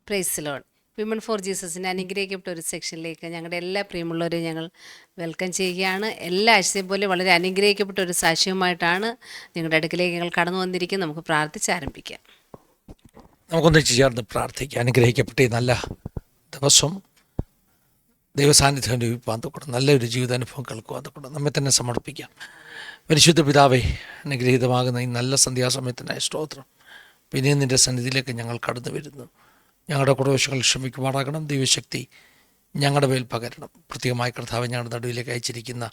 Price lord. Women for ജീസസിൻ്റെ അനുഗ്രഹിക്കപ്പെട്ട ഒരു സെക്ഷനിലേക്ക് ഞങ്ങളുടെ എല്ലാ പ്രിയമുള്ളവരെയും ഞങ്ങൾ വെൽക്കം ചെയ്യുകയാണ്. എല്ലാ ആഴ്ചയും പോലെ വളരെ അനുഗ്രഹിക്കപ്പെട്ട ഒരു സാക്ഷ്യവുമായിട്ടാണ് നിങ്ങളുടെ അടുക്കിലേക്ക് ഞങ്ങൾ കടന്നു വന്നിരിക്കുന്നത്. നമുക്ക് പ്രാർത്ഥിച്ച് ആരംഭിക്കാം. നമുക്കൊന്ന് ചേർന്ന് പ്രാർത്ഥിക്കാം. അനുഗ്രഹിക്കപ്പെട്ട ഈ നല്ല ദിവസം ദൈവസാന്നിധ്യം ലഭിക്കാൻ തൊട്ട് നല്ലൊരു ജീവിതാനുഭവം കേൾക്കുവാൻ തൊട്ട് നമ്മെ തന്നെ സമർപ്പിക്കാം. പരിശുദ്ധ പിതാവേ, അനുഗ്രഹീതമാകുന്ന ഈ നല്ല സന്ധ്യാസമയത്തിനായ സ്തോത്രം. പിന്നെ നിൻ്റെ സന്നിധിയിലേക്ക് ഞങ്ങൾ കടന്നു വരുന്നു. ഞങ്ങളുടെ കുറവശങ്ങൾ ക്ഷമിക്കുമാറാകണം. ദൈവശക്തി ഞങ്ങളുടെ മേൽ പകരണം. പ്രത്യേകമായി കർത്താവ് ഞങ്ങളുടെ നടുവിലേക്ക് അയച്ചിരിക്കുന്ന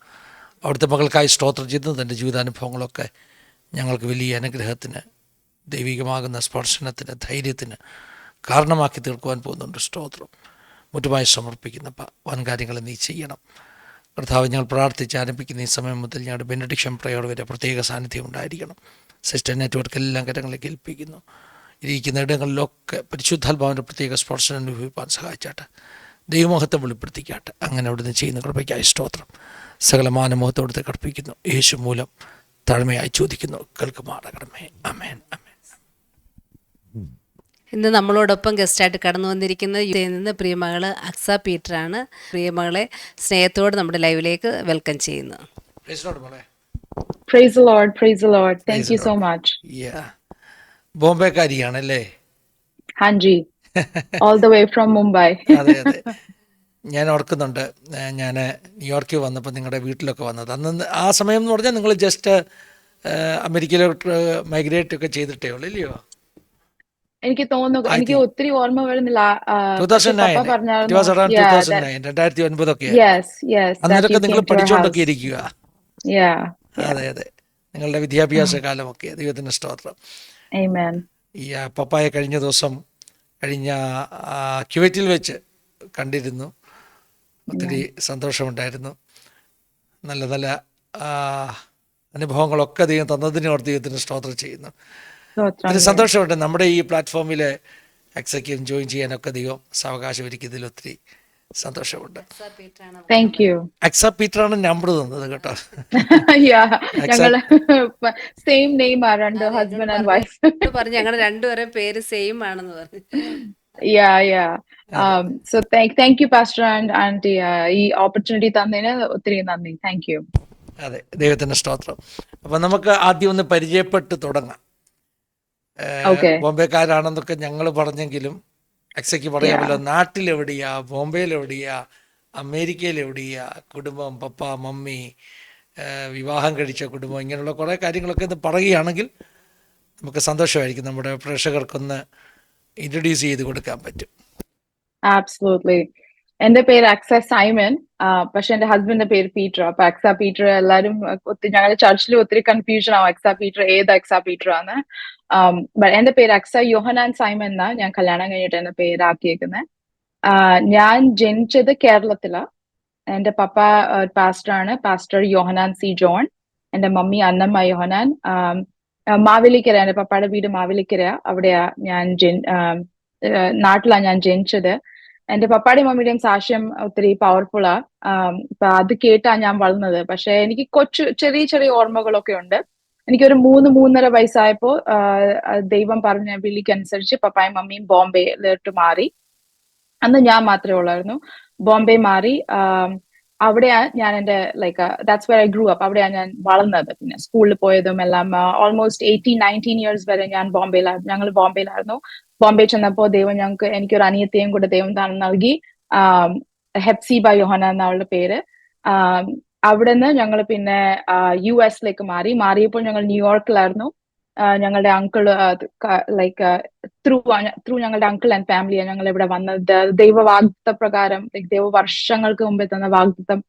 അവിടുത്തെ മകൾക്കായി സ്തോത്രം ചെയ്യുന്നു. തൻ്റെ ജീവിതാനുഭവങ്ങളൊക്കെ ഞങ്ങൾക്ക് വലിയ അനുഗ്രഹത്തിന്, ദൈവികമാകുന്ന സ്പർശനത്തിന്, ധൈര്യത്തിന് കാരണമാക്കി തീർക്കുവാൻ പോകുന്നുണ്ട്. സ്തോത്രം മുറ്റുമായി സമർപ്പിക്കുന്ന വൻകാര്യങ്ങൾ നീ ചെയ്യണം കർത്താവ്. ഞങ്ങൾ പ്രാർത്ഥിച്ച് ആരംഭിക്കുന്ന ഈ സമയം മുതൽ ഞങ്ങളുടെ ബെനഡിക്ഷൻ പ്രയർ വരെ പ്രത്യേക സാന്നിധ്യം ഉണ്ടായിരിക്കണം. സിസ്റ്റർ നെറ്റ്വർക്ക് എല്ലാം കാര്യങ്ങളിലേക്ക് ഏൽപ്പിക്കുന്നു. ഇരിക്കുന്ന ഇടങ്ങളിലൊക്കെ പരിശുദ്ധാത്മാവിൻ്റെ പ്രത്യേക സ്പർശനം അനുഭവിക്കാൻ സഹായിച്ചാട്ടെ. ദൈവമഹത്വം വെളിപ്പെടുത്തിക്കാട്ടെ. അങ്ങനെ അവിടുന്ന് ചെയ്യുന്ന കൃപയ്ക്കായി സ്തോത്രം. സകല മാനമോഹത്തോടത്തെ കർപ്പിക്കുന്നു. യേശു മൂലം താഴ്മയായി ചോദിക്കുന്നു, കേൾക്കുമാറാകണമേ. ആമേൻ, ആമേൻ. ഇന്ന് നമ്മളോടൊപ്പം ഗസ്റ്റായിട്ട് കടന്നു വന്നിരിക്കുന്നത് പ്രിയമകള് അക്സ പീറ്ററാണ്. പ്രിയമകളെ സ്നേഹത്തോട് നമ്മുടെ ലൈവിലേക്ക് വെൽക്കം ചെയ്യുന്നു. Praise the Lord, praise the Lord. Thank you so much. ബോംബെക്കാരിയാണല്ലേ? Hanji, all the way from Mumbai. അതെ അതെ, ഞാൻ ഓർക്കുന്നുണ്ട്. ഞാൻ ന്യൂയോർക്കിൽ വന്നപ്പോൾ നിങ്ങളുടെ വീട്ടിലൊക്കെ വന്നത് അന്ന്. ആ സമയം എന്ന് പറഞ്ഞാൽ നിങ്ങൾ ജസ്റ്റ് അമേരിക്കയിലോട്ട് മൈഗ്രേറ്റ് ഒക്കെ ചെയ്തിട്ടേ ഉള്ളൂ, ഇല്ലയോ? എനിക്ക് തോന്നുന്നു, എനിക്ക് ഒത്തിരി ഓർമ്മ വരുന്നില്ല. 2009 അന്നേരമൊക്കെ നിങ്ങൾ പഠിച്ചുകൊണ്ടൊക്കെ ഇരിക്കുക. അതെ അതെ, നിങ്ങളുടെ വിദ്യാഭ്യാസ കാലമൊക്കെ. ദൈവത്തിന് സ്തോത്രം. ഈ പപ്പായ കഴിഞ്ഞ ദിവസം ക്യുവൈറ്റിൽ വെച്ച് കണ്ടിരുന്നു. ഒത്തിരി സന്തോഷമുണ്ടായിരുന്നു. നല്ല നല്ല അനുഭവങ്ങളൊക്കെ ദൈവം തന്നതിനോട് ദൈവത്തിന് സ്തോത്രം ചെയ്യുന്നു. ഒത്തിരി സന്തോഷമുണ്ട്. നമ്മുടെ ഈ പ്ലാറ്റ്ഫോമിൽ അക്സയ്ക്കും ജോയിൻ ചെയ്യാനൊക്കെ ദൈവം സാവകാശം ഒരുക്കിയതിൽ ഒത്തിരി സന്തോഷമുണ്ട്. അക്സ പീറ്ററാണ് നമ്പർ തന്നത് കേട്ടോ. ഞങ്ങളുടെ രണ്ടുപേരും പേര് സെയിം ആണെന്ന് പറഞ്ഞു. So thank you Pastor and Auntie, ഈ ഓപ്പർച്യൂണിറ്റി തന്നതിന് ഒത്തിരി നന്ദി. Thank you. അതെ, ദൈവത്തിന്റെ സ്തോത്രം. അപ്പൊ നമുക്ക് ആദ്യം ഒന്ന് പരിചയപ്പെട്ട് തുടങ്ങാം. ബോംബെക്കാരാണെന്നൊക്കെ ഞങ്ങൾ പറഞ്ഞെങ്കിലും അക്സയ്ക്ക് പറയാമല്ലോ, നാട്ടിലെവിടെയാ, ബോംബെയിലെവിടെയാ, അമേരിക്കയിലെവിടെയാ, കുടുംബം, പപ്പ, മമ്മി, വിവാഹം കഴിച്ച കുടുംബം, ഇങ്ങനെയുള്ള കുറേ കാര്യങ്ങളൊക്കെ ഒന്ന് പറയുകയാണെങ്കിൽ നമുക്ക് സന്തോഷമായിരിക്കും. നമ്മുടെ പ്രേക്ഷകർക്കൊന്ന് ഇൻട്രൊഡ്യൂസ് ചെയ്ത് കൊടുക്കാൻ പറ്റും. Absolutely. എന്റെ പേര് അക്സ സൈമൺ, പക്ഷെ എന്റെ ഹസ്ബൻഡിന്റെ പേര് പീറ്റർ. അപ്പൊ അക്സ പീറ്റർ എല്ലാരും ഒത്തിരി, ഞങ്ങളുടെ ചർച്ചിൽ ഒത്തിരി കൺഫ്യൂഷൻ ആവും അക്സ പീറ്റർ ഏത് അക്സ പീറ്റർ ആണ്. എന്റെ പേര് അക്സ യോഹനാൻ സൈമൺ എന്നാ ഞാൻ കല്യാണം കഴിഞ്ഞിട്ട് എന്റെ പേരാക്കിയേക്കുന്നത്. ഞാൻ ജനിച്ചത് കേരളത്തിലാ. എന്റെ പപ്പ പാസ്റ്ററാണ്, പാസ്റ്റർ യോഹനാൻ സി ജോൺ. എന്റെ മമ്മി അന്നമ്മ യോഹനാൻ. മാവേലിക്കര, എന്റെ പപ്പയുടെ വീട് മാവേലിക്കര. അവിടെയാ ഞാൻ നാട്ടിലാ ഞാൻ ജനിച്ചത്. എന്റെ പപ്പാടെയും മമ്മിയുടെയും സാക്ഷ്യം ഒത്തിരി പവർഫുള്ളാ. ഇപ്പൊ അത് കേട്ടാ ഞാൻ വളർന്നത്. പക്ഷെ എനിക്ക് ചെറിയ ചെറിയ ഓർമ്മകളൊക്കെ ഉണ്ട്. എനിക്കൊരു 3-3.5 വയസ്സായപ്പോ ദൈവം പറഞ്ഞ വിളിക്കനുസരിച്ച് പപ്പായും മമ്മിയും ബോംബെയിലോട്ട് മാറി. അന്ന് ഞാൻ മാത്രമേ ഉള്ളായിരുന്നു. ബോംബെ മാറി. അവിടെയാ ഞാൻ എന്റെ that's where I grew up. അവിടെയാ ഞാൻ വളർന്നത്. പിന്നെ സ്കൂളിൽ പോയതും എല്ലാം. ഓൾമോസ്റ്റ് 18-19 ഇയേഴ്സ് വരെ ഞങ്ങൾ ബോംബെയിലായിരുന്നു. ബോംബെ ചെന്നപ്പോ ദൈവം എനിക്കൊരു അനിയത്തെയും കൂടെ ദൈവം നൽകി. ഹെപ്സിബ യോഹന എന്ന അവളുടെ പേര്. അവിടെ നിന്ന് ഞങ്ങൾ പിന്നെ US മാറിയപ്പോൾ ഞങ്ങൾ ന്യൂയോർക്കിലായിരുന്നു. ഞങ്ങളുടെ അങ്കിള് ത്രൂ ഞങ്ങളുടെ അങ്കിൾ ആൻഡ് ഫാമിലിയാ ഞങ്ങൾ ഇവിടെ വന്നത്. ദൈവ വാഗ്ദത്ത പ്രകാരം, ദൈവ വർഷങ്ങൾക്ക് മുമ്പേ തന്ന വാഗ്ദത്തം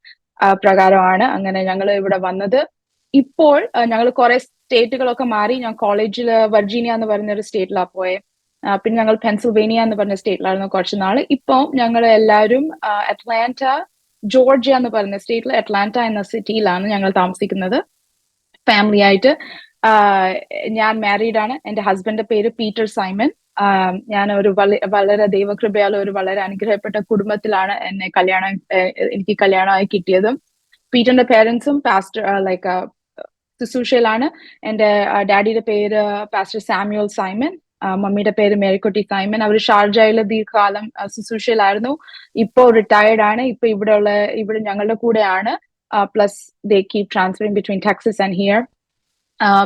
പ്രകാരമാണ് അങ്ങനെ ഞങ്ങൾ ഇവിടെ വന്നത്. ഇപ്പോൾ ഞങ്ങൾ കുറെ സ്റ്റേറ്റുകളൊക്കെ മാറി. ഞാൻ കോളേജിൽ വെർജീനിയ എന്ന് പറഞ്ഞൊരു സ്റ്റേറ്റിലാണ് പോയെ. പിന്നെ ഞങ്ങൾ പെൻസിൽവേനിയ എന്ന് പറഞ്ഞ സ്റ്റേറ്റിലായിരുന്നു കുറച്ച് നാള്. ഇപ്പം ഞങ്ങൾ എല്ലാവരും അറ്റ്ലാന്റ, ജോർജിയ എന്ന് പറയുന്ന സ്റ്റേറ്റിൽ അറ്റ്ലാന്റ എന്ന സിറ്റിയിലാണ് ഞങ്ങൾ താമസിക്കുന്നത് ഫാമിലി ആയിട്ട്. ഞാൻ മാരീഡ് ആണ്. എന്റെ ഹസ്ബൻഡിന്റെ പേര് പീറ്റർ സൈമൺ. ഞാൻ ഒരു വളരെ ദൈവകൃപയാൽ ഒരു വളരെ അനുഗ്രഹപ്പെട്ട കുടുംബത്തിലാണ് എനിക്ക് കല്യാണമായി കിട്ടിയതും. പീറ്ററിന്റെ പേരൻസും പാസ്റ്റർ ശുശ്രൂഷയിലാണ്. എന്റെ ഡാഡിയുടെ പേര് പാസ്റ്റർ സാമുവൽ സൈമൺ. മമ്മിയുടെ പേര് മേരിക്കുട്ടി സൈമൻ. അവർ ഷാർജയിൽ ദീർഘകാലം ശുശ്രൂഷയിലായിരുന്നു. ഇപ്പോ റിട്ടയർഡ് ആണ്. ഇപ്പൊ ഇവിടെ ഞങ്ങളുടെ കൂടെയാണ്. Plus they keep transferring between Texas and here.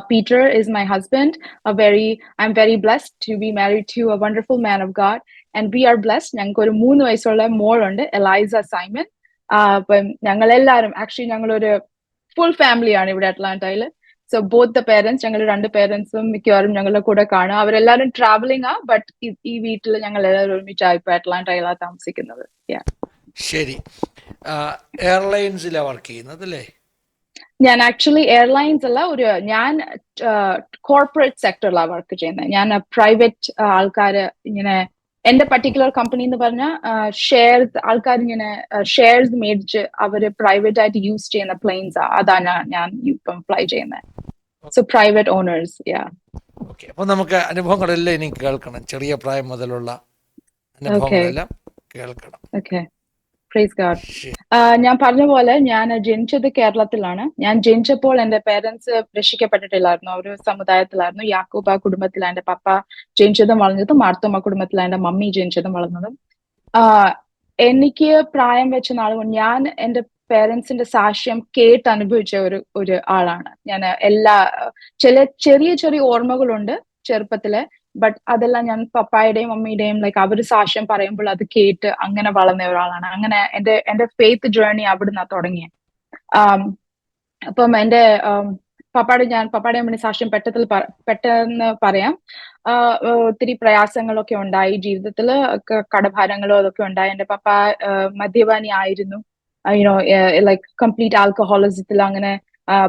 Peter is my husband. I'm very blessed to be married to a wonderful man of God, and we are blessed. ഞങ്ങൾക്ക് ഒരു 3 വയസ്സുള്ള മോളുണ്ട്, എലൈസ സൈമൺ. അപ്പം ഞങ്ങളെല്ലാവരും ആക്ച്വലി ഞങ്ങളൊരു full ഫാമിലിയാണ് ഇവിടെ അറ്റ്ലാന്റയിൽ. So both the parents, ഞങ്ങൾ 2 പേരൻസും മിക്കവാറും ഞങ്ങളുടെ കൂടെ കാണും. അവരെല്ലാവരും ട്രാവലിംഗ് ആ, ബട്ട് ഈ വീട്ടിൽ ഞങ്ങൾ എല്ലാവരും ഒരുമിച്ചാണ് ഇപ്പൊ അറ്റ്ലാന്റയിലാണ് താമസിക്കുന്നത്. ശരി. എയർലൈൻസിലാണ് വർക്ക് ചെയ്യുന്നത് അല്ലേ? ഞാൻ ആക്ച്വലി എയർലൈൻസ് അല്ല, ഞാൻ കോർപ്പറേറ്റ് സെക്ടറിലാണ് വർക്ക് ചെയ്യുന്നത്. ഞാൻ പ്രൈവറ്റ് ആൾക്കാര് ഇങ്ങനെ എന്റെ പർട്ടിക്കുലർ കമ്പനി എന്ന് പറഞ്ഞാൽ ആൾക്കാർ ഇങ്ങനെ ഷെയർസ് മേടിച്ച് അവര് പ്രൈവറ്റ് ആയിട്ട് യൂസ് ചെയ്യുന്ന പ്ലെയിൻസ് അതാണ് ഞാൻ ഇപ്പം ഫ്ലൈ ചെയ്യുന്നത്. So private owners. ഓക്കെ, അപ്പൊ നമുക്ക് അനുഭവങ്ങളെല്ലാം ഇനി കേൾക്കണം. ചെറിയ പ്രായം മുതലുള്ള അനുഭവങ്ങളെല്ലാം കേൾക്കണം. Okay, praise God. ഞാൻ പറഞ്ഞ പോലെ ഞാൻ ജനിച്ചത് കേരളത്തിലാണ്. ഞാൻ ജനിച്ചപ്പോൾ എന്റെ പേരൻസ് രക്ഷിക്കപ്പെട്ടിട്ടില്ലായിരുന്നു. ഒരു സമുദായത്തിലായിരുന്നു. യാക്കോബ കുടുംബത്തിലാണ് എന്റെ പപ്പ ജനിച്ചതും വളർന്നതും. മാർത്തോമ കുടുംബത്തിലാണ് എന്റെ മമ്മി ജനിച്ചതും വളർന്നതും. എനിക്ക് പ്രായം വെച്ച നാളുകൾ ഞാൻ എന്റെ പേരൻസിന്റെ സാക്ഷ്യം കേട്ട് അനുഭവിച്ച ഒരു ആളാണ് ഞാൻ. ചെറിയ ചെറിയ ഓർമ്മകളുണ്ട് ചെറുപ്പത്തിലെ, ബട്ട് അതെല്ലാം ഞാൻ പപ്പായുടെയും മമ്മിയുടെയും അവര് സാക്ഷ്യം പറയുമ്പോൾ അത് കേട്ട് അങ്ങനെ വളർന്ന ഒരാളാണ്. അങ്ങനെ എന്റെ ഫെയ്ത്ത് ജേർണി അവിടുന്ന് തുടങ്ങിയത്. അപ്പം എന്റെ പപ്പായുടെ മണി സാക്ഷ്യം പെട്ടെന്ന് പറയാം. ഒത്തിരി പ്രയാസങ്ങളൊക്കെ ഉണ്ടായി ജീവിതത്തിൽ, കടഭാരങ്ങളോ അതൊക്കെ ഉണ്ടായി. എന്റെ പപ്പ മദ്യപാനി ആയിരുന്നു, കംപ്ലീറ്റ് ആൽക്കഹോളിസത്തിൽ അങ്ങനെ.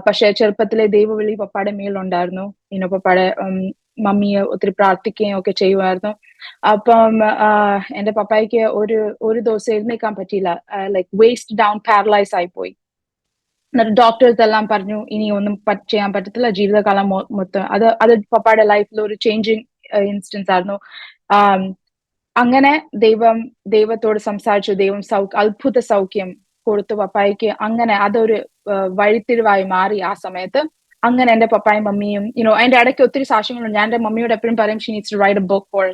പക്ഷെ ചെറുപ്പത്തിലെ ദൈവവിളി പപ്പായുടെ മേലുണ്ടായിരുന്നു. പപ്പായുടെ മമ്മിയെ ഒത്തിരി പ്രാർത്ഥിക്കുകയും ഒക്കെ ചെയ്യുമായിരുന്നു. അപ്പം എന്റെ പപ്പായ്ക്ക് ഒരു ദിവസം എഴുന്നേക്കാൻ പറ്റിയില്ല. വേസ്റ്റ് ഡൗൺ പാരലൈസ് ആയിപ്പോയി. എന്നിട്ട് ഡോക്ടേഴ്സ് എല്ലാം പറഞ്ഞു ഇനി ഒന്നും ചെയ്യാൻ പറ്റത്തില്ല, ജീവിതകാലം മൊത്തം. അത് പപ്പായുടെ ലൈഫിൽ ഒരു ചേഞ്ചിങ് ഇൻസ്റ്റൻസ് ആയിരുന്നു. അങ്ങനെ ദൈവത്തോട് സംസാരിച്ചു. ദൈവം അത്ഭുത സൗഖ്യം കൊടുത്തു പപ്പായ്ക്ക്. അങ്ങനെ അതൊരു വഴിത്തിരിവായി മാറി ആ സമയത്ത്. അങ്ങനെ എന്റെ പപ്പായും മമ്മിയും അതിന്റെ ഇടയ്ക്ക് ഒത്തിരി സാക്ഷ്യങ്ങളുണ്ട്. ഞാൻ എന്റെ മമ്മിയോട് എപ്പോഴും പറയും she needs to write a book for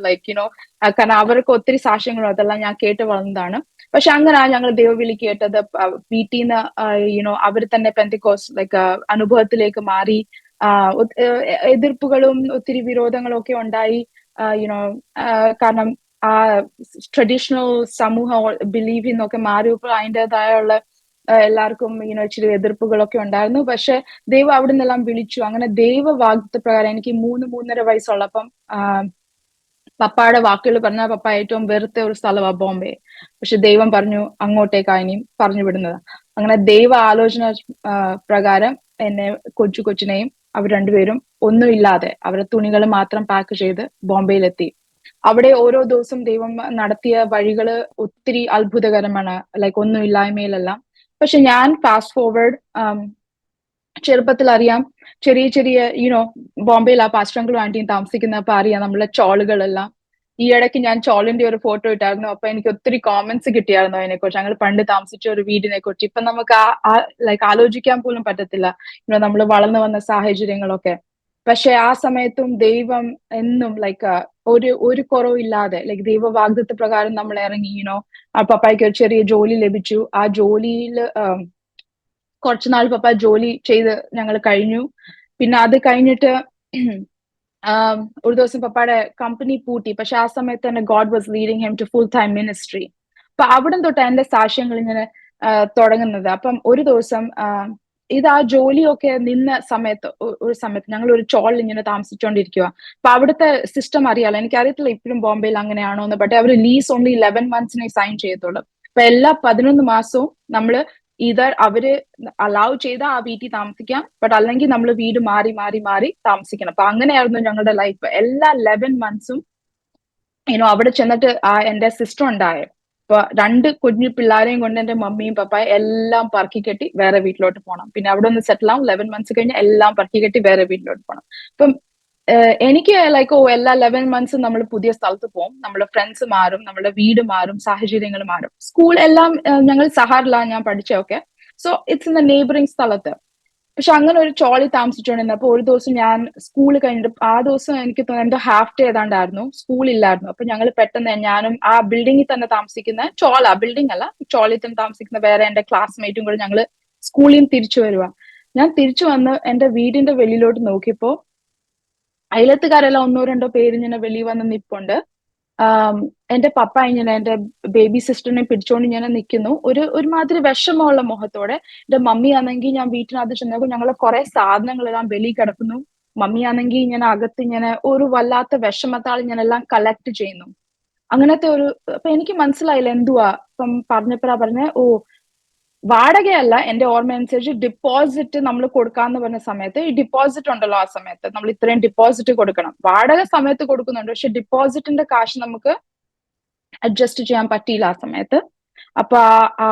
കാരണം അവർക്ക് ഒത്തിരി സാക്ഷ്യങ്ങളും അതെല്ലാം ഞാൻ കേട്ട് വളർന്നതാണ്. പക്ഷെ അങ്ങനെ ഞങ്ങൾ ദൈവവിളി കേട്ടത് വീട്ടിൽ നിന്ന് അവർ തന്നെ പെന്തിക്കോസ് അനുഭവത്തിലേക്ക് മാറി. എതിർപ്പുകളും ഒത്തിരി വിരോധങ്ങളും ഒക്കെ ഉണ്ടായി. കാരണം ആ ട്രഡീഷണൽ സമൂഹം ബിലീവ് എന്നൊക്കെ മാറിയപ്പോൾ അതിൻ്റെതായുള്ള എല്ലാവർക്കും ഇച്ചിരി എതിർപ്പുകളൊക്കെ ഉണ്ടായിരുന്നു. പക്ഷെ ദൈവം അവിടെ നിന്നെല്ലാം വിളിച്ചു. അങ്ങനെ ദൈവ വാഗ്ദത്ത പ്രകാരം എനിക്ക് 3-3.5 വയസ്സുള്ളപ്പം പപ്പായുടെ വാക്കുകൾ പറഞ്ഞ പപ്പ ഏറ്റവും വെറുത്ത ഒരു സ്ഥലമാണ് ബോംബെ. പക്ഷെ ദൈവം പറഞ്ഞു അങ്ങോട്ടേക്കാണ് ഇനിയും പറഞ്ഞു വിടുന്നത്. അങ്ങനെ ദൈവ ആലോചന പ്രകാരം എന്നെ കൊച്ചിനെയും അവർ രണ്ടുപേരും ഒന്നുമില്ലാതെ അവരുടെ തുണികൾ മാത്രം പാക്ക് ചെയ്ത് ബോംബെയിലെത്തി. അവിടെ ഓരോ ദിവസവും ദൈവം നടത്തിയ വഴികള് ഒത്തിരി അത്ഭുതകരമാണ്, ഒന്നുമില്ലായ്മയിലെല്ലാം. പക്ഷെ ഞാൻ ഫാസ്റ്റ് ഫോർവേഡ് ചെറുപ്പത്തിൽ അറിയാം, ചെറിയ ബോംബെയിൽ ആ പാസ്റ്റങ്ങളും ആന്റിയും താമസിക്കുന്നപ്പോ അറിയാം നമ്മളെ ചോളുകളെല്ലാം. ഈ ഇടയ്ക്ക് ഞാൻ ചോളിന്റെ ഒരു ഫോട്ടോ ഇട്ടായിരുന്നു. അപ്പൊ എനിക്ക് ഒത്തിരി കോമന്റ്സ് കിട്ടിയായിരുന്നു അതിനെക്കുറിച്ച്. ഞങ്ങൾ പണ്ട് താമസിച്ച ഒരു വീടിനെ കുറിച്ച്. ഇപ്പൊ നമുക്ക് ആലോചിക്കാൻ പോലും പറ്റത്തില്ല നമ്മൾ വളർന്നു വന്ന സാഹചര്യങ്ങളൊക്കെ. പക്ഷെ ആ സമയത്തും ദൈവം എന്നും ഒരു കുറവില്ലാതെ ദൈവ വാഗ്ദത്ത പ്രകാരം നമ്മൾ ഇറങ്ങി. ആ പപ്പായ്ക്ക് ഒരു ചെറിയ ജോലി ലഭിച്ചു. ആ ജോലിയിൽ കുറച്ചുനാൾ പപ്പ ജോലി ചെയ്ത് ഞങ്ങൾ കഴിഞ്ഞു. പിന്നെ അത് കഴിഞ്ഞിട്ട് ഒരു ദിവസം പപ്പായുടെ കമ്പനി പൂട്ടി. പക്ഷെ ആ സമയത്ത് തന്നെ God was leading him to full time ministry. അപ്പൊ അവിടെ തൊട്ട് എന്റെ സാക്ഷ്യങ്ങൾ ഇങ്ങനെ തുടങ്ങുന്നത്. അപ്പം ഒരു ദിവസം ഇത് ആ ജോലിയൊക്കെ നിന്ന ഒരു സമയത്ത് ഞങ്ങൾ ഒരു ചോളിൽ ഇങ്ങനെ താമസിച്ചുകൊണ്ടിരിക്കുക. അപ്പൊ അവിടുത്തെ സിസ്റ്റം അറിയാലോ, എനിക്കറിയത്തില്ല ഇപ്പോഴും ബോംബെയിൽ അങ്ങനെയാണോ എന്ന്. ബട്ട് അവർ ലീസ് ഓൺലി 11 months സൈൻ ചെയ്യത്തുള്ളൂ. അപ്പൊ എല്ലാ 11 മാസവും നമ്മള് അവര് അലൗ ചെയ്ത ആ വീട്ടിൽ താമസിക്കാം, ബട്ട് അല്ലെങ്കിൽ നമ്മൾ വീട് മാറി മാറി മാറി താമസിക്കണം. അപ്പൊ അങ്ങനെയായിരുന്നു ഞങ്ങളുടെ ലൈഫ്. എല്ലാ 11 months അവിടെ ചെന്നിട്ട് എന്റെ സിസ്റ്റർ ഉണ്ടായ. അപ്പൊ 2 കുഞ്ഞു പിള്ളേരെയും കൊണ്ട് എന്റെ മമ്മിയും പപ്പായും എല്ലാം പറക്കി കെട്ടി വേറെ വീട്ടിലോട്ട് പോകണം. പിന്നെ അവിടെ ഒന്ന് സെറ്റിൽ ആവും. 11 months കഴിഞ്ഞ് എല്ലാം പറക്കി കെട്ടി വേറെ വീട്ടിലോട്ട് പോകണം. അപ്പം എനിക്ക് എല്ലാ 11 months നമ്മൾ പുതിയ സ്ഥലത്ത് പോകും, നമ്മുടെ ഫ്രണ്ട്സ് മാറും, നമ്മുടെ വീട് മാറും, സാഹചര്യങ്ങൾ മാറും. സ്കൂൾ എല്ലാം ഞങ്ങൾ സഹാറിലാണ് ഞാൻ പഠിച്ചതൊക്കെ. So it's in the neighbouring സ്ഥലത്ത്. പക്ഷെ അങ്ങനെ ഒരു ചോളി താമസിച്ചുകൊണ്ടിരുന്നപ്പോ ഒരു ദിവസം ഞാൻ സ്കൂൾ കഴിഞ്ഞിട്ട് ആ ദിവസം എനിക്ക് തോന്നുന്നു എന്തോ ഹാഫ് ഡേ ഏതാണ്ടായിരുന്നു, സ്കൂളില്ലായിരുന്നു. അപ്പൊ ഞങ്ങൾ പെട്ടെന്ന് ഞാനും ആ ബിൽഡിങ്ങിൽ തന്നെ താമസിക്കുന്ന ബിൽഡിംഗ് അല്ല, ചോളിൽ തന്നെ താമസിക്കുന്ന വേറെ എന്റെ ക്ലാസ്മേറ്റും കൂടെ ഞങ്ങള് സ്കൂളിൽ നിന്ന് തിരിച്ചു വരുക. ഞാൻ തിരിച്ചു വന്ന് എന്റെ വീടിന്റെ വെളിയിലോട്ട് നോക്കിയപ്പോ അയലത്തുകാരെല്ലാം ഒന്നോ രണ്ടോ പേര് ഇങ്ങനെ വെളിയിൽ വന്ന് നിപ്പുണ്ട്. എന്റെ പപ്പ ഇങ്ങനെ എന്റെ ബേബി സിസ്റ്ററിനെ പിടിച്ചോണ്ട് ഇങ്ങനെ നിൽക്കുന്നു, ഒരുമാതിരി വിഷമമുള്ള മുഖത്തോടെ. എന്റെ മമ്മി ആണെങ്കിൽ ഞാൻ വീട്ടിനകത്ത് ചെന്നപ്പോൾ ഞങ്ങളെ കുറെ സാധനങ്ങളെല്ലാം വെളിയിൽ കിടക്കുന്നു. മമ്മി ആണെങ്കിൽ ഇങ്ങനെ അകത്ത് ഇങ്ങനെ ഒരു വല്ലാത്ത വിഷമത്താൽ ഇങ്ങനെ എല്ലാം കളക്ട് ചെയ്യുന്നു. അങ്ങനത്തെ ഒരു, അപ്പൊ എനിക്ക് മനസ്സിലായില്ല എന്തുവാ. ഇപ്പം പറഞ്ഞപ്പോഴാ പറഞ്ഞ, ഓ വാടകയല്ല, എന്റെ ഓർമ്മ അനുസരിച്ച് ഡിപ്പോസിറ്റ് നമ്മൾ കൊടുക്കാന്ന് പറഞ്ഞ സമയത്ത്, ഈ ഡിപ്പോസിറ്റ് ഉണ്ടല്ലോ ആ സമയത്ത് നമ്മൾ ഇത്രയും ഡിപ്പോസിറ്റ് കൊടുക്കണം. വാടക സമയത്ത് കൊടുക്കുന്നുണ്ട്, പക്ഷെ ഡിപ്പോസിറ്റിന്റെ കാശ് നമുക്ക് അഡ്ജസ്റ്റ് ചെയ്യാൻ പറ്റിയില്ല ആ സമയത്ത്. അപ്പൊ ആ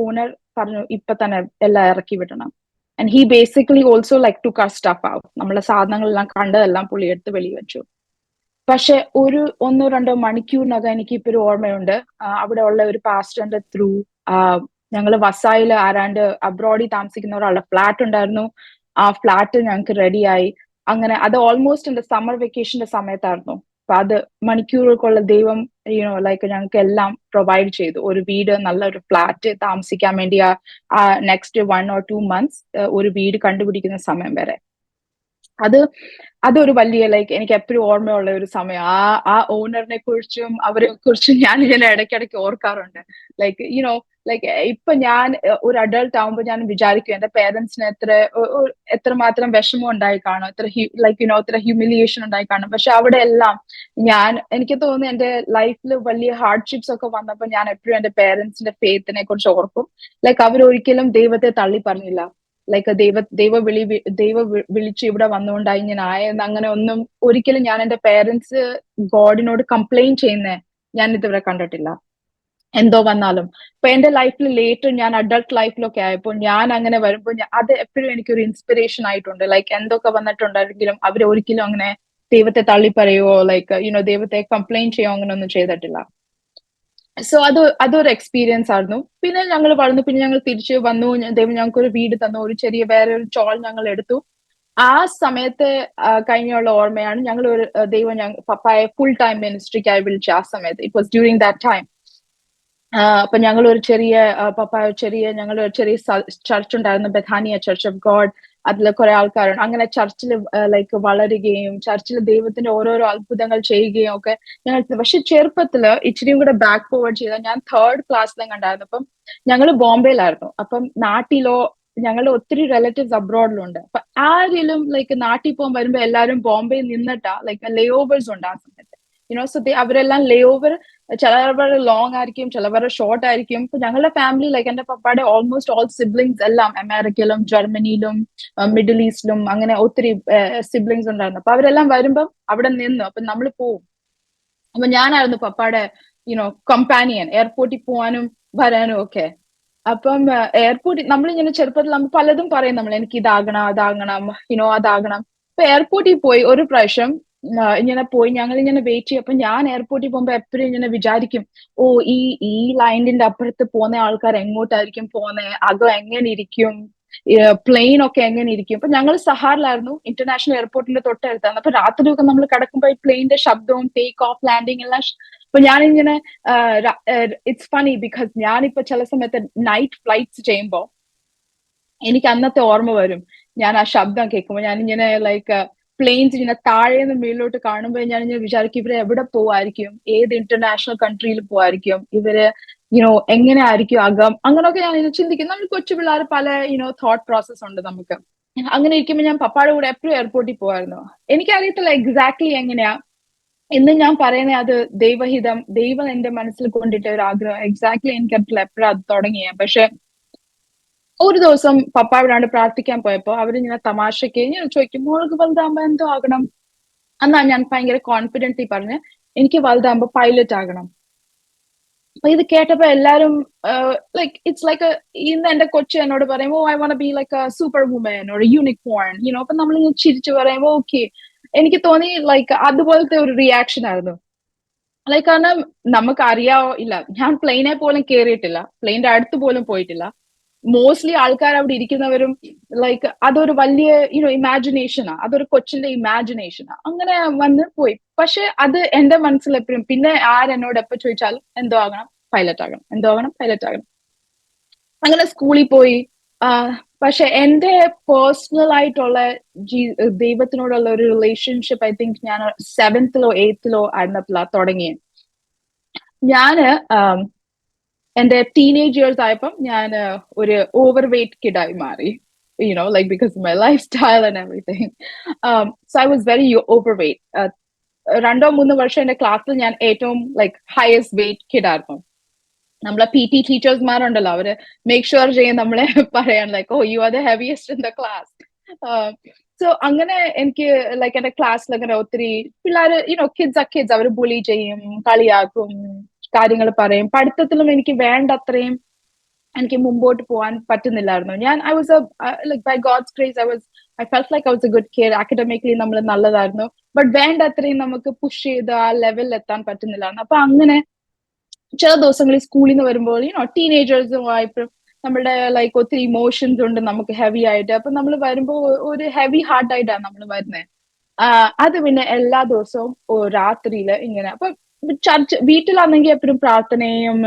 ഓണർ പറഞ്ഞു ഇപ്പൊ തന്നെ എല്ലാം ഇറക്കി വിടണം. And he basically also like to cut stuff out. നമ്മളെ സാധനങ്ങളെല്ലാം കണ്ടതെല്ലാം പുള്ളി എടുത്ത് വെളിയിൽ വെച്ചു. പക്ഷെ ഒരു 1-2 മണിക്കൂറിനകം എനിക്ക് ഇപ്പൊ ഒരു ഓർമ്മയുണ്ട്, അവിടെ ഉള്ള ഒരു പാസ്റ്ററിന്റെ ത്രൂ ഞങ്ങള് വസായില് ആരാണ്ട് അബ്രോഡിൽ താമസിക്കുന്ന ഒരാളുടെ ഫ്ലാറ്റ് ഉണ്ടായിരുന്നു. ആ ഫ്ലാറ്റ് ഞങ്ങൾക്ക് റെഡിയായി. അങ്ങനെ അത് ഓൾമോസ്റ്റ് എന്റെ സമ്മർ വെക്കേഷന്റെ സമയത്തായിരുന്നു. അപ്പൊ അത് മണിക്കൂറുകൾക്കുള്ള ദൈവം ലൈക്ക് ഞങ്ങൾക്ക് എല്ലാം പ്രൊവൈഡ് ചെയ്തു. ഒരു വീട്, നല്ലൊരു ഫ്ലാറ്റ് താമസിക്കാൻ വേണ്ടി ആ നെക്സ്റ്റ് 1 or 2 months ഒരു വീട് കണ്ടുപിടിക്കുന്ന സമയം വരെ. അതൊരു വലിയ ലൈക്ക് എനിക്ക് എപ്പോഴും ഓർമ്മയുള്ള ഒരു സമയം. ആ ഓണറിനെ കുറിച്ചും അവരെ കുറിച്ചും ഞാൻ ഇങ്ങനെ ഇടയ്ക്കിടയ്ക്ക് ഓർക്കാറുണ്ട്. ലൈക്ക് ലൈക്ക് ഇപ്പൊ ഞാൻ ഒരു അഡൾട്ട് ആവുമ്പോൾ ഞാൻ വിചാരിക്കും എന്റെ പേരൻസിന് എത്രമാത്രം വിഷമം ഉണ്ടായി കാണും, എത്ര ഹ്യൂമിലിയേഷൻ ഉണ്ടായി കാണും. പക്ഷെ അവിടെ എല്ലാം എനിക്ക് തോന്നുന്നു എന്റെ ലൈഫിൽ വലിയ ഹാർഡ്ഷിപ്സ് ഒക്കെ വന്നപ്പോൾ ഞാൻ എപ്പോഴും എന്റെ പേരൻസിന്റെ ഫെയ്ത്തിനെ കുറിച്ച് ഓർക്കും. ലൈക്ക് അവരൊരിക്കലും ദൈവത്തെ തള്ളി പറഞ്ഞില്ല. ലൈക്ക് ദൈവ വിളിച്ച് ഇവിടെ വന്നുകൊണ്ടായി ഞാൻ ആയെന്ന് അങ്ങനെ ഒന്നും ഒരിക്കലും ഞാൻ എന്റെ പേരൻസ് ഗോഡിനോട് കംപ്ലൈന്റ് ചെയ്യുന്നേ ഞാൻ ഇതുവരെ കണ്ടിട്ടില്ല. എന്തോ വന്നാലും ഇപ്പൊ എന്റെ ലൈഫിൽ ലേറ്റർ ഞാൻ അഡൾട്ട് ലൈഫിലൊക്കെ ആയപ്പോൾ ഞാൻ അങ്ങനെ വരുമ്പോൾ അത് എപ്പോഴും എനിക്കൊരു ഇൻസ്പിറേഷൻ ആയിട്ടുണ്ട്. ലൈക്ക് എന്തൊക്കെ വന്നിട്ടുണ്ടെങ്കിലും അവർ ഒരിക്കലും അങ്ങനെ ദൈവത്തെ തള്ളി പറയുവോ ലൈക്ക് ദൈവത്തെ കംപ്ലൈന്റ് ചെയ്യോ അങ്ങനെ ഒന്നും ചെയ്തിട്ടില്ല. സോ അതൊരു എക്സ്പീരിയൻസ് ആയിരുന്നു. പിന്നെ ഞങ്ങൾ വളർന്നു, പിന്നെ ഞങ്ങൾ തിരിച്ചു വന്നു. ദൈവം ഞങ്ങൾക്ക് ഒരു വീട് തന്നു, ഒരു ചെറിയ വേറെ ഒരു ചോൾ ഞങ്ങൾ എടുത്തു. ആ സമയത്ത് കഴിഞ്ഞുള്ള ഓർമ്മയാണ് ഞങ്ങൾ ഒരു ദൈവം പപ്പായെ ഫുൾ ടൈം മിനിസ്ട്രിക്കായി വിളിച്ചു. ആ സമയത്ത് it was during that time. അപ്പൊ ഞങ്ങൾ ഒരു ചെറിയ ചർച്ച് ഉണ്ടായിരുന്നു, ബഥാനിയ ചർച്ച് ഓഫ് ഗോഡ്. അതിൽ കുറെ ആൾക്കാരുണ്ട്. അങ്ങനെ ചർച്ചിൽ ലൈക്ക് വളരുകയും ചർച്ചിൽ ദൈവത്തിന്റെ ഓരോരോ അത്ഭുതങ്ങൾ ചെയ്യുകയും ഒക്കെ ഞങ്ങൾ. പക്ഷെ ചെറുപ്പത്തില് ഇച്ചിരിയും കൂടെ ബാക്ക് ഫോർവേഡ് ചെയ്താൽ ഞാൻ 3rd ക്ലാസ്സിലും കണ്ടായിരുന്നു. അപ്പം ഞങ്ങൾ ബോംബെയിലായിരുന്നു. അപ്പം നാട്ടിലോ ഞങ്ങളുടെ ഒത്തിരി റിലേറ്റീവ്സ് അബ്രോഡിലുണ്ട്. അപ്പൊ ആരെങ്കിലും ലൈക്ക് നാട്ടിൽ പോകാൻ വരുമ്പോ എല്ലാവരും ബോംബെയിൽ നിന്നിട്ടാ ലൈക്ക് ലേ ഓവേഴ്സ് ഉണ്ട് ആ സമയത്ത്. സോ അവരെല്ലാം ലേ ഓവർ ചിലവരുടെ ലോങ് ആയിരിക്കും, ചിലവരുടെ ഷോർട്ട് ആയിരിക്കും. ഇപ്പൊ ഞങ്ങളുടെ ഫാമിലി ലൈക്ക് എന്റെ പപ്പയുടെ ഓൾമോസ്റ്റ് ഓൾ സിബ്ലിങ്സ് എല്ലാം അമേരിക്കയിലും ജർമ്മനിയിലും മിഡിൽ ഈസ്റ്റിലും അങ്ങനെ ഒത്തിരി സിബ്ലിങ്സ് ഉണ്ടായിരുന്നു. അപ്പൊ അവരെല്ലാം വരുമ്പം അവിടെ നിന്നു. അപ്പൊ നമ്മൾ പോവും. അപ്പൊ ഞാനായിരുന്നു പപ്പയുടെ കമ്പാനിയൻ, എയർപോർട്ടിൽ പോവാനും വരാനും ഒക്കെ. അപ്പം എയർപോർട്ടിൽ നമ്മളിങ്ങനെ ചെറുപ്പത്തിൽ നമ്മൾ പലതും പറയും, എനിക്ക് ഇതാകണം അതാകണം അതാകണം. അപ്പൊ എയർപോർട്ടിൽ പോയി ഒരു പ്രാവശ്യം ഇങ്ങനെ പോയി ഞങ്ങൾ ഇങ്ങനെ വെയിറ്റ് ചെയ്യും. അപ്പൊ ഞാൻ എയർപോർട്ടിൽ പോകുമ്പോ എപ്പോഴും ഇങ്ങനെ വിചാരിക്കും, ഓ ഈ ലൈനിന്റെ അപ്പുറത്ത് പോകുന്ന ആൾക്കാർ എങ്ങോട്ടായിരിക്കും പോകുന്നത്, അകം എങ്ങനെ ഇരിക്കും, പ്ലെയിൻ ഒക്കെ എങ്ങനെ ഇരിക്കും. അപ്പൊ ഞങ്ങൾ സഹാറിലായിരുന്നു, ഇന്റർനാഷണൽ എയർപോർട്ടിന്റെ തൊട്ടടുത്താണ്. അപ്പൊ രാത്രിയൊക്കെ നമ്മൾ കിടക്കുമ്പോ ഈ പ്ലെയിനിന്റെ ശബ്ദവും ടേക്ക് ഓഫ് ലാൻഡിങ് എല്ലാം. അപ്പൊ ഞാനിങ്ങനെ ഇറ്റ്സ് ഫണി ബിക്കോസ് ഞാനിപ്പോ ചില സമയത്ത് നൈറ്റ് ഫ്ലൈറ്റ്സ് ചെയ്യുമ്പോ എനിക്ക് അന്നത്തെ ഓർമ്മ വരും. ഞാൻ ആ ശബ്ദം കേൾക്കുമ്പോൾ ഞാനിങ്ങനെ ലൈക്ക് പ്ലെയിൻസ് ഇങ്ങനെ താഴേന്ന് മേളിലോട്ട് കാണുമ്പോൾ ഞാനിങ്ങനെ വിചാരിക്കും ഇവര് എവിടെ പോവായിരിക്കും, ഏത് ഇന്റർനാഷണൽ കൺട്രിയിൽ പോവായിരിക്കും ഇവര്, എങ്ങനെ ആയിരിക്കും അകം, അങ്ങനെയൊക്കെ ഞാൻ ചിന്തിക്കും. നമ്മൾ കൊച്ചു പിള്ളേർ പല തോട്ട് പ്രോസസ് ഉണ്ട് നമുക്ക്. അങ്ങനെ ഇരിക്കുമ്പോൾ ഞാൻ പപ്പായുടെ കൂടെ എപ്പോഴും എയർപോർട്ടിൽ പോവായിരുന്നു. എനിക്കറിയത്തില്ല എക്സാക്ട്ലി എങ്ങനെയാ ഇന്ന് ഞാൻ പറയുന്നത്, അത് ദൈവഹിതം, ദൈവം എന്റെ മനസ്സിൽ കൊണ്ടിട്ട ഒരു ആഗ്രഹം. എക്സാക്ട്ലി എനിക്കറിയില്ല എപ്പോഴാ അത് തുടങ്ങിയ. പക്ഷെ ഒരു ദിവസം പപ്പ ഇവിടാണ്ട് പ്രാർത്ഥിക്കാൻ പോയപ്പോ അവരിങ്ങനെ തമാശക്ക് ഇങ്ങനെ ചോദിക്കും, മോൾക്ക് വലുതാകുമ്പോ എന്തോ ആകണം. എന്നാ ഞാൻ ഭയങ്കര കോൺഫിഡന്റ്ലി പറഞ്ഞ് എനിക്ക് വലുതാകുമ്പോ പൈലറ്റ് ആകണം. അപ്പൊ ഇത് കേട്ടപ്പോ എല്ലാരും ലൈക്ക് ഇറ്റ്സ് ലൈക്ക് ഇന്ന് എന്റെ കൊച്ചു എന്നോട് പറയുമ്പോ I want be like a super woman or unicorn അപ്പൊ നമ്മളിങ്ങനെ ചിരിച്ചു പറയുമ്പോ ഓക്കെ. എനിക്ക് തോന്നി ലൈക്ക് അതുപോലത്തെ ഒരു റിയാക്ഷൻ ആയിരുന്നു. ലൈക്ക് കാരണം നമുക്ക് അറിയാവോ ഇല്ല, ഞാൻ പ്ലെയിനെ പോലും കയറിയിട്ടില്ല, പ്ലെയിന്റെ അടുത്ത് പോലും പോയിട്ടില്ല. മോസ്റ്റ്ലി ആൾക്കാർ അവിടെ ഇരിക്കുന്നവരും ലൈക്ക് അതൊരു വലിയ ഇമാജിനേഷനാ, അതൊരു കൊച്ചിന്റെ ഇമാജിനേഷനാ, അങ്ങനെ വന്ന് പോയി. പക്ഷെ അത് എന്റെ മനസ്സിൽ എപ്പോഴും, പിന്നെ ആരെന്നോട് എപ്പോ ചോദിച്ചാലും എന്തോ ആകണം, പൈലറ്റ് ആകണം, എന്തോ ആകണം, പൈലറ്റ് ആകണം. അങ്ങനെ സ്കൂളിൽ പോയി. പക്ഷെ എന്റെ പേഴ്സണൽ ആയിട്ടുള്ള ദൈവത്തിനോടുള്ള ഒരു റിലേഷൻഷിപ്പ് ഐ തിങ്ക് ഞാൻ 7th-ലോ 8th-ലോ ആയിരുന്നപ്പോഴാ തുടങ്ങിയത്. ഞാന് എന്റെ ടീനേജ് ഇയേഴ്സ് ആയപ്പം ഞാൻ ഒരു ഓവർ വെയ്റ്റ് കിഡായി മാറി, like because of my lifestyle and everything. So I was very overweight. 2-3 വർഷം എന്റെ ക്ലാസ്സിൽ ഞാൻ ഏറ്റവും ലൈക്ക് ഹയസ്റ്റ് വെയിറ്റ് കിഡായിരുന്നു. നമ്മളെ PT ടീച്ചേഴ്സ്മാരുണ്ടല്ലോ, അവര് മേക്ക് ഷുവർ ചെയ്യും നമ്മളെ പറയാൻ like, oh you are the heaviest in the class. So അങ്ങനെ എനിക്ക് ലൈക്ക് എന്റെ ക്ലാസ്സിൽ അങ്ങനെ ഒത്തിരി പിള്ളേര് കിഡ്സ് അവർ ബുളി ചെയ്യും, കളിയാക്കും, കാര്യങ്ങൾ പറയും. പഠിത്തത്തിലും എനിക്ക് വേണ്ടത്രയും എനിക്ക് മുമ്പോട്ട് പോകാൻ പറ്റുന്നില്ലായിരുന്നു. ഞാൻ I was like by God's grace I felt like I was a good kid. Academically നമ്മൾ നല്ലതായിരുന്നു, ബട്ട് വേണ്ട അത്രയും നമുക്ക് പുഷ് ചെയ്ത് ആ ലെവലിൽ എത്താൻ പറ്റുന്നില്ലായിരുന്നു. അപ്പൊ അങ്ങനെ ചില ദിവസങ്ങളിൽ സ്കൂളിൽ നിന്ന് വരുമ്പോൾ ടീനേജേഴ്സുമായിട്ട് നമ്മുടെ ലൈക്ക് ഒത്തിരി ഇമോഷൻസ് ഉണ്ട് നമുക്ക് ഹെവി ആയിട്ട്. അപ്പൊ നമ്മൾ വരുമ്പോൾ ഒരു ഹെവി ഹാർട്ട് ആയിട്ടാണ് നമ്മൾ വരുന്നത്. അത് പിന്നെ എല്ലാ ദിവസവും രാത്രിയില് ഇങ്ങനെ, അപ്പൊ ചർച്ച് വീട്ടിലാണെങ്കിൽ എപ്പോഴും പ്രാർത്ഥനയും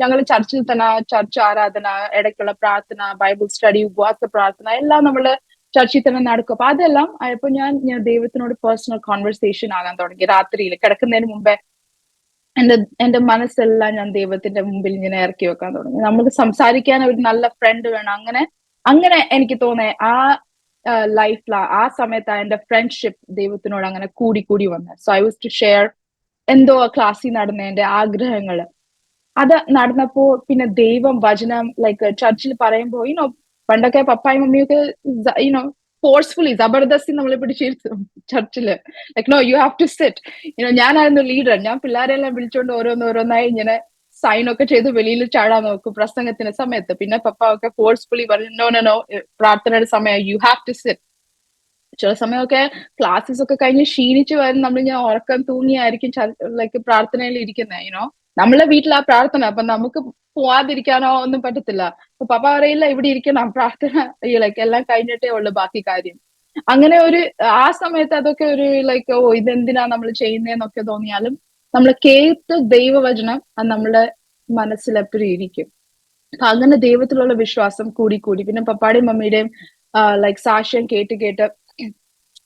ഞങ്ങൾ ചർച്ചിൽ തന്നെ ചർച്ച് ആരാധന, ഇടയ്ക്കുള്ള പ്രാർത്ഥന, ബൈബിൾ സ്റ്റഡി, ഉപവാസ പ്രാർത്ഥന എല്ലാം നമ്മള് ചർച്ചിൽ തന്നെ നടക്കും. അപ്പൊ അതെല്ലാം ആയപ്പോ ഞാൻ ദൈവത്തിനോട് പേഴ്സണൽ കോൺവെർസേഷൻ ആകാൻ തുടങ്ങി. രാത്രിയിൽ കിടക്കുന്നതിന് മുമ്പേ എന്റെ മനസ്സെല്ലാം ഞാൻ ദൈവത്തിന്റെ മുമ്പിൽ ഇങ്ങനെ ഇറക്കി വെക്കാൻ തുടങ്ങി. നമുക്ക് സംസാരിക്കാൻ ഒരു നല്ല ഫ്രണ്ട് വേണം. അങ്ങനെ എനിക്ക് തോന്നേ ആ ലൈഫിൽ ആ സമയത്ത് എന്റെ ഫ്രണ്ട്ഷിപ്പ് ദൈവത്തിനോട് അങ്ങനെ കൂടി വന്നത്. So I was to share എന്തോ ക്ലാസ്സിൽ നടന്ന എന്റെ ആഗ്രഹങ്ങള്. അത് നടന്നപ്പോ പിന്നെ ദൈവം വചനം ലൈക്ക് ചർച്ചിൽ പറയുമ്പോ പണ്ടൊക്കെ പപ്പായും മമ്മിയൊക്കെ ഫോഴ്സ്ഫുള്ളി ജബർദസ്തി നമ്മളെ പിടിച്ചിരുത്തും ചർച്ചില്, like no you have to sit. ഞാനായിരുന്നു ലീഡർ. ഞാൻ പിള്ളേരെല്ലാം വിളിച്ചോണ്ട് ഓരോന്നായി ഇങ്ങനെ സൈൻ ഒക്കെ ചെയ്ത് വെളിയിൽ ചാടാൻ നോക്കും പ്രസംഗത്തിന്റെ സമയത്ത്. പിന്നെ പപ്പ ഒക്കെ ഫോഴ്സ്ഫുള്ളി പറഞ്ഞു, നോ പ്രാർത്ഥനയുടെ സമയം, യു ഹാവ് ടു സിറ്റ്. ചില സമയമൊക്കെ ക്ലാസ്സസ് ഒക്കെ കഴിഞ്ഞ് ക്ഷീണിച്ച് വരും, നമ്മൾ ഞാൻ ഉറക്കം തൂങ്ങിയായിരിക്കും ലൈക്ക് പ്രാർത്ഥനയിൽ ഇരിക്കുന്നത്. നമ്മളെ വീട്ടിലാ പ്രാർത്ഥന, അപ്പൊ നമുക്ക് പോവാതിരിക്കാനോ ഒന്നും പറ്റത്തില്ല. അപ്പൊ പപ്പ പറയില്ല ഇവിടെ ഇരിക്കണം, പ്രാർത്ഥന ലൈക്ക് എല്ലാം കഴിഞ്ഞിട്ടേ ഉള്ളു ബാക്കി കാര്യം. അങ്ങനെ ഒരു ആ സമയത്ത് അതൊക്കെ ഒരു ലൈക്ക് ഓ ഇതെന്തിനാ നമ്മൾ ചെയ്യുന്നതെന്നൊക്കെ തോന്നിയാലും നമ്മൾ കേട്ട് ദൈവവചനം അത് നമ്മളെ മനസ്സിലെപ്പോഴും ഇരിക്കും. അപ്പൊ അങ്ങനെ ദൈവത്തിലുള്ള വിശ്വാസം കൂടി പിന്നെ പപ്പാടെയും മമ്മിയുടെയും ലൈക്ക് സാക്ഷ്യം കേട്ട്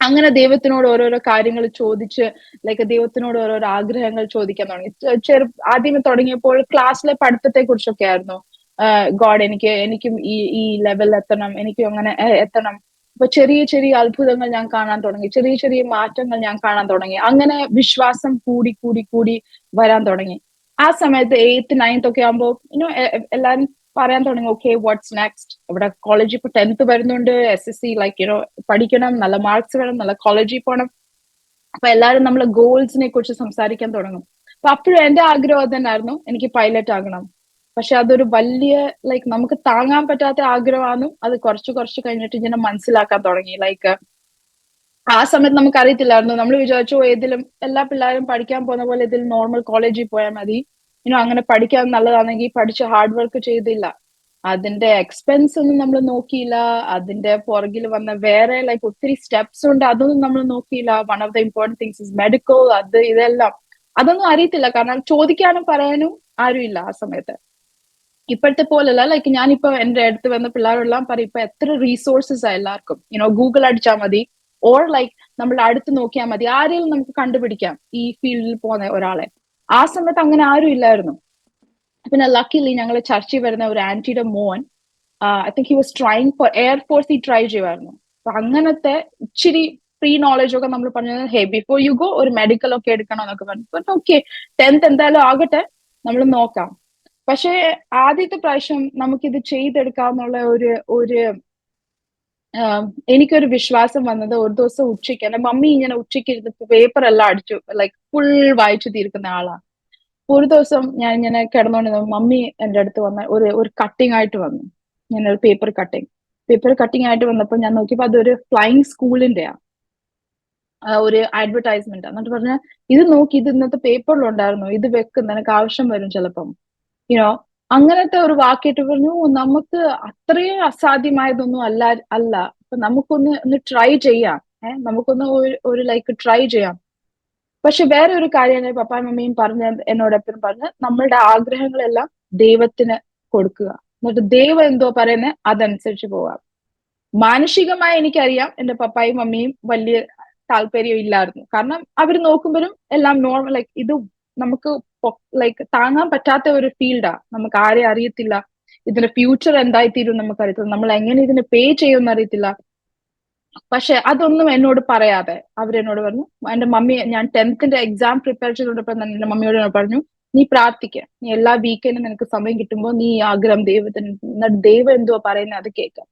അങ്ങനെ ദൈവത്തിനോട് ഓരോരോ കാര്യങ്ങൾ ചോദിച്ച് ലൈക്ക് ദൈവത്തിനോട് ഓരോരോ ആഗ്രഹങ്ങൾ ചോദിക്കാൻ തുടങ്ങി. ആദ്യമേ തുടങ്ങിയപ്പോൾ ക്ലാസ്സിലെ പഠിത്തത്തെ കുറിച്ചൊക്കെ ആയിരുന്നു. ഗോഡ് എനിക്കും ഈ ലെവലിൽ എത്തണം, എനിക്കും അങ്ങനെ എത്തണം. അപ്പൊ ചെറിയ അത്ഭുതങ്ങൾ ഞാൻ കാണാൻ തുടങ്ങി, ചെറിയ മാറ്റങ്ങൾ ഞാൻ കാണാൻ തുടങ്ങി. അങ്ങനെ വിശ്വാസം കൂടി വരാൻ തുടങ്ങി. ആ സമയത്ത് 8th 9th ഒക്കെ ആകുമ്പോ എല്ലാരും പറയാൻ തുടങ്ങി, ഓക്കെ വാട്ട്സ് നെക്സ്റ്റ്. ഇവിടെ കോളേജിൽ ഇപ്പൊ 10th വരുന്നുണ്ട്, SSC ലൈക്ക് പഠിക്കണം, നല്ല മാർക്സ് വേണം, നല്ല കോളേജിൽ പോകണം. അപ്പൊ എല്ലാരും നമ്മളെ ഗോൾസിനെ കുറിച്ച് സംസാരിക്കാൻ തുടങ്ങും. അപ്പൊ അപ്പോഴും എന്റെ ആഗ്രഹം തന്നെയായിരുന്നു, എനിക്ക് പൈലറ്റ് ആകണം. പക്ഷെ അതൊരു വലിയ ലൈക്ക് നമുക്ക് താങ്ങാൻ പറ്റാത്ത ആഗ്രഹമാണ്. അത് കുറച്ച് കഴിഞ്ഞിട്ട് ഇങ്ങനെ മനസ്സിലാക്കാൻ തുടങ്ങി. ലൈക്ക് ആ സമയത്ത് നമുക്ക് അറിയത്തില്ലായിരുന്നു. നമ്മൾ വിചാരിച്ചു ഏതിലും എല്ലാ പിള്ളേരും പഠിക്കാൻ പോകുന്ന പോലെ ഇതിൽ നോർമൽ കോളേജിൽ പോയാൽ മതി, അങ്ങനെ പഠിക്കാൻ നല്ലതാണെങ്കിൽ പഠിച്ച് ഹാർഡ് വർക്ക് ചെയ്തില്ല. അതിന്റെ എക്സ്പെൻസ് ഒന്നും നമ്മൾ നോക്കിയില്ല. അതിന്റെ പുറകിൽ വന്ന വേറെ ലൈക്ക് ഒത്തിരി സ്റ്റെപ്സ് ഉണ്ട്, അതൊന്നും നമ്മൾ നോക്കിയില്ല. One of the important things is medical, ഇതെല്ലാം അതൊന്നും അറിയത്തില്ല. കാരണം ചോദിക്കാനും പറയാനും ആരും ഇല്ല ആ സമയത്ത്. ഇപ്പോഴത്തെ പോലല്ല. ലൈക്ക് ഞാനിപ്പോ എന്റെ അടുത്ത് വന്ന പിള്ളേരെല്ലാം പറയും, ഇപ്പൊ എത്ര റീസോഴ്സസ് ആ എല്ലാവർക്കും. ഗൂഗിൾ അടിച്ചാൽ മതി, ഓർ ലൈക്ക് നമ്മൾ അടുത്ത് നോക്കിയാൽ മതി, ആരെയും നമുക്ക് കണ്ടുപിടിക്കാം ഈ ഫീൽഡിൽ പോകുന്ന ഒരാളെ. ആ സമയത്ത് അങ്ങനെ ആരും ഇല്ലായിരുന്നു. പിന്നെ ലക്കിലി ഞങ്ങളെ ചർച്ചിൽ വരുന്ന ഒരു ആന്റിയുടെ മോൻ, I think he was trying four air force, try ചെയ്യുമായിരുന്നു. അപ്പൊ അങ്ങനത്തെ ഇച്ചിരി പ്രീ നോളജ് ഒക്കെ നമ്മൾ പറഞ്ഞത്, ഹേ ബിഫോർ യു ഗോ ഒരു മെഡിക്കൽ ഒക്കെ എടുക്കണം എന്നൊക്കെ പറഞ്ഞു. ഓക്കെ 10th എന്തായാലും ആകട്ടെ, നമ്മൾ നോക്കാം. പക്ഷെ ആദ്യത്തെ പ്രാവശ്യം നമുക്കിത് ചെയ്തെടുക്കാന്നുള്ള ഒരു എനിക്കൊരു വിശ്വാസം വന്നത് ഒരു ദിവസം ഉച്ചയ്ക്ക് എന്റെ മമ്മി ഇങ്ങനെ ഉച്ചയ്ക്ക് ഇരുന്ന് പേപ്പർ എല്ലാം അടിച്ചു ലൈക്ക് ഫുൾ വായിച്ചു തീർക്കുന്ന ആളാ. ഒരു ദിവസം ഞാൻ ഇങ്ങനെ കിടന്നുകൊണ്ടിരുന്ന മമ്മി എന്റെ അടുത്ത് വന്ന ഒരു കട്ടിങ് ആയിട്ട് വന്നു. ഞാനൊരു പേപ്പർ കട്ടിങ് ആയിട്ട് വന്നപ്പോൾ ഞാൻ നോക്കിയപ്പോ അതൊരു ഫ്ലൈയിങ് സ്കൂളിന്റെയാ ഒരു അഡ്വർടൈസ്മെന്റ്. എന്നിട്ട് പറഞ്ഞ ഇത് നോക്കി, ഇത് ഇന്നത്തെ പേപ്പറിലുണ്ടായിരുന്നു, ഇത് വെക്കും, നിനക്ക് ആവശ്യം വരും ചിലപ്പം. അങ്ങനത്തെ ഒരു വാക്കിട്ട് പറഞ്ഞു, നമുക്ക് അത്രയും അസാധ്യമായതൊന്നും അല്ല. അപ്പൊ നമുക്കൊന്ന് ട്രൈ ചെയ്യാം. നമുക്കൊന്ന് ഒരു ലൈക്ക് ട്രൈ ചെയ്യാം. പക്ഷെ വേറെ ഒരു കാര്യമാണ് പപ്പായും മമ്മിയും എന്നോട് എപ്പോഴും പറഞ്ഞ്, നമ്മളുടെ ആഗ്രഹങ്ങളെല്ലാം ദൈവത്തിന് കൊടുക്കുക. എന്നിട്ട് ദൈവം എന്തോ പറയുന്നത് അതനുസരിച്ച് പോവാം. മാനസികമായി എനിക്കറിയാം എന്റെ പപ്പായും മമ്മിയും വലിയ താല്പര്യം ഇല്ലായിരുന്നു. കാരണം അവർ നോക്കുമ്പോഴും എല്ലാം നോർമൽ, ലൈക്ക് ഇത് നമുക്ക് ലൈക്ക് താങ്ങാൻ പറ്റാത്ത ഒരു ഫീൽഡാ. നമുക്ക് ആരെ അറിയത്തില്ല, ഇതിന്റെ ഫ്യൂച്ചർ എന്തായിത്തീരും നമുക്ക് അറിയത്തില്ല, നമ്മൾ എങ്ങനെ ഇതിന് പേ ചെയ്യുമെന്ന് അറിയത്തില്ല. പക്ഷെ അതൊന്നും എന്നോട് പറയാതെ അവരെന്നോട് പറഞ്ഞു, എന്റെ മമ്മി, ഞാൻ 10th എക്സാം പ്രിപ്പയർ ചെയ്തോണ്ടപ്പോ എന്റെ മമ്മിയോട് ഞാൻ പറഞ്ഞു, നീ പ്രാർത്ഥിക്കുക, നീ എല്ലാ വീക്കെൻഡും നിനക്ക് സമയം കിട്ടുമ്പോൾ നീ ഈ ആഗ്രഹം ദൈവത്തിന്, എന്നിട്ട് ദൈവം എന്തുവാ പറയുന്നത് അത് കേൾക്കാം.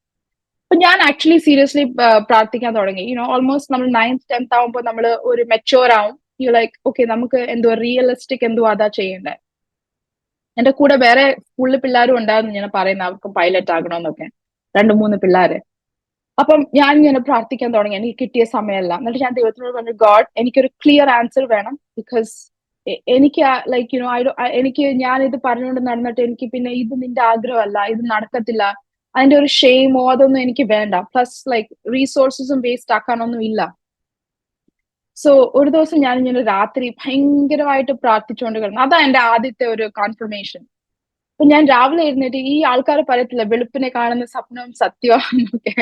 അപ്പൊ ഞാൻ ആക്ച്വലി സീരിയസ്ലി പ്രാർത്ഥിക്കാൻ തുടങ്ങി. ഓൾമോസ്റ്റ് നമ്മൾ 9th 10th ആവുമ്പോൾ നമ്മൾ ഒരു മെച്ചുവർ ആവും. ലൈക്ക് ഓക്കെ, നമുക്ക് എന്തോ റിയലിസ്റ്റിക് എന്തോ അതാ ചെയ്യണ്ടേ. എന്റെ കൂടെ വേറെ സ്കൂളിൽ പിള്ളേരും ഉണ്ടായിരുന്നു ഇങ്ങനെ പറയുന്ന അവർക്ക് പൈലറ്റ് ആകണമെന്നൊക്കെ, 2-3 പിള്ളേര്. അപ്പം ഞാൻ ഇങ്ങനെ പ്രാർത്ഥിക്കാൻ തുടങ്ങി, എനിക്ക് കിട്ടിയ സമയമല്ല. എന്നിട്ട് ഞാൻ ദൈവത്തിനോട് പറഞ്ഞു, ഗോഡ്, എനിക്കൊരു ക്ലിയർ ആൻസർ വേണം. ബിക്കോസ് എനിക്ക് ലൈക്ക് എനിക്ക് ഞാൻ ഇത് പറഞ്ഞുകൊണ്ട് നടന്നിട്ട് എനിക്ക് പിന്നെ ഇത് നിന്റെ ആഗ്രഹമല്ല, ഇത് നടക്കത്തില്ല, അതിന്റെ ഒരു ഷെയിമോ അതൊന്നും എനിക്ക് വേണ്ട. പ്ലസ് ലൈക്ക് റീസോഴ്സസും വേസ്റ്റ് ആക്കാനൊന്നും ഇല്ല. സോ ഒരു ദിവസം ഞാൻ ഇങ്ങനെ രാത്രി ഭയങ്കരമായിട്ട് പ്രാർത്ഥിച്ചുകൊണ്ട് കിടന്നു. അതാ എന്റെ ആദ്യത്തെ ഒരു കോൺഫർമേഷൻ. അപ്പൊ ഞാൻ രാവിലെ എഴുന്നേറ്റ്, ഈ ആൾക്കാർ പറയത്തില്ല വെളുപ്പിനെ കാണുന്ന സ്വപ്നം സത്യമാണെന്നൊക്കെ.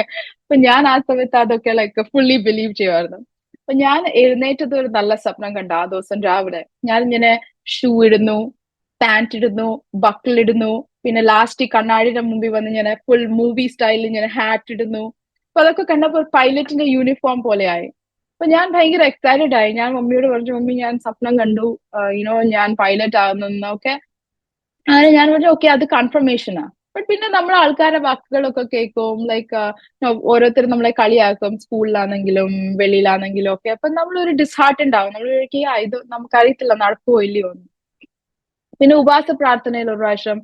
അപ്പൊ ഞാൻ ആ സമയത്ത് അതൊക്കെ ലൈക്ക് ഫുള്ളി ബിലീവ് ചെയ്യുമായിരുന്നു. അപ്പൊ ഞാൻ എഴുന്നേറ്റത് ഒരു നല്ല സ്വപ്നം കണ്ട ആ ദിവസം രാവിലെ. ഞാൻ ഇങ്ങനെ ഷൂ ഇടുന്നു, പാന്റ് ഇടുന്നു, ബക്കിൾ ഇടുന്നു, പിന്നെ ലാസ്റ്റ് കണ്ണാടിയുടെ മുമ്പിൽ വന്ന് ഇങ്ങനെ ഫുൾ മൂവി സ്റ്റൈലിൽ ഇങ്ങനെ ഹാറ്റ് ഇടുന്നു. അപ്പൊ അതൊക്കെ കണ്ടപ്പോൾ പൈലറ്റിന്റെ യൂണിഫോം പോലെയായി. അപ്പൊ ഞാൻ ഭയങ്കര എക്സൈറ്റഡ് ആയി. ഞാൻ മമ്മിയോട് പറഞ്ഞു, മമ്മി ഞാൻ സ്വപ്നം കണ്ടു, ഞാൻ പൈലറ്റ് ആകുന്നൊക്കെ. അങ്ങനെ ഞാൻ പറഞ്ഞു, ഓക്കെ, അത് കൺഫർമേഷനാ. ബട്ട് പിന്നെ നമ്മൾ ആൾക്കാരുടെ വാക്കുകളൊക്കെ കേൾക്കും, ലൈക്ക് ഓരോരുത്തരും നമ്മളെ കളിയാക്കും, സ്കൂളിലാണെങ്കിലും വെളിയിലാണെങ്കിലും ഒക്കെ. അപ്പൊ നമ്മളൊരു ഡിസ്ഹാർട്ട് ഉണ്ടാവും. നമ്മൾ ഇത് നമുക്കറിയത്തില്ല നടക്കുമോ ഇല്ലയോ എന്ന്. പിന്നെ ഉപവാസ പ്രാർത്ഥനയിൽ ഒരു പ്രാവശ്യം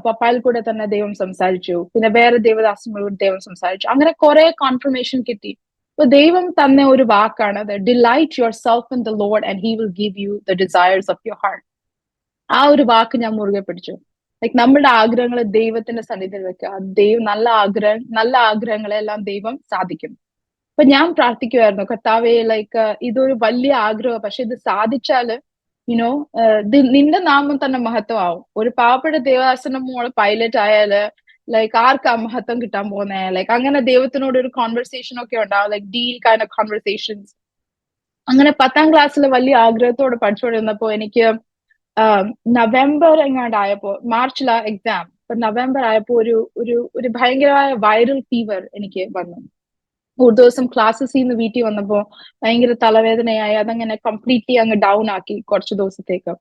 പപ്പായിൽ കൂടെ തന്നെ ദൈവം സംസാരിച്ചു. പിന്നെ വേറെ ദേവദാസങ്ങളോട് ദൈവം സംസാരിച്ചു. അങ്ങനെ കുറെ കോൺഫർമേഷൻ കിട്ടി. അപ്പൊ ദൈവം തന്നെ ഒരു വാക്കാണ്, delight your self in the Lord and he will give you the desires of your heart. ആ ഒരു വാക്ക് ഞാൻ മുറുകെ പിടിച്ചു. ലൈക്ക് നമ്മുടെ ആഗ്രഹങ്ങളെ ദൈവത്തിന്റെ സന്നിധിയിൽ വെക്കുക. ദൈവം നല്ല ആഗ്രഹങ്ങളെ എല്ലാം ദൈവം സാധിക്കും. അപ്പൊ ഞാൻ പ്രാർത്ഥിക്കുമായിരുന്നു, കർത്താവേ, ലൈക്ക് ഇതൊരു വലിയ ആഗ്രഹം, പക്ഷെ ഇത് സാധിച്ചാല് നിന്റെ നാമം തന്നെ മഹത്വമാവും. ഒരു പാവപ്പെട്ട ദേവദാസന്റെ മോള് പൈലറ്റ് ആയാല് ലൈക്ക് ആർക്കാ മഹത്വം കിട്ടാൻ പോകുന്നേ? ലൈക്ക് അങ്ങനെ ദൈവത്തിനോട് ഒരു കോൺവെർസേഷൻ ഒക്കെ ഉണ്ടാവും, like deal kind of conversations. അങ്ങനെ 10th ക്ലാസ്സിൽ വലിയ ആഗ്രഹത്തോടെ പഠിച്ചുകൊണ്ടിരുന്നപ്പോ എനിക്ക് നവംബർ എങ്ങാണ്ടായപ്പോ, മാർച്ചിലാ എക്സാം, അപ്പൊ നവംബർ ആയപ്പോ ഒരു ഭയങ്കരമായ വൈറൽ ഫീവർ എനിക്ക് വന്നു. ഒരു ദിവസം ക്ലാസ്സസിൽ നിന്ന് വീട്ടിൽ വന്നപ്പോ ഭയങ്കര തലവേദനയായി. അതങ്ങനെ കംപ്ലീറ്റ്ലി അങ്ങ് ഡൗൺ ആക്കി കുറച്ച് ദിവസത്തേക്ക്.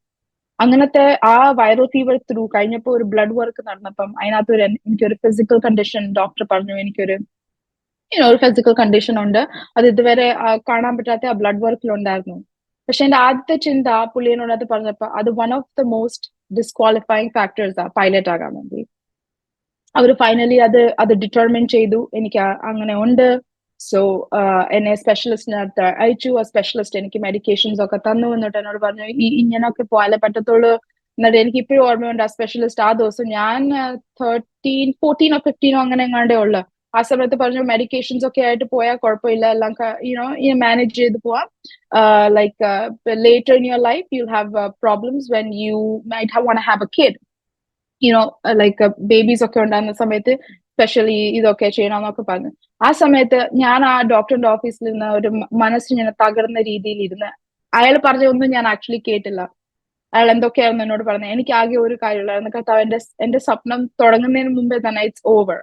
അങ്ങനത്തെ ആ വൈറൽ ഫീവർ ത്രൂ കഴിഞ്ഞപ്പോ ഒരു ബ്ലഡ് വർക്ക് നടന്നപ്പം അതിനകത്ത് എനിക്കൊരു ഫിസിക്കൽ കണ്ടീഷൻ, ഡോക്ടർ പറഞ്ഞു എനിക്കൊരു ഒരു ഫിസിക്കൽ കണ്ടീഷൻ ഉണ്ട്, അത് ഇതുവരെ കാണാൻ പറ്റാത്ത ആ ബ്ലഡ് വർക്കിൽ ഉണ്ടായിരുന്നു. പക്ഷെ എന്റെ ആദ്യത്തെ ചിന്ത പുള്ളിയോട് അത് പറഞ്ഞപ്പോ, അത് one of the most disqualifying factors ആ പൈലറ്റ് ആകാൻ വേണ്ടി. അവർ ഫൈനലി അത് ഡിറ്റർമിൻ ചെയ്തു, എനിക്ക് അങ്ങനെ ഉണ്ട്. സോ എന്നെ സ്പെഷ്യലിസ്റ്റിനടുത്ത് അയച്ചു. ആ സ്പെഷ്യലിസ്റ്റ് എനിക്ക് മെഡിക്കേഷൻസ് ഒക്കെ തന്നു. എന്നിട്ട് എന്നോട് പറഞ്ഞു, ഇങ്ങനൊക്കെ പോയാലേ പറ്റത്തുള്ളൂ. എന്നിട്ട് എനിക്ക് ഇപ്പോഴും ഓർമ്മയുണ്ട്, ആ സ്പെഷ്യലിസ്റ്റ് ആ ദിവസം ഞാൻ 14 or 15 അങ്ങനെ എങ്ങാണ്ടേ ഉള്ളു. ആ സമയത്ത് പറഞ്ഞു, മെഡിക്കേഷൻസ് ഒക്കെ ആയിട്ട് പോയാൽ കുഴപ്പമില്ല, എല്ലാം മാനേജ് ചെയ്ത് പോവാം. Like later in your life you have problems when you might want to have a kid. Like babies ഒക്കെ ഉണ്ടാകുന്ന സമയത്ത് സ്പെഷ്യലി ഇതൊക്കെ ചെയ്യണമെന്നൊക്കെ പറഞ്ഞു. ആ സമയത്ത് ഞാൻ ആ ഡോക്ടറിന്റെ ഓഫീസിൽ നിന്ന് ഒരു മനസ്സിങ്ങനെ തകർന്ന രീതിയിൽ ഇരുന്ന്, അയാൾ പറഞ്ഞൊന്നും ഞാൻ ആക്ച്വലി കേട്ടില്ല. അയാൾ എന്തൊക്കെയായിരുന്നു എന്നോട് പറഞ്ഞത്. എനിക്ക് ആകെ ഒരു കാര്യമുള്ളായിരുന്നു, കർത്താവ് എന്റെ സ്വപ്നം തുടങ്ങുന്നതിന് മുമ്പേ തന്നെ ഇറ്റ്സ് ഓവർ.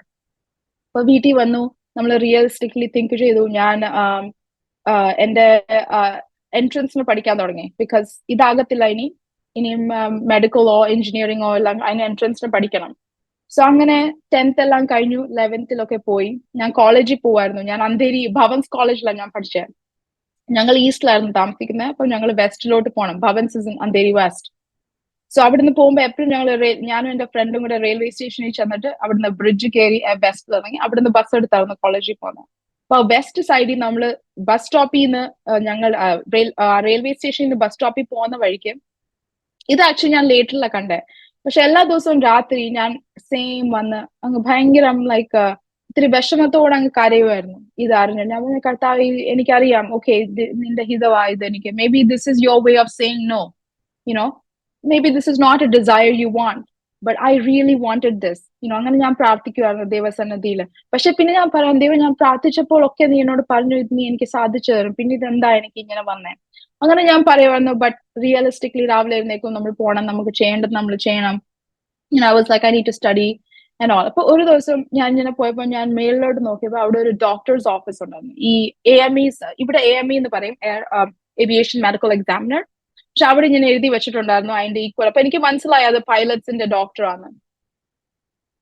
അപ്പൊ വീട്ടിൽ വന്നു, നമ്മൾ റിയലിസ്റ്റിക്കലി തിങ്ക് ചെയ്തു. ഞാൻ എന്റെ എൻട്രൻസിന് പഠിക്കാൻ തുടങ്ങി. ബിക്കോസ് ഇതാകത്തില്ല ഇനിയും മെഡിക്കലോ എഞ്ചിനീയറിംഗോ എല്ലാം അതിന് എൻട്രൻസിന് പഠിക്കണം. സോ അങ്ങനെ 10th എല്ലാം കഴിഞ്ഞു, 11th പോയി. ഞാൻ കോളേജിൽ പോവായിരുന്നു. ഞാൻ അന്തേരി ഭവൻസ് കോളേജിലാണ് ഞാൻ പഠിച്ചത്. ഞങ്ങൾ ഈസ്റ്റിലായിരുന്നു താമസിക്കുന്നത്. അപ്പൊ ഞങ്ങൾ വെസ്റ്റിലോട്ട് പോകണം. Bhavans is in Andheri west. So അവിടുന്ന് പോകുമ്പോൾ എപ്പോഴും ഞാനും എന്റെ ഫ്രണ്ടും കൂടെ റെയിൽവേ സ്റ്റേഷനിൽ ചെന്നിട്ട് അവിടുന്ന് ബ്രിഡ്ജ് കയറി വെസ്റ്റിൽ ഇറങ്ങി അവിടുന്ന് ബസ് എടുത്തായിരുന്നു കോളേജിൽ പോകുന്നത്. അപ്പൊ വെസ്റ്റ് സൈഡിൽ നമ്മള് ബസ് സ്റ്റോപ്പിൽ നിന്ന് ഞങ്ങൾ റെയിൽവേ സ്റ്റേഷനിൽ നിന്ന് ബസ് സ്റ്റോപ്പിൽ പോകുന്ന വഴിക്ക്, ഇത് ആക്ച്വലി ഞാൻ ലേറ്ററിലാണ് കണ്ടേ. പക്ഷെ എല്ലാ ദിവസവും രാത്രി ഞാൻ സെയിം വന്ന് അങ്ങ് ഭയങ്കരം ലൈക്ക് ഇത്തിരി വിഷമത്തോടെ അങ്ങ് കരയുമായിരുന്നു ഇത് അറിഞ്ഞു. ഞാൻ പറഞ്ഞു, കർത്താവ് എനിക്കറിയാം, ഓക്കെ നിന്റെ ഹിതവാ ഇത്, എനിക്ക് may be this is your way of saying no, you know may be this is not a desire you want, but I really wanted this, അങ്ങനെ ഞാൻ പ്രാർത്ഥിക്കുമായിരുന്നു ദൈവസന്നിധിയിൽ. പക്ഷെ പിന്നെ ഞാൻ പറയാം, ദൈവം ഞാൻ പ്രാർത്ഥിച്ചപ്പോൾ ഒക്കെ നീ എന്നോട് പറഞ്ഞു ഇത് നീ എനിക്ക് സാധിച്ചു തരും, പിന്നെ ഇതെന്താ എനിക്ക് ഇങ്ങനെ വന്നേ, അങ്ങനെ ഞാൻ പറയുമായിരുന്നു. ബട്ട് റിയലിസ്റ്റിക്കലി രാവിലെ എഴുന്നേക്കും, നമ്മൾ പോകണം, നമുക്ക് ചെയ്യേണ്ടത് നമ്മൾ ചെയ്യണം. I was like, I need to study and all. അപ്പൊ ഒരു ദിവസം ഞാൻ ഇങ്ങനെ പോയപ്പോ ഞാൻ മേളിലോട്ട് നോക്കിയപ്പോ അവിടെ ഒരു ഡോക്ടേഴ്സ് ഓഫീസ് ഉണ്ടായിരുന്നു. ഈ AME, ഇവിടെ AME എന്ന് പറയും, ഏവിയേഷൻ മെഡിക്കൽ എക്സാമിനർ. പക്ഷെ അവിടെ ഇങ്ങനെ എഴുതി വെച്ചിട്ടുണ്ടായിരുന്നു അതിന്റെ ഈക്വൽ. അപ്പൊ എനിക്ക് മനസ്സിലായി അത് പൈലറ്റ്സിന്റെ ഡോക്ടറാണ്.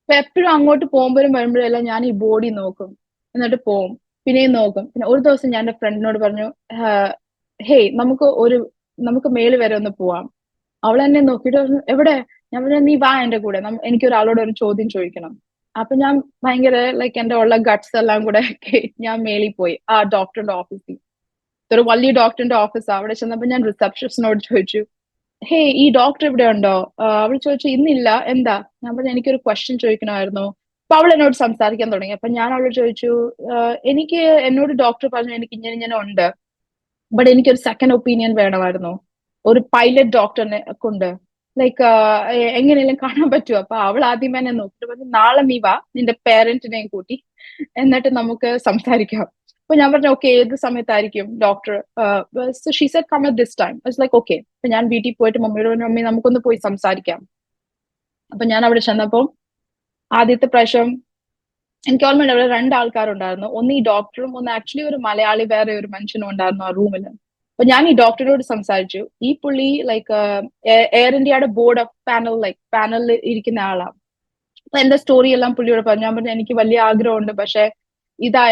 അപ്പൊ എപ്പോഴും അങ്ങോട്ട് പോകുമ്പോഴും വരുമ്പോഴും എല്ലാം ഞാൻ ഈ ബോഡി നോക്കും, എന്നിട്ട് പോവും, പിന്നെയും നോക്കും. പിന്നെ ഒരു ദിവസം ഞാൻ എന്റെ ഫ്രണ്ടിനോട് പറഞ്ഞു, ഹേയ് നമുക്ക് മേല് വരെ ഒന്ന് പോവാം. അവൾ എന്നെ നോക്കിയിട്ട് പറഞ്ഞു, എവിടെ? ഞാൻ പറഞ്ഞു, നീ വാ എന്റെ കൂടെ, എനിക്ക് ഒരാളോട് ഒരു ചോദ്യം ചോദിക്കണം. അപ്പൊ ഞാൻ ഭയങ്കര ലൈക്ക് എന്റെ ഉള്ള ഗട്ട്സ് എല്ലാം കൂടെ ഞാൻ മേളിൽ പോയി ആ ഡോക്ടറിന്റെ ഓഫീസിൽ. ഒരു വലിയ ഡോക്ടറിന്റെ ഓഫീസ്. അവിടെ ചെന്നപ്പോ ഞാൻ റിസപ്ഷനിസ്റ്റിനോട് ചോദിച്ചു, ഹേ ഈ ഡോക്ടർ ഇവിടെ ഉണ്ടോ? അവൾ ചോദിച്ചു, ഇന്നില്ല, എന്താ? ഞാൻ പറഞ്ഞു, എനിക്കൊരു ക്വസ്റ്റ്യൻ ചോദിക്കണമായിരുന്നു. അപ്പൊ അവൾ എന്നോട് സംസാരിക്കാൻ തുടങ്ങി. അപ്പൊ ഞാൻ അവളോട് ചോദിച്ചു, എന്നോട് ഡോക്ടർ പറഞ്ഞു എനിക്ക് ഇങ്ങനെ ഉണ്ട്, ബട്ട് എനിക്കൊരു സെക്കൻഡ് ഒപ്പീനിയൻ വേണമായിരുന്നു, ഒരു പൈലറ്റ് ഡോക്ടറിനെ കൊണ്ട് ലൈക്ക് എങ്ങനെയെങ്കിലും കാണാൻ പറ്റുമോ? അപ്പൊ അവൾ ആദ്യമേ എന്നെ നോക്കിട്ട് പറഞ്ഞു, നാളെ നീ വാ നിന്റെ പേരന്റിനെയും കൂട്ടി, എന്നിട്ട് നമുക്ക് സംസാരിക്കാം. അപ്പൊ ഞാൻ പറഞ്ഞു, ഓക്കെ ഏത് സമയത്തായിരിക്കും doctor? She said come at this time. It's like okay. അപ്പൊ ഞാൻ വീട്ടിൽ പോയിട്ട് മമ്മിയോട് പറഞ്ഞു, മമ്മി നമുക്കൊന്ന് പോയി സംസാരിക്കാം. അപ്പൊ ഞാൻ അവിടെ ചെന്നപ്പോ ആദ്യത്തെ പ്രാവശ്യം എനിക്ക് ഓർമ്മയുണ്ട് അവിടെ 2 ആൾക്കാരുണ്ടായിരുന്നു. ഒന്ന് ഈ ഡോക്ടറും ഒന്ന് ആക്ച്വലി ഒരു മലയാളി വേറെ ഒരു മനുഷ്യനും ഉണ്ടായിരുന്നു ആ റൂമിൽ. അപ്പൊ ഞാൻ ഈ ഡോക്ടറോട് സംസാരിച്ചു. ഈ പുള്ളി ലൈക്ക് എയർ ഇന്ത്യയുടെ ബോർഡ് ഓഫ് പാനലിൽ ഇരിക്കുന്ന ആളാണ്. അപ്പൊ എന്റെ സ്റ്റോറി എല്ലാം പുള്ളിയോട് പറഞ്ഞു. ഞാൻ പറഞ്ഞു, എനിക്ക് വലിയ ആഗ്രഹമുണ്ട്, പക്ഷെ ഇതാ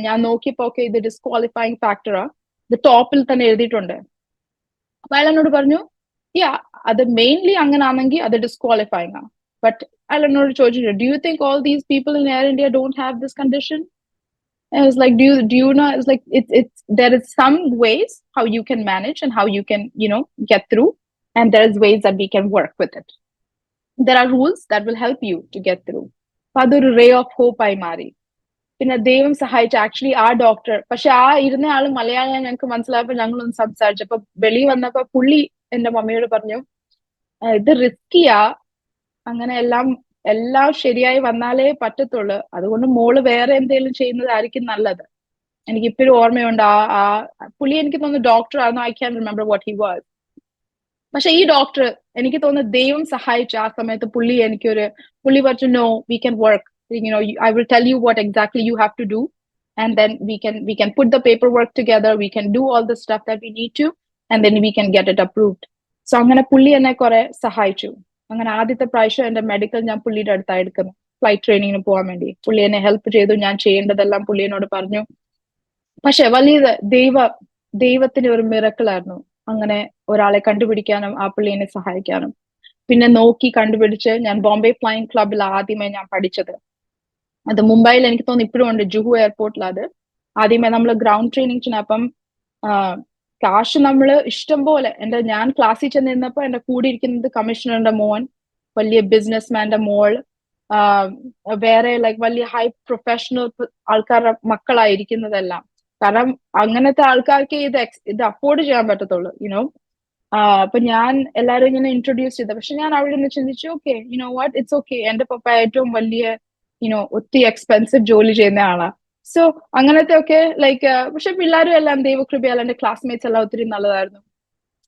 ഞാൻ നോക്കിയപ്പോ ഒക്കെ ഇത് ഡിസ്ക്വാളിഫൈങ് ഫാക്ടറാ, ഇത് ടോപ്പിൽ തന്നെ എഴുതിയിട്ടുണ്ട്. അപ്പൊ അയാൾ എന്നോട് പറഞ്ഞു, യാ അത് മെയിൻലി അങ്ങനെ ആണെങ്കിൽ അത് ഡിസ്ക്വാളിഫൈങ് ആണ്. ബട്ട് അയാൾ എന്നോട് ചോദിച്ചു, do you think all these people in air India don't have this condition? I was like, do you know? It's like it's there is some ways how you can manage and how you can get through, and there is ways that we can work with it. There are rules that will help you to get through. അതൊരു ray of hope ആയി മാറി. പിന്നെ ദൈവം സഹായിച്ചു actually ആ doctor. പക്ഷെ ആ ഇരുന്ന ആള് മലയാളം ഞങ്ങൾക്ക് മനസ്സിലായപ്പോ ഞങ്ങളൊന്ന് സംസാരിച്ചപ്പോ വെളി വന്നപ്പോ പുള്ളി എന്റെ മമ്മിയോട് പറഞ്ഞു, ഇത് റിസ്കിയാ, അങ്ങനെ എല്ലാം ശരിയായി വന്നാലേ പറ്റത്തുള്ളൂ, അതുകൊണ്ട് മോള് വേറെ എന്തെങ്കിലും ചെയ്യുന്നതായിരിക്കും നല്ലത്. എനിക്ക് ഇപ്പോഴും ഓർമ്മയുണ്ട് ആ പുള്ളി, എനിക്ക് തോന്നുന്നു ഡോക്ടർ ആയിരുന്നു. I can remember what he was. പക്ഷെ ഈ ഡോക്ടർ എനിക്ക് തോന്നുന്നു ദൈവം സഹായിച്ചു ആ സമയത്ത്. പുള്ളി പറഞ്ഞു, no we can work, I will tell you what exactly you have to do, and then we can put the paper work together, we can do all the stuff that we need to, and then we can get it approved. So അങ്ങനെ പുള്ളി എന്നെ കുറെ സഹായിച്ചു. അങ്ങനെ ആദ്യത്തെ പ്രാവശ്യം എന്റെ medical ഞാൻ പുള്ളിയുടെ അടുത്തായി എടുക്കുന്നു, ഫ്ലൈറ്റ് ട്രെയിനിങ്ങിന് പോകാൻ വേണ്ടി. പുള്ളി എന്നെ ഹെൽപ്പ് ചെയ്തു, ഞാൻ ചെയ്യേണ്ടതെല്ലാം പുള്ളി എന്നോട് പറഞ്ഞു. പക്ഷെ വലിയ ദൈവത്തിന്റെ ഒരു മിറക്കിളായിരുന്നു അങ്ങനെ ഒരാളെ കണ്ടുപിടിക്കാനും ആ പുള്ളി എന്നെ സഹായിക്കാനും. പിന്നെ നോക്കി കണ്ടുപിടിച്ച് ഞാൻ ബോംബെ ഫ്ലൈയിങ് ക്ലബിൽ ആദ്യമേ ഞാൻ പഠിച്ചത്. അത് മുംബൈയിൽ എനിക്ക് തോന്നുന്നു ഇപ്പോഴും ഉണ്ട്, ജുഹു എയർപോർട്ടിൽ. അത് ആദ്യമേ നമ്മൾ ഗ്രൗണ്ട് ട്രെയിനിങ് ചെയ്യുന്ന. അപ്പം കാശ് നമ്മള് ഇഷ്ടം പോലെ. ഞാൻ ക്ലാസ്സിൽ ചെന്നിരുന്നപ്പോ എന്റെ കൂടെ ഇരിക്കുന്നത് കമ്മീഷണറിന്റെ മോൻ, വലിയ ബിസിനസ്മാന്റെ മോൾ, വേറെ ലൈക്ക് വലിയ ഹൈ പ്രൊഫഷണൽ ആൾക്കാരുടെ മക്കളായിരിക്കുന്നതെല്ലാം. കാരണം അങ്ങനത്തെ ആൾക്കാർക്ക് ഇത് അഫോർഡ് ചെയ്യാൻ പറ്റത്തുള്ളൂ, അപ്പൊ ഞാൻ എല്ലാരും ഇങ്ങനെ ഇൻട്രൊഡ്യൂസ് ചെയ്ത. പക്ഷെ ഞാൻ അവിടെ നിന്ന് ചിന്തിച്ചു, ഓക്കെ വാട്ട്, ഇറ്റ്സ് ഓക്കെ. എന്റെ പപ്പ ഏറ്റവും വലിയ ഒത്തിരി എക്സ്പെൻസീവ് ജോലി ചെയ്യുന്ന ആളാ. സോ അങ്ങനത്തെ ഒക്കെ ലൈക്ക്. പക്ഷെ പിള്ളേരും എല്ലാം ദൈവകൃപയാൽ എന്റെ ക്ലാസ്മേറ്റ്സ് എല്ലാം ഒത്തിരി നല്ലതായിരുന്നു.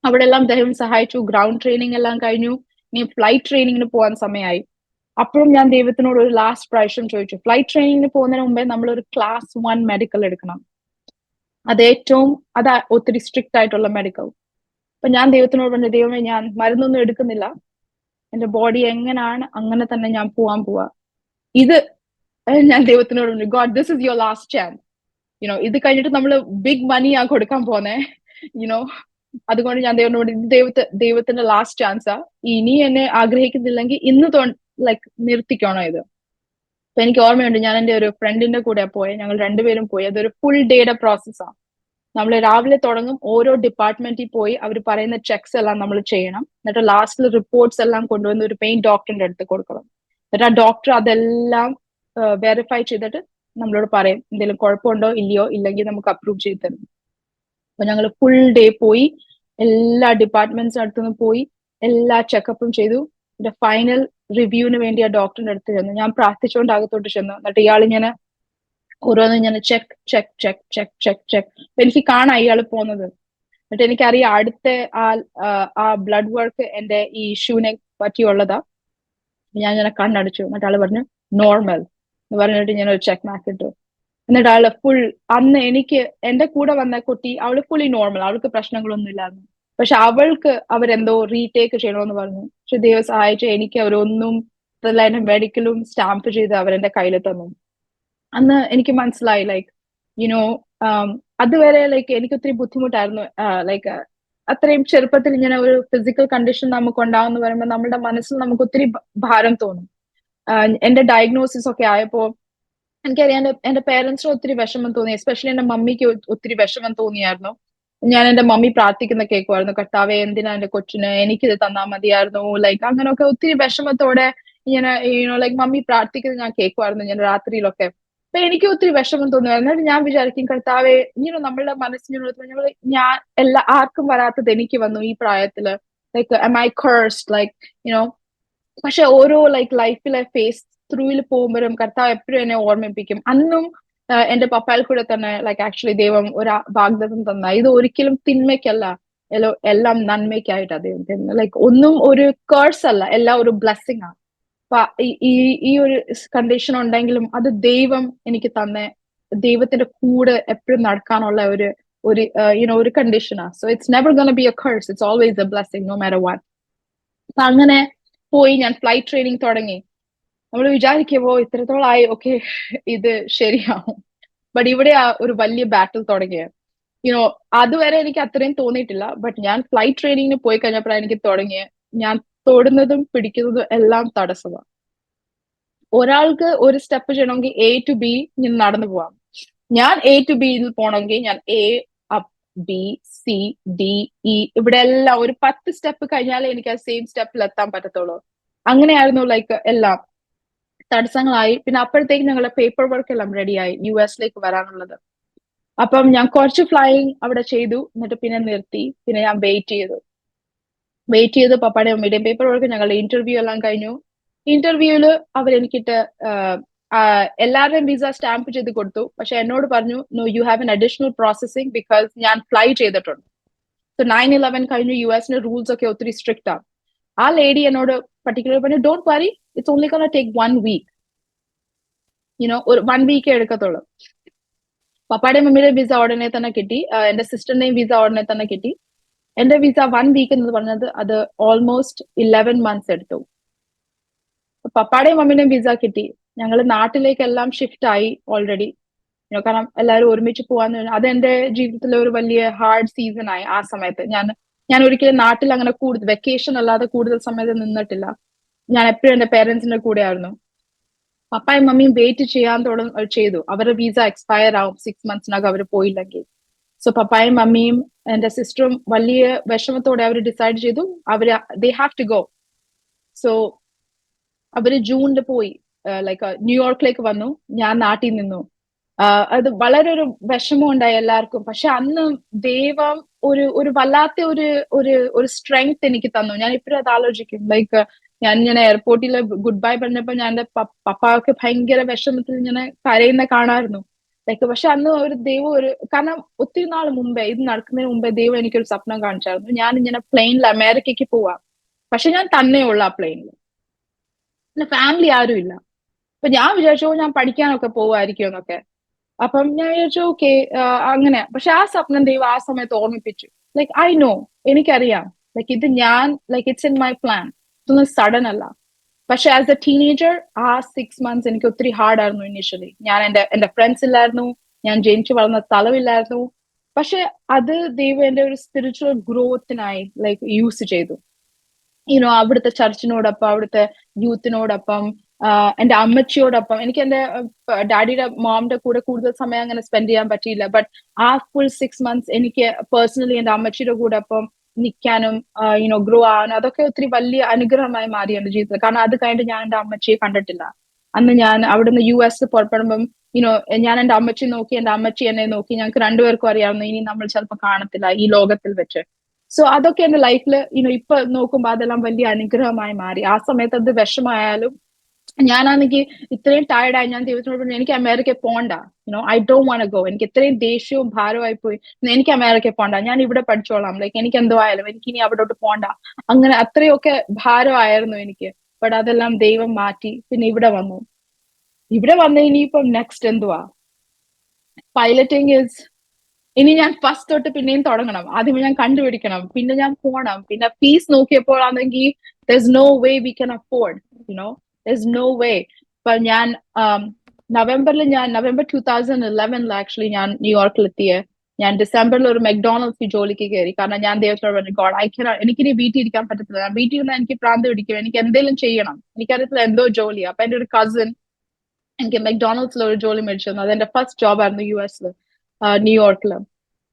അവിടെ എല്ലാം ദൈവം സഹായിച്ചു. ഗ്രൗണ്ട് ട്രെയിനിങ് എല്ലാം കഴിഞ്ഞു. ഇനി ഫ്ലൈറ്റ് ട്രെയിനിങ്ങിന് പോകാൻ സമയമായി. അപ്പോഴും ഞാൻ ദൈവത്തിനോട് ഒരു ലാസ്റ്റ് പ്രാവശ്യം ചോദിച്ചു, ഫ്ലൈറ്റ് ട്രെയിനിങ്ങിന് പോകുന്നതിന് മുമ്പേ നമ്മളൊരു ക്ലാസ് 1 മെഡിക്കൽ എടുക്കണം. അതാ ഒത്തിരി സ്ട്രിക്റ്റ് ആയിട്ടുള്ള മെഡിക്കൽ. അപ്പൊ ഞാൻ ദൈവത്തിനോട് പറഞ്ഞു, ദൈവമേ ഞാൻ മരുന്നൊന്നും എടുക്കുന്നില്ല, എന്റെ ബോഡി എങ്ങനെയാണ് അങ്ങനെ തന്നെ ഞാൻ പോവാ. ഇത് ഞാൻ ദൈവത്തിനോട് പറഞ്ഞു, God this is your last chance. ഇത് കഴിഞ്ഞിട്ട് നമ്മള് ബിഗ് മണി ആ കൊടുക്കാൻ പോന്നേ. അതുകൊണ്ട് ഞാൻ ദൈവത്തിന്റെ ലാസ്റ്റ് ചാൻസാ. ഇനി എന്നെ ആഗ്രഹിക്കുന്നില്ലെങ്കിൽ ഇന്ന് ലൈക്ക് നിർത്തിക്കണോ ഇത്. അപ്പൊ എനിക്ക് ഓർമ്മയുണ്ട്, ഞാൻ എന്റെ ഒരു ഫ്രണ്ടിന്റെ കൂടെ പോയി, ഞങ്ങൾ 2 പേരും പോയി. അതൊരു ഫുൾ ഡേയുടെ പ്രോസസ്സാണ്. നമ്മൾ രാവിലെ തുടങ്ങും, ഓരോ ഡിപ്പാർട്ട്മെന്റിൽ പോയി അവർ പറയുന്ന ചെക്സ് എല്ലാം നമ്മൾ ചെയ്യണം. എന്നിട്ട് ലാസ്റ്റിൽ റിപ്പോർട്ട്സ് എല്ലാം കൊണ്ടുവന്ന് ഒരു പെയിൻ ഡോക്ടറിന്റെ അടുത്ത് കൊടുക്കണം. എന്നിട്ട് ആ ഡോക്ടർ അതെല്ലാം വെരിഫൈ ചെയ്തിട്ട് നമ്മളോട് പറയും എന്തെങ്കിലും കുഴപ്പമുണ്ടോ ഇല്ലയോ, ഇല്ലെങ്കിൽ നമുക്ക് അപ്രൂവ് ചെയ്ത് തരും. അപ്പൊ ഞങ്ങൾ ഫുൾ ഡേ പോയി എല്ലാ ഡിപ്പാർട്ട്മെന്റ്സിന് അടുത്തുനിന്ന് പോയി എല്ലാ ചെക്കപ്പും ചെയ്തു. എന്റെ ഫൈനൽ റിവ്യൂവിന് വേണ്ടി ആ ഡോക്ടറിന്റെ അടുത്ത് ചെന്നു. ഞാൻ പ്രാർത്ഥിച്ചുകൊണ്ട് അകത്തോട്ട് ചെന്നു. എന്നിട്ട് ഇയാൾ ഇങ്ങനെ ഓരോന്നും ഞാൻ check check check check check check എനിക്ക് കാണാം ഇയാൾ പോകുന്നത്. എന്നിട്ട് എനിക്കറിയാം അടുത്ത ആ ബ്ലഡ് വർക്ക് എന്റെ ഈ ഇഷ്യൂവിനെ പറ്റിയുള്ളതാ. ഞാൻ ഇങ്ങനെ കണ്ണടച്ചു. എന്നിട്ട് ആള് പറഞ്ഞു നോർമൽ എന്ന് പറഞ്ഞിട്ട് ഞാൻ ഒരു ചെക്ക് മാർക്ക് ഇട്ടു. എന്നിട്ട് ആള് ഫുൾ, അന്ന് എനിക്ക് എന്റെ കൂടെ വന്ന കുട്ടി അവള് ഫുള്ളി നോർമൽ, അവൾക്ക് പ്രശ്നങ്ങളൊന്നും ഇല്ലായിരുന്നു. പക്ഷെ അവൾക്ക് അവരെന്തോ റീടേക്ക് ചെയ്യണമെന്ന് പറഞ്ഞു. പക്ഷെ ദൈവം സഹായിച്ചു എനിക്ക് അവരൊന്നും മെഡിക്കലും സ്റ്റാമ്പ് ചെയ്ത് അവരെന്റെ കയ്യിൽ തന്നു. അന്ന് എനിക്ക് മനസ്സിലായി ലൈക്ക് യുനോ അതുവരെ ലൈക്ക് എനിക്ക് ഒത്തിരി ബുദ്ധിമുട്ടായിരുന്നു. ലൈക്ക് അത്രയും ചെറുപ്പത്തിൽ ഇങ്ങനെ ഒരു ഫിസിക്കൽ കണ്ടീഷൻ നമുക്ക് ഉണ്ടാവുമെന്ന് പറയുമ്പോൾ നമ്മുടെ മനസ്സിൽ നമുക്ക് ഒത്തിരി ഭാരം തോന്നും. എന്റെ ഡയഗ്നോസിസ് ഒക്കെ ആയപ്പോ എനിക്കറിയാം എന്റെ പേരൻസിന് ഒത്തിരി വിഷമം തോന്നി. എസ്പെഷ്യലി എന്റെ മമ്മിക്ക് ഒത്തിരി വിഷമം തോന്നിയായിരുന്നു. ഞാൻ എന്റെ മമ്മി പ്രാർത്ഥിക്കുന്ന കേൾക്കുമായിരുന്നു, കർത്താവെ എന്തിനാ എന്റെ കൊച്ചിന്, എനിക്കിത് തന്നാ മതിയായിരുന്നു. ലൈക്ക് അങ്ങനെയൊക്കെ ഒത്തിരി വിഷമത്തോടെ ഇങ്ങനെ ലൈക്ക് മമ്മി പ്രാർത്ഥിക്കുന്നത് ഞാൻ കേൾക്കുമായിരുന്നു ഞാൻ രാത്രിയിലൊക്കെ. അപ്പൊ എനിക്ക് ഒത്തിരി വിഷമം തോന്നുമായിരുന്നു. എന്നിട്ട് ഞാൻ വിചാരിക്കും കർത്താവെ നമ്മളുടെ മനസ്സിന് ഞാൻ ആർക്കും വരാത്തത് എനിക്ക് വന്നു ഈ പ്രായത്തില്. Like am I cursed? like പക്ഷെ ഓരോ ലൈക്ക് ലൈഫിലെ ഫേസ് ത്രൂവിൽ പോകുമ്പോഴും കർത്താവ് എപ്പോഴും എന്നെ ഓർമ്മിപ്പിക്കും. അന്നും എന്റെ പപ്പായിൽ കൂടെ തന്നെ ലൈക്ക് ആക്ച്വലി ദൈവം ഒരു വാഗ്ദത്തം തന്ന, ഇത് ഒരിക്കലും തിന്മയ്ക്കല്ല, എല്ലാം നന്മയ്ക്കായിട്ടാ ദൈവം തരുന്നത്. ലൈക്ക് ഒന്നും ഒരു കേഴ്സ് അല്ല, എല്ലാം ഒരു ബ്ലെസ്സിങ് ആണ്. അപ്പൊ ഈ ഒരു കണ്ടീഷൻ ഉണ്ടെങ്കിലും അത് ദൈവം എനിക്ക് തന്നെ ദൈവത്തിന്റെ കൂടെ എപ്പോഴും നടക്കാനുള്ള ഒരു കണ്ടീഷനാ. So it's never gonna be a curse, it's always a blessing no matter what. അപ്പൊ അങ്ങനെ പോയി ഞാൻ ഫ്ലൈറ്റ് ട്രെയിനിങ് തുടങ്ങി. നമ്മൾ വിചാരിക്കുമ്പോ ഇത്രത്തോളമായി ഓക്കെ ഇത് ശരിയാവും. ബട്ട് ഇവിടെ ഒരു വലിയ ബാറ്റിൽ തുടങ്ങിയത്. അതുവരെ എനിക്ക് അത്രയും തോന്നിയിട്ടില്ല. ബട്ട് ഞാൻ ഫ്ലൈറ്റ് ട്രെയിനിങ്ങിന് പോയി കഴിഞ്ഞപ്പോഴാണ് എനിക്ക് തുടങ്ങിയത്. ഞാൻ തൊടുന്നതും പിടിക്കുന്നതും എല്ലാം തടസ്സമാണ്. ഒരാൾക്ക് ഒരു സ്റ്റെപ്പ് ചെയ്യണമെങ്കിൽ A to B ഞാൻ നടന്നു പോവാം. ഞാൻ A to B പോകണമെങ്കിൽ ഞാൻ A up B C D E ഇവിടെ എല്ലാം ഒരു 10 സ്റ്റെപ്പ് കഴിഞ്ഞാലേ എനിക്ക് ആ സെയിം സ്റ്റെപ്പിൽ എത്താൻ പറ്റത്തുള്ളൂ. അങ്ങനെയായിരുന്നു ലൈക്ക് എല്ലാം തടസ്സങ്ങളായി. പിന്നെ അപ്പോഴത്തേക്ക് ഞങ്ങളുടെ പേപ്പർ വർക്ക് എല്ലാം റെഡിയായി US വരാനുള്ളത്. അപ്പം ഞാൻ കുറച്ച് ഫ്ലൈയിങ് അവിടെ ചെയ്തു. എന്നിട്ട് പിന്നെ നിർത്തി. പിന്നെ ഞാൻ വെയിറ്റ് ചെയ്ത് പപ്പാടെ മീഡിയം പേപ്പർ വർക്ക് ഞങ്ങളുടെ ഇന്റർവ്യൂ എല്ലാം കഴിഞ്ഞു. ഇന്റർവ്യൂവില് അവരെനിക്കിട്ട് എല്ലാവരുടെയും വിസ സ്റ്റാമ്പ് ചെയ്ത് കൊടുത്തു. പക്ഷെ എന്നോട് പറഞ്ഞു no you have an additional processing because ഞാൻ ഫ്ലൈ ചെയ്തിട്ടുണ്ട്. സോ 9/11 കഴിഞ്ഞു. US റൂൾസ് ഒക്കെ ഒത്തിരി സ്ട്രിക്റ്റ് ആണ്. ആ ലേഡി എന്നോട് പർട്ടിക്കുലർ പറഞ്ഞു don't worry, it's only gonna take 1 week. ഒരു 1 week എടുക്കത്തുള്ളൂ. പപ്പാടെ മമ്മിയുടെ വിസ ഉടനെ തന്നെ കിട്ടി. എന്റെ സിസ്റ്ററിന്റെയും വിസ ഉടനെ തന്നെ കിട്ടി. എന്റെ വിസ 1 week എന്ന് പറഞ്ഞത് അത് ഓൾമോസ്റ്റ് 11 months എടുത്തു. പപ്പാടെയും മമ്മിയുടെയും വിസ കിട്ടി. ഞങ്ങൾ നാട്ടിലേക്കെല്ലാം ഷിഫ്റ്റ് ആയി ഓൾറെഡി. കാരണം എല്ലാവരും ഒരുമിച്ച് പോവാന്ന്. അതെന്റെ ജീവിതത്തിലെ ഒരു വലിയ ഹാർഡ് സീസൺ ആയി ആ സമയത്ത്. ഞാൻ ഒരിക്കലും നാട്ടിൽ അങ്ങനെ കൂടുതൽ വെക്കേഷൻ അല്ലാതെ കൂടുതൽ സമയത്ത് നിന്നിട്ടില്ല. ഞാൻ എപ്പോഴും എന്റെ പേരൻസിന്റെ കൂടെ ആയിരുന്നു. പപ്പായും മമ്മിയും വെയിറ്റ് ചെയ്തു. അവരുടെ വിസ എക്സ്പയർ ആവും 6 monthsനകം അവർ പോയില്ലെങ്കിൽ. സോ പപ്പായും മമ്മിയും എന്റെ സിസ്റ്ററും വലിയ വിഷമത്തോടെ അവർ ഡിസൈഡ് ചെയ്തു they have to go. So അവര് ജൂണിൽ പോയി. ലൈക്ക് ന്യൂയോർക്കിലേക്ക് വന്നു. ഞാൻ നാട്ടിൽ നിന്നു. അത് വളരെ ഒരു വിഷമം ഉണ്ടായി എല്ലാവർക്കും. പക്ഷെ അന്ന് ദൈവം ഒരു വല്ലാത്ത ഒരു സ്ട്രെങ്ത് എനിക്ക് തന്നു. ഞാൻ ഇപ്പോഴും അത് ആലോചിക്കും. ലൈക്ക് ഞാൻ ഇങ്ങനെ എയർപോർട്ടിൽ ഗുഡ് ബൈ പറഞ്ഞപ്പോ ഞാൻ എന്റെ പപ്പാക്ക് ഭയങ്കര വിഷമത്തിൽ ഇങ്ങനെ കരയുന്ന കാണാമായിരുന്നു. ലൈക്ക് പക്ഷെ അന്ന് കാരണം ഒത്തിരി നാൾ മുമ്പേ ഇത് നടക്കുന്നതിന് മുമ്പേ ദൈവം എനിക്കൊരു സ്വപ്നം കാണിച്ചായിരുന്നു. ഞാൻ ഇങ്ങനെ പ്ലെയിനിൽ അമേരിക്കയ്ക്ക് പോവാം. പക്ഷെ ഞാൻ തന്നെയുള്ള ആ പ്ലെയിനിൽ, പിന്നെ ഫാമിലി ആരും ഇല്ല. അപ്പൊ ഞാൻ വിചാരിച്ചു ഞാൻ പഠിക്കാനൊക്കെ പോവായിരിക്കും എന്നൊക്കെ. അപ്പം ഞാൻ വിചാരിച്ചു ഓക്കെ അങ്ങനെ. പക്ഷെ ആ സ്വപ്നം ദൈവം ആ സമയത്ത് ഓർമ്മിപ്പിച്ചു. ലൈക്ക് ഐ നോ, എനിക്കറിയാം ലൈക്ക് ഇത് ഞാൻ like it's in my plan. ഇതൊന്നും സഡൻ അല്ല. പക്ഷെ ആസ് എ ടീനേജർ ആ 6 months എനിക്ക് ഒത്തിരി ഹാർഡ് ആയിരുന്നു ഇനീഷ്യലി. ഞാൻ എന്റെ ഫ്രണ്ട്സ് ഇല്ലായിരുന്നു. ഞാൻ ജനിച്ചു വളർന്ന സ്ഥലമില്ലായിരുന്നു. പക്ഷെ അത് ദൈവം എന്റെ ഒരു സ്പിരിച്വൽ ഗ്രോത്തിനായി ലൈക്ക് യൂസ് ചെയ്തു. അവിടുത്തെ ചർച്ചിനോടൊപ്പം അവിടുത്തെ യൂത്തിനോടൊപ്പം എന്റെ അമ്മച്ചിയോടൊപ്പം എനിക്ക് എന്റെ ഡാഡിയുടെ മോമിന്റെ കൂടെ കൂടുതൽ സമയം അങ്ങനെ സ്പെൻഡ് ചെയ്യാൻ പറ്റിയില്ല. ബട്ട് ആ ഫുൾ 6 months എനിക്ക് പേഴ്സണലി എന്റെ അമ്മച്ചിയുടെ കൂടെ ഒപ്പം നിൽക്കാനും ഗ്രോ ആവാനും അതൊക്കെ ഒത്തിരി വലിയ അനുഗ്രഹമായി മാറി എന്റെ ജീവിതത്തിൽ. കാരണം അത് കഴിഞ്ഞിട്ട് ഞാൻ എന്റെ അമ്മച്ചിയെ കണ്ടിട്ടില്ല. അന്ന് ഞാൻ അവിടുന്ന് US പുറപ്പെടുമ്പം ഞാൻ എന്റെ അമ്മച്ചി നോക്കി, എന്റെ അമ്മച്ചി എന്നെ നോക്കി. ഞങ്ങൾക്ക് രണ്ടുപേർക്കും അറിയാവുന്ന ഇനി നമ്മൾ ചിലപ്പോൾ കാണത്തില്ല ഈ ലോകത്തിൽ വെച്ച്. സോ അതൊക്കെ എന്റെ ലൈഫിൽ ഇപ്പൊ നോക്കുമ്പോ അതെല്ലാം വലിയ അനുഗ്രഹമായി മാറി. ആ സമയത്ത് അത് വിഷമായാലും ഞാനാണെങ്കിൽ ഇത്രയും ടയർഡായി ഞാൻ ദൈവത്തിനോട് പറഞ്ഞു എനിക്ക് അമേരിക്കയിൽ പോണ്ട, ഐ ഡോണ്ട് വാണ്ട് ഗോ. എനിക്ക് ഇത്രയും ദേഷ്യവും ഭാരമായി പോയി, എനിക്ക് അമേരിക്കയിൽ പോണ്ട, ഞാൻ ഇവിടെ പഠിച്ചോളാം, ലൈക്ക് എനിക്ക് എന്തോ ആയാലും എനിക്ക് ഇനി അവിടോട്ട് പോണ്ട. അങ്ങനെ അത്രയൊക്കെ ഭാരമായിരുന്നു എനിക്ക്. ബട്ട് അതെല്ലാം ദൈവം മാറ്റി. പിന്നെ ഇവിടെ വന്നു ഇനിയിപ്പം നെക്സ്റ്റ് എന്തുവാ, പൈലറ്റിംഗ് ഇസ് ഇനി ഞാൻ ഫസ്റ്റ് തൊട്ട് പിന്നെയും തുടങ്ങണം. ആദ്യം ഞാൻ കണ്ടുപിടിക്കണം, പിന്നെ ഞാൻ പോണം. പിന്നെ fees നോക്കിയപ്പോഴാണെങ്കിൽ there's no way we can afford, there's no way. അപ്പൊ ഞാൻ നവംബർ 2011 ആക്ച്വലി ഞാൻ ന്യൂയോർക്കിൽ എത്തിയേ. ഞാൻ ഡിസംബറിൽ ഒരു മെക്ഡോണൽഡ്സ് ജോലിക്ക് കയറി. കാരണം ഞാൻ ദൈവത്തോട് പറഞ്ഞു, ഗോഡ് എനിക്കിനി വീട്ടിൽ ഇരിക്കാൻ പറ്റത്തില്ല, ഞാൻ വീട്ടിൽ ഇരുന്നാൽ എനിക്ക് പ്രാന്ത് പിടിക്കും, എനിക്ക് എന്തെങ്കിലും ചെയ്യണം. എനിക്കറിയത്തില്ല എന്തോ ജോലിയാ. അപ്പൊ എന്റെ ഒരു കസിൻ എനിക്ക് മെക്ഡോണൽഡ്സിൽ ഒരു ജോലി മേടിച്ചു തന്നു. അതെന്റെ ഫസ്റ്റ് ജോബ് ആയിരുന്നു US ന്യൂയോർക്കില്.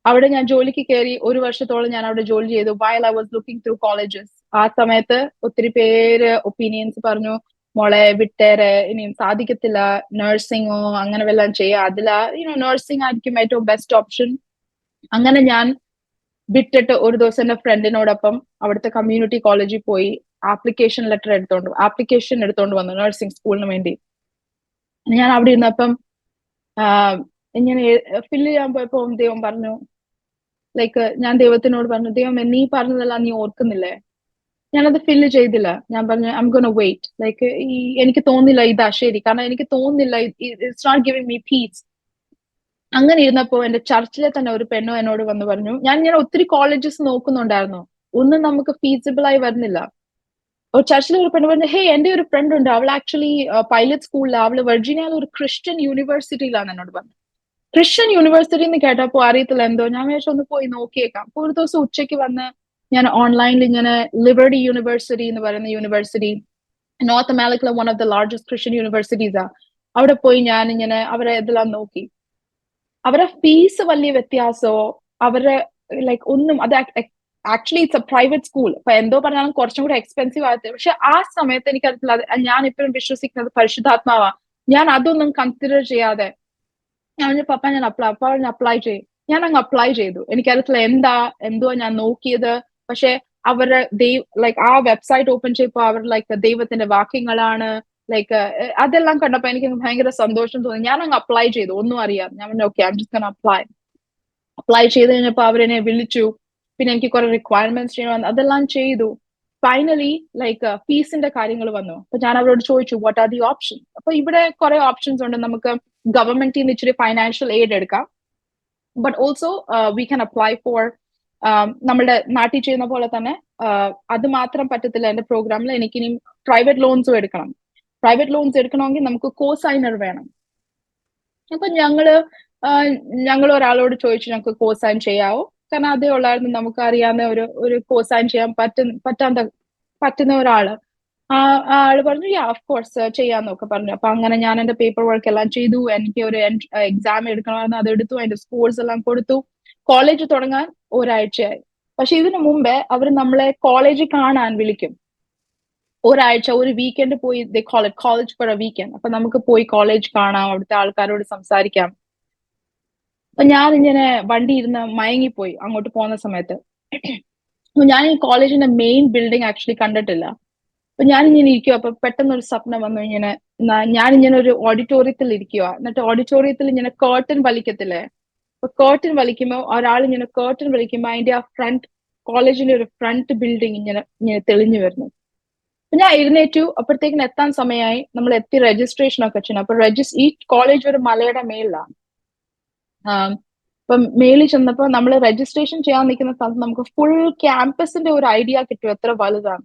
അവിടെ ഞാൻ ജോലിക്ക് കയറി. 1 വർഷത്തോളം ഞാൻ അവിടെ ജോലി ചെയ്തു. While I was looking through colleges. ആ സമയത്ത് ഒത്തിരി പേര് ഒപ്പീനിയൻസ് പറഞ്ഞു, മോളെ വിട്ടേരെ, ഇനിയും സാധിക്കത്തില്ല, നഴ്സിംഗോ അങ്ങനെ വല്ലതും ചെയ്യാം, അതിലാ നഴ്സിംഗ് ആയിരിക്കും ഏറ്റവും ബെസ്റ്റ് ഓപ്ഷൻ. അങ്ങനെ ഞാൻ വിട്ടിട്ട് ഒരു ദിവസം എന്റെ ഫ്രണ്ടിനോടൊപ്പം അവിടുത്തെ കമ്മ്യൂണിറ്റി കോളേജിൽ പോയി ആപ്ലിക്കേഷൻ എടുത്തോണ്ട് വന്നു നഴ്സിംഗ് സ്കൂളിന് വേണ്ടി. ഞാൻ അവിടെ ഇരുന്നപ്പം ഇങ്ങനെ ഫില്ല് ചെയ്യാൻ പോയപ്പോ ദൈവം പറഞ്ഞു, ലൈക്ക് ഞാൻ ദൈവത്തിനോട് പറഞ്ഞു, ദൈവം നീ പറഞ്ഞതെല്ലാം നീ ഓർക്കുന്നില്ലേ? ഞാനത് ഫില്ല് ചെയ്തില്ല. ഞാൻ പറഞ്ഞു I am gonna wait, like എനിക്ക് തോന്നുന്നില്ല ഇതാ ശരി, കാരണം എനിക്ക് തോന്നുന്നില്ല, it's not giving me peace. അങ്ങനെ ഇരുന്നപ്പോ എന്റെ ചർച്ചിലെ തന്നെ ഒരു പെണ്ണോ എന്നോട് വന്ന് പറഞ്ഞു, ഞാൻ ഒത്തിരി കോളേജസ് നോക്കുന്നുണ്ടായിരുന്നു, ഒന്നും നമുക്ക് ഫീസിബിൾ ആയി വരുന്നില്ല. ഒരു ചർച്ചിലെ ഒരു പെണ്ണ് പറഞ്ഞു, ഹേ എന്റെ ഒരു ഫ്രണ്ട് ഉണ്ട്, അവൾ ആക്ച്വലി പൈലറ്റ് സ്കൂളിൽ, അവള് വെർജീനിയയിൽ ഒരു ക്രിസ്ത്യൻ യൂണിവേഴ്സിറ്റിയിലാണ് എന്നോട് പറഞ്ഞു. ക്രിസ്ത്യൻ യൂണിവേഴ്സിറ്റി എന്ന് കേട്ടപ്പോ അറിയത്തില്ല എന്തോ, ഞാൻ വിചാരിച്ചു ഒന്ന് പോയി നോക്കിയേക്കാം. അപ്പൊ ഒരു ദിവസം ഉച്ചയ്ക്ക് വന്ന് ഞാൻ ഓൺലൈനിൽ ഇങ്ങനെ ലിബർട്ടി യൂണിവേഴ്സിറ്റി എന്ന് പറയുന്ന യൂണിവേഴ്സിറ്റി നോർത്ത് അമേരിക്കയിലെ one of the largest Christian യൂണിവേഴ്സിറ്റീസാ. അവിടെ പോയി ഞാൻ ഇങ്ങനെ അവരെ ഇതെല്ലാം നോക്കി. അവരെ ഫീസ് വലിയ വ്യത്യാസമോ അവരെ ലൈക്ക് ഒന്നും, അത് actually it's A private school. അപ്പൊ എന്തോ പറഞ്ഞാലും കുറച്ചും കൂടെ എക്സ്പെൻസീവ് ആയിട്ട്. പക്ഷെ ആ സമയത്ത് എനിക്കറിയത്തില്ല, ഞാൻ ഇപ്പോഴും വിശ്വസിക്കുന്നത് പരിശുദ്ധാത്മാവാ. ഞാൻ അതൊന്നും കൺസിഡർ ചെയ്യാതെ ഞാൻ പപ്പ ഞാൻ അപ്ലൈ ചെയ്യും. ഞാൻ അങ്ങ് അപ്ലൈ ചെയ്തു. എനിക്കറിയത്തില്ല എന്തോ ഞാൻ നോക്കിയത്. പക്ഷെ അവരുടെ ലൈക്ക് ആ വെബ്സൈറ്റ് ഓപ്പൺ ചെയ്തപ്പോ അവർ ലൈക്ക് ദൈവത്തിന്റെ വാക്യങ്ങളാണ്, ലൈക്ക് അതെല്ലാം കണ്ടപ്പോ എനിക്ക് ഭയങ്കര സന്തോഷം തോന്നി. ഞാൻ അങ്ങ് അപ്ലൈ ചെയ്തു, ഒന്നും അറിയാം. ഞാൻ okay I am just gonna apply ചെയ്ത് കഴിഞ്ഞപ്പോ അവരെന്നെ വിളിച്ചു. പിന്നെ എനിക്ക് കുറെ റിക്വയർമെന്റ്സ് ചെയ്യണം, അതെല്ലാം ചെയ്തു. ഫൈനലി ലൈക്ക് ഫീസിന്റെ കാര്യങ്ങൾ വന്നു. അപ്പൊ ഞാൻ അവരോട് ചോദിച്ചു, വാട്ട് ആർ ദി ഓപ്ഷൻ? അപ്പൊ ഇവിടെ കുറെ ഓപ്ഷൻസ് ഉണ്ട്. നമുക്ക് ഗവൺമെന്റിൽ നിന്ന് ഇച്ചിരി ഫൈനാൻഷ്യൽ എയ്ഡ് എടുക്കാം, but also we can apply for നമ്മുടെ നാട്ടിൽ ചെയ്യുന്ന പോലെ തന്നെ അത് മാത്രം പറ്റത്തില്ല എന്റെ പ്രോഗ്രാമിൽ. എനിക്കിനി പ്രൈവറ്റ് ലോൺസും എടുക്കണം. പ്രൈവറ്റ് ലോൺസ് എടുക്കണമെങ്കിൽ നമുക്ക് കോസൈനർ വേണം. അപ്പൊ ഞങ്ങൾ ഒരാളോട് ചോദിച്ചു, ഞങ്ങൾക്ക് കോസൈൻ ചെയ്യാവോ? കാരണം അതേ ഉള്ളായിരുന്നു നമുക്ക് അറിയാവുന്ന ഒരു കോസൈൻ ചെയ്യാൻ പറ്റുന്ന ഒരാള്. ആ ആള് പറഞ്ഞു യാ ഓഫ് കോഴ്സ് ചെയ്യാന്നൊക്കെ പറഞ്ഞു. അപ്പൊ അങ്ങനെ ഞാൻ എന്റെ പേപ്പർ വർക്ക് എല്ലാം ചെയ്തു. എനിക്ക് ഒരു എക്സാം എടുക്കണമായിരുന്നു, അത് എടുത്തു. അതിന്റെ സ്കോർസ് എല്ലാം കൊടുത്തു. കോളേജ് തുടങ്ങാൻ ഒരാഴ്ചയായി. പക്ഷെ ഇതിനു മുമ്പേ അവർ നമ്മളെ കോളേജിൽ കാണാൻ വിളിക്കും. ഒരാഴ്ച, ഒരു വീക്കെൻഡ് പോയി, കോളേജ് ഫോർ എ വീക്കെൻഡ്. അപ്പൊ നമുക്ക് പോയി കോളേജ് കാണാം, അവിടുത്തെ ആൾക്കാരോട് സംസാരിക്കാം. അപ്പൊ ഞാൻ ഇങ്ങനെ വണ്ടി ഇരുന്ന് മയങ്ങിപ്പോയി അങ്ങോട്ട് പോകുന്ന സമയത്ത്. ഞാൻ ഈ കോളേജിന്റെ മെയിൻ ബിൽഡിംഗ് ആക്ച്വലി കണ്ടിട്ടില്ല. അപ്പൊ ഞാനിങ്ങനെ ഇരിക്കുക. അപ്പൊ പെട്ടെന്ന് ഒരു സ്വപ്നം വന്നു. ഞാനിങ്ങനെ ഒരു ഓഡിറ്റോറിയത്തിൽ ഇരിക്കുക. എന്നിട്ട് ഓഡിറ്റോറിയത്തിൽ ഇങ്ങനെ കേർട്ടൻ വലിക്കത്തില്ലേ? അപ്പൊ കേർട്ടൻ വലിക്കുമ്പോ ഇങ്ങനെ കേർട്ടൻ വലിക്കുമ്പോ അതിന്റെ ആ ഫ്രണ്ട്, കോളേജിന്റെ ഒരു ഫ്രണ്ട് ബിൽഡിംഗ് ഇങ്ങനെ തെളിഞ്ഞു വരുന്നു. അപ്പൊ ഞാൻ എഴുന്നേറ്റു. അപ്പോഴത്തേക്കിന് എത്താൻ സമയമായി. നമ്മൾ എത്തി രജിസ്ട്രേഷൻ ഒക്കെ ചെയ്യണം. അപ്പൊ ഈ കോളേജ് ഒരു മലയുടെ മേളിലാണ്. ഇപ്പം മേളിൽ ചെന്നപ്പോ നമ്മൾ രജിസ്ട്രേഷൻ ചെയ്യാൻ നിൽക്കുന്ന സ്ഥലത്ത് നമുക്ക് ഫുൾ ക്യാമ്പസിന്റെ ഒരു ഐഡിയ കിട്ടും എത്ര വലുതാണ്.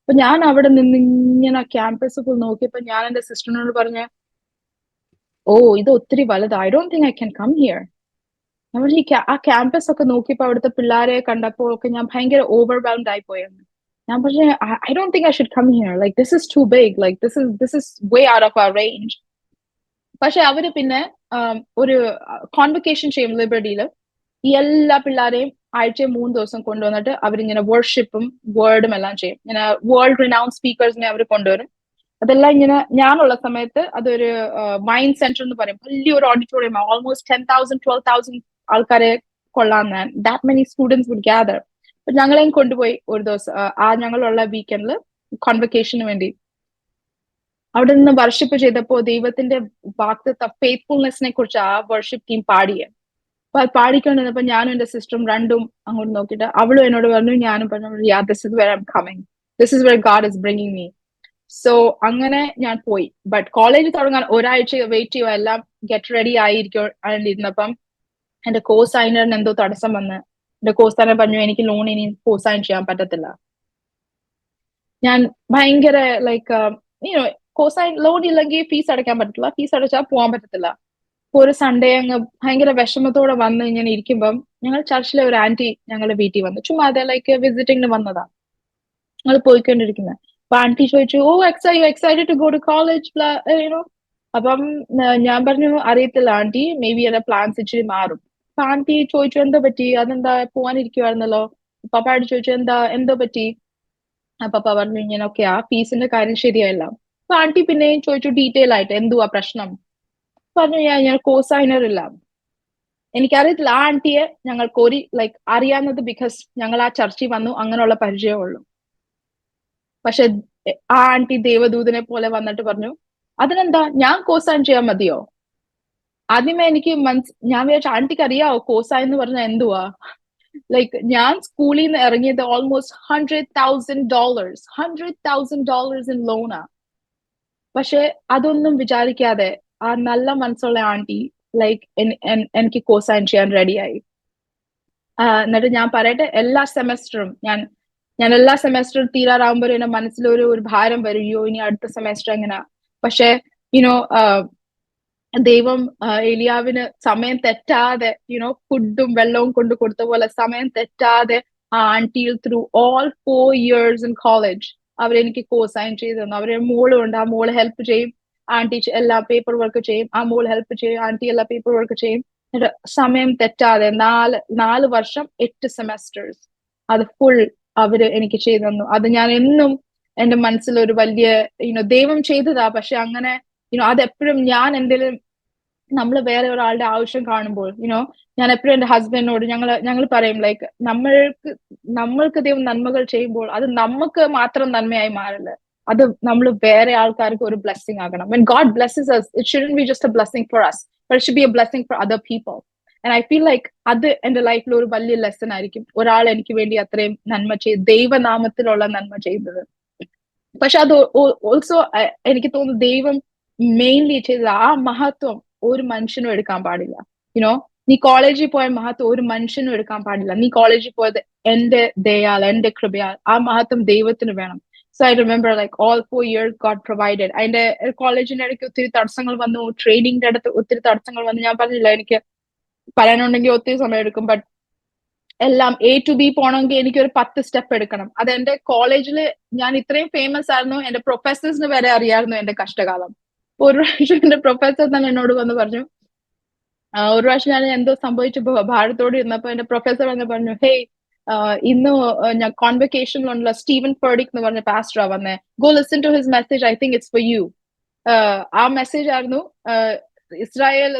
അപ്പൊ ഞാൻ അവിടെ നിന്ന് ഇങ്ങനെ ക്യാമ്പസ് ഫുൾ നോക്കിയപ്പോ ഞാൻ എന്റെ സിസ്റ്ററിനോട് പറഞ്ഞ, ഓ ഇത് ഒത്തിരി വലുതാ, I don't think I can come here. നമ്മൾ ആ ക്യാമ്പസ് ഒക്കെ നോക്കിയപ്പോ അവിടുത്തെ പിള്ളേരെ കണ്ടപ്പോ ഒക്കെ ഞാൻ ഭയങ്കര ഓവർവെൽംഡ് ആയി പോയിരുന്നു. ഞാൻ പറഞ്ഞു I don't think I should come here, like this is too big, like this is way out of our range. പക്ഷെ അവര് പിന്നെ ഒരു കോൺവൊക്കേഷൻ ചെയ്യും ലിബർട്ടിയിൽ. ഈ എല്ലാ പിള്ളേരെയും ആഴ്ച 3 ദിവസം കൊണ്ടുവന്നിട്ട് അവരിങ്ങനെ വർഷിപ്പും വേർഡും എല്ലാം ചെയ്യും. ഇങ്ങനെ വേൾഡ് റിനൗൺ സ്പീക്കേഴ്സിനെ അവർ കൊണ്ടുവരും. അതെല്ലാം ഇങ്ങനെ ഞാനുള്ള സമയത്ത് അതൊരു മൈൻഡ് സെന്റർ എന്ന് പറയും, വലിയൊരു ഓഡിറ്റോറിയം, ഓൾമോസ്റ്റ് 10,000 12,000 ആൾക്കാരെ കൊള്ളാന്ന്. That many students would gather. അപ്പൊ ഞങ്ങളെയും കൊണ്ടുപോയി ഒരു ദിവസം ആ ഞങ്ങളുള്ള വീക്കെൻഡിൽ കോൺവൊക്കേഷന് വേണ്ടി. അവിടെ നിന്ന് വർഷിപ്പ് ചെയ്തപ്പോ ദൈവത്തിന്റെ വാഗ്ദത്ത ഫെയ്ത്ത്ഫുൾനെസിനെ കുറിച്ച് ആ വർഷിപ്പ് ടീം പാടിയെ. അപ്പൊ അത് പാടിക്കൊണ്ടിരുന്നപ്പോ ഞാനും എന്റെ സിസ്റ്ററും രണ്ടും അങ്ങോട്ട് നോക്കിയിട്ട് അവളും എന്നോട് പറഞ്ഞു, ഞാനും പറഞ്ഞു, yeah, this is where I'm coming, this is where God is bringing me. So അങ്ങനെ ഞാൻ പോയി. ബട്ട് കോളേജ് തുടങ്ങാൻ ഒരാഴ്ച വെയിറ്റ് ചെയ്യുക, എല്ലാം ഗെറ്റ് റെഡി ആയിരിക്കും. എന്റെ കോ സൈനറിന് എന്തോ തടസ്സം വന്ന് എന്റെ കോ സൈനർ പറഞ്ഞു എനിക്ക് ലോൺ ഇനി കോ സൈൻ ചെയ്യാൻ പറ്റത്തില്ല. ഞാൻ ഭയങ്കര ലൈക്ക് കോസൈൻ ലോൺ ഇല്ലെങ്കിൽ ഫീസ് അടയ്ക്കാൻ പറ്റത്തില്ല, ഫീസ് അടച്ചാൽ പോകാൻ പറ്റത്തില്ല. അപ്പൊ ഒരു സൺഡേ അങ്ങ് ഭയങ്കര വിഷമത്തോടെ വന്ന് ഇങ്ങനെ ഇരിക്കുമ്പം ഞങ്ങൾ ചർച്ചിലെ ഒരു ആന്റി ഞങ്ങളുടെ വീട്ടിൽ വന്നു. ചുമ്മാ അതെ ലൈക്ക് വിസിറ്റിംഗിന് വന്നതാ. ഞങ്ങൾ പോയിക്കൊണ്ടിരിക്കുന്നത്. അപ്പൊ ആന്റി ചോദിച്ചു, oh you excited to go to college you know. അപ്പം ഞാൻ പറഞ്ഞു അറിയത്തില്ല ആന്റി, മേ ബി എന്റെ പ്ലാൻസ് ഇച്ചിരി മാറും. അപ്പൊ ആന്റി ചോദിച്ചു എന്താ പറ്റി, അതെന്താ പോവാനിരിക്കുവായിരുന്നല്ലോ. പപ്പായോട് ചോദിച്ചു എന്തോ പറ്റി. പപ്പ പറഞ്ഞു ഇങ്ങനെ ഒക്കെ ആ ഫീസിന്റെ കാര്യം ശരിയായില്ല. അപ്പൊ ആന്റി പിന്നെയും ചോദിച്ചു ഡീറ്റെയിൽ ആയിട്ട് എന്തുവാ പ്രശ്നം. പറഞ്ഞു ഞാൻ കോ സൈനർ ഇല്ല. എനിക്കറിയത്തില്ല ആ ആന്റിയെ ഞങ്ങൾക്ക് ഒരു ലൈക്ക് അറിയാവുന്നത് ബിക്കോസ് ഞങ്ങൾ ആ ചർച്ചിൽ വന്നു, അങ്ങനെയുള്ള പരിചയമുള്ളൂ. പക്ഷെ ആ ആന്റി ദേവദൂതനെ പോലെ വന്നിട്ട് പറഞ്ഞു അതിനെന്താ ഞാൻ കോസൈൻ ചെയ്യാൻ മതിയോ. ആദ്യമേ എനിക്ക് ഞാൻ വിചാരിച്ച ആന്റിക്ക് അറിയാവോ കോസൈൻ എന്ന് പറഞ്ഞാൽ എന്തുവാ. ലൈക്ക് ഞാൻ സ്കൂളിൽ നിന്ന് ഇറങ്ങിയത് ഓൾമോസ്റ്റ് $100,000 ഇൻ ലോണാ. പക്ഷെ അതൊന്നും വിചാരിക്കാതെ ആ നല്ല മനസ്സുള്ള ആന്റി ലൈക്ക് എനിക്ക് കോസൈൻ ചെയ്യാൻ റെഡിയായി. എന്നിട്ട് ഞാൻ പറയട്ടെ, എല്ലാ സെമസ്റ്ററും ഞാൻ എല്ലാ സെമസ്റ്ററും തീരാറാകുമ്പോൾ എന്റെ മനസ്സിലൊരു ഭാരം വരും, അയ്യോ ഇനി അടുത്ത സെമസ്റ്റർ എങ്ങനെയാ. പക്ഷെ ദൈവം എലിയാവിന് സമയം തെറ്റാതെ ഫുഡും വെള്ളവും കൊണ്ട് കൊടുത്ത പോലെ സമയം തെറ്റാതെ ആ ആന്റിയിൽ through all 4 years in college അവരെനിക്ക് കോസൈൻ ചെയ്തു തന്നു. അവരെ മോളും ഉണ്ട്, ആ മോള് ഹെൽപ്പ് ചെയ്യും, ആന്റി എല്ലാ പേപ്പർ വർക്ക് ചെയ്യും, ആ മോള് ഹെൽപ്പ് ചെയ്യും, ആന്റി എല്ലാ പേപ്പർ വർക്ക് ചെയ്യും. സമയം തെറ്റാതെ 4 വർഷം 8 സെമസ്റ്റേഴ്സ് അത് ഫുൾ അവര് എനിക്ക് ചെയ്തു തന്നു. അത് ഞാൻ എന്നും എന്റെ മനസ്സിൽ ഒരു വലിയ ദൈവം ചെയ്തതാ. പക്ഷെ അങ്ങനെ അതെപ്പോഴും ഞാൻ എന്തെങ്കിലും നമ്മൾ വേറെ ഒരാളുടെ ആവശ്യം കാണുമ്പോൾ ഞാൻ എപ്പോഴും എന്റെ ഹസ്ബൻഡിനോട് ഞങ്ങൾ പറയും ലൈക്ക് നമ്മൾക്ക് ദൈവം നന്മകൾ ചെയ്യുമ്പോൾ അത് നമുക്ക് മാത്രം നന്മയായി മാറില്ല, അത് നമ്മൾ വേറെ ആൾക്കാർക്ക് ഒരു ബ്ലെസ്സിങ് ആകണം. When God blesses us, it shouldn't be just a blessing for us, but it should be a blessing for other people. And I feel like അത് എന്റെ ലൈഫിൽ ഒരു വലിയ ലെസൺ ആയിരിക്കും. ഒരാൾ എനിക്ക് വേണ്ടി അത്രയും നന്മ ചെയ്ത് ദൈവനാമത്തിലുള്ള നന്മ ചെയ്തത്. പക്ഷെ അത് ഓൾസോ എനിക്ക് തോന്നുന്നു ദൈവം മെയിൻലി ചെയ്തത് ആ മഹത്വം ഒരു മനുഷ്യനും എടുക്കാൻ പാടില്ല. നീ കോളേജിൽ പോയ മഹത്വം ഒരു മനുഷ്യനും എടുക്കാൻ പാടില്ല. നീ കോളേജിൽ പോയത് എന്റെ ദയാൽ, എന്റെ കൃപയാൽ, ആ മഹത്വം ദൈവത്തിന് വേണം. So I remember like all 4 years God provided. അതിന്റെ കോളേജിന്റെ ഇടയ്ക്ക് ഒത്തിരി തടസ്സങ്ങൾ വന്നു, ട്രെയിനിങ്ങിന്റെ അടുത്ത് ഒത്തിരി തടസ്സങ്ങൾ വന്നു. ഞാൻ പറഞ്ഞില്ല എനിക്ക് പറയാനുണ്ടെങ്കിൽ ഒത്തിരി സമയം എടുക്കും. ബട്ട് എല്ലാം A to B പോകണമെങ്കിൽ എനിക്ക് ഒരു 10 സ്റ്റെപ്പ് എടുക്കണം. അത് എന്റെ കോളേജിൽ ഞാൻ ഇത്രയും ഫേമസ് ആയിരുന്നു, എന്റെ പ്രൊഫസേഴ്സിന് വരെ അറിയായിരുന്നു എന്റെ കഷ്ടകാലം. ഒരു പ്രാവശ്യം എന്റെ പ്രൊഫസർ തന്നെ എന്നോട് വന്ന് പറഞ്ഞു, ഒരു പ്രാവശ്യം ഞാൻ എന്തോ സംഭവിച്ചു ഭാരതത്തോട് ഇരുന്നപ്പോ എന്റെ പ്രൊഫസർ വന്ന് പറഞ്ഞു, ഹേയ് ഇന്ന് ഞാൻ കോൺവൊക്കേഷനിലുള്ള സ്റ്റീവൻ ഫെർഡിക് എന്ന് പറഞ്ഞ പാസ്റ്ററാ വന്നേ, go listen to his message, I think it's for you. ആ മെസ്സേജ് ആയിരുന്നു ഇസ്രായേൽ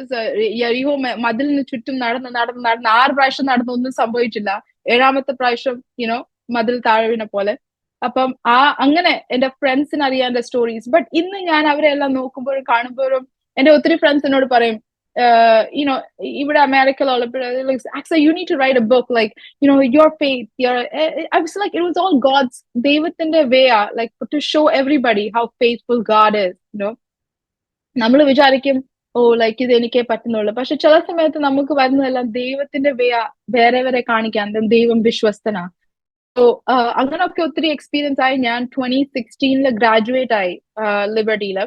യെരിഹോ മതിലിന് ചുറ്റും നടന്ന് 6 പ്രാവശ്യം നടന്ന് ഒന്നും സംഭവിച്ചില്ല, 7ാമത്തെ പ്രാവശ്യം മതിൽ താഴെ പോലെ. അപ്പം അങ്ങനെ എന്റെ ഫ്രണ്ട്സിന് അറിയാൻ എന്റെ സ്റ്റോറീസ്. ബട്ട് ഇന്ന് ഞാൻ അവരെ എല്ലാം നോക്കുമ്പോഴും കാണുമ്പോഴും എന്റെ ഒത്തിരി ഫ്രണ്ട്സ് എന്നോട് പറയും ഇവിടെ അമേരിക്കയിലുള്ള Aksa, you need to write a book, like your faith, I was like, it was all God's ദൈവത്തിന്റെ way, like to show everybody how faithful God is. നമ്മൾ വിചാരിക്കും ഓ ലൈക്ക് ഇത് എനിക്കേ പറ്റുന്നുള്ളൂ, പക്ഷെ ചില സമയത്ത് നമുക്ക് വരുന്നതെല്ലാം ദൈവത്തിന്റെ വേറെ കാണിക്കാൻ ദൈവം വിശ്വസ്തനാ. സോ അങ്ങനെയൊക്കെ ഒത്തിരി എക്സ്പീരിയൻസ് ആയി. ഞാൻ 2016 ഗ്രാജുവേറ്റ് ആയി ലിബർട്ടിയില്.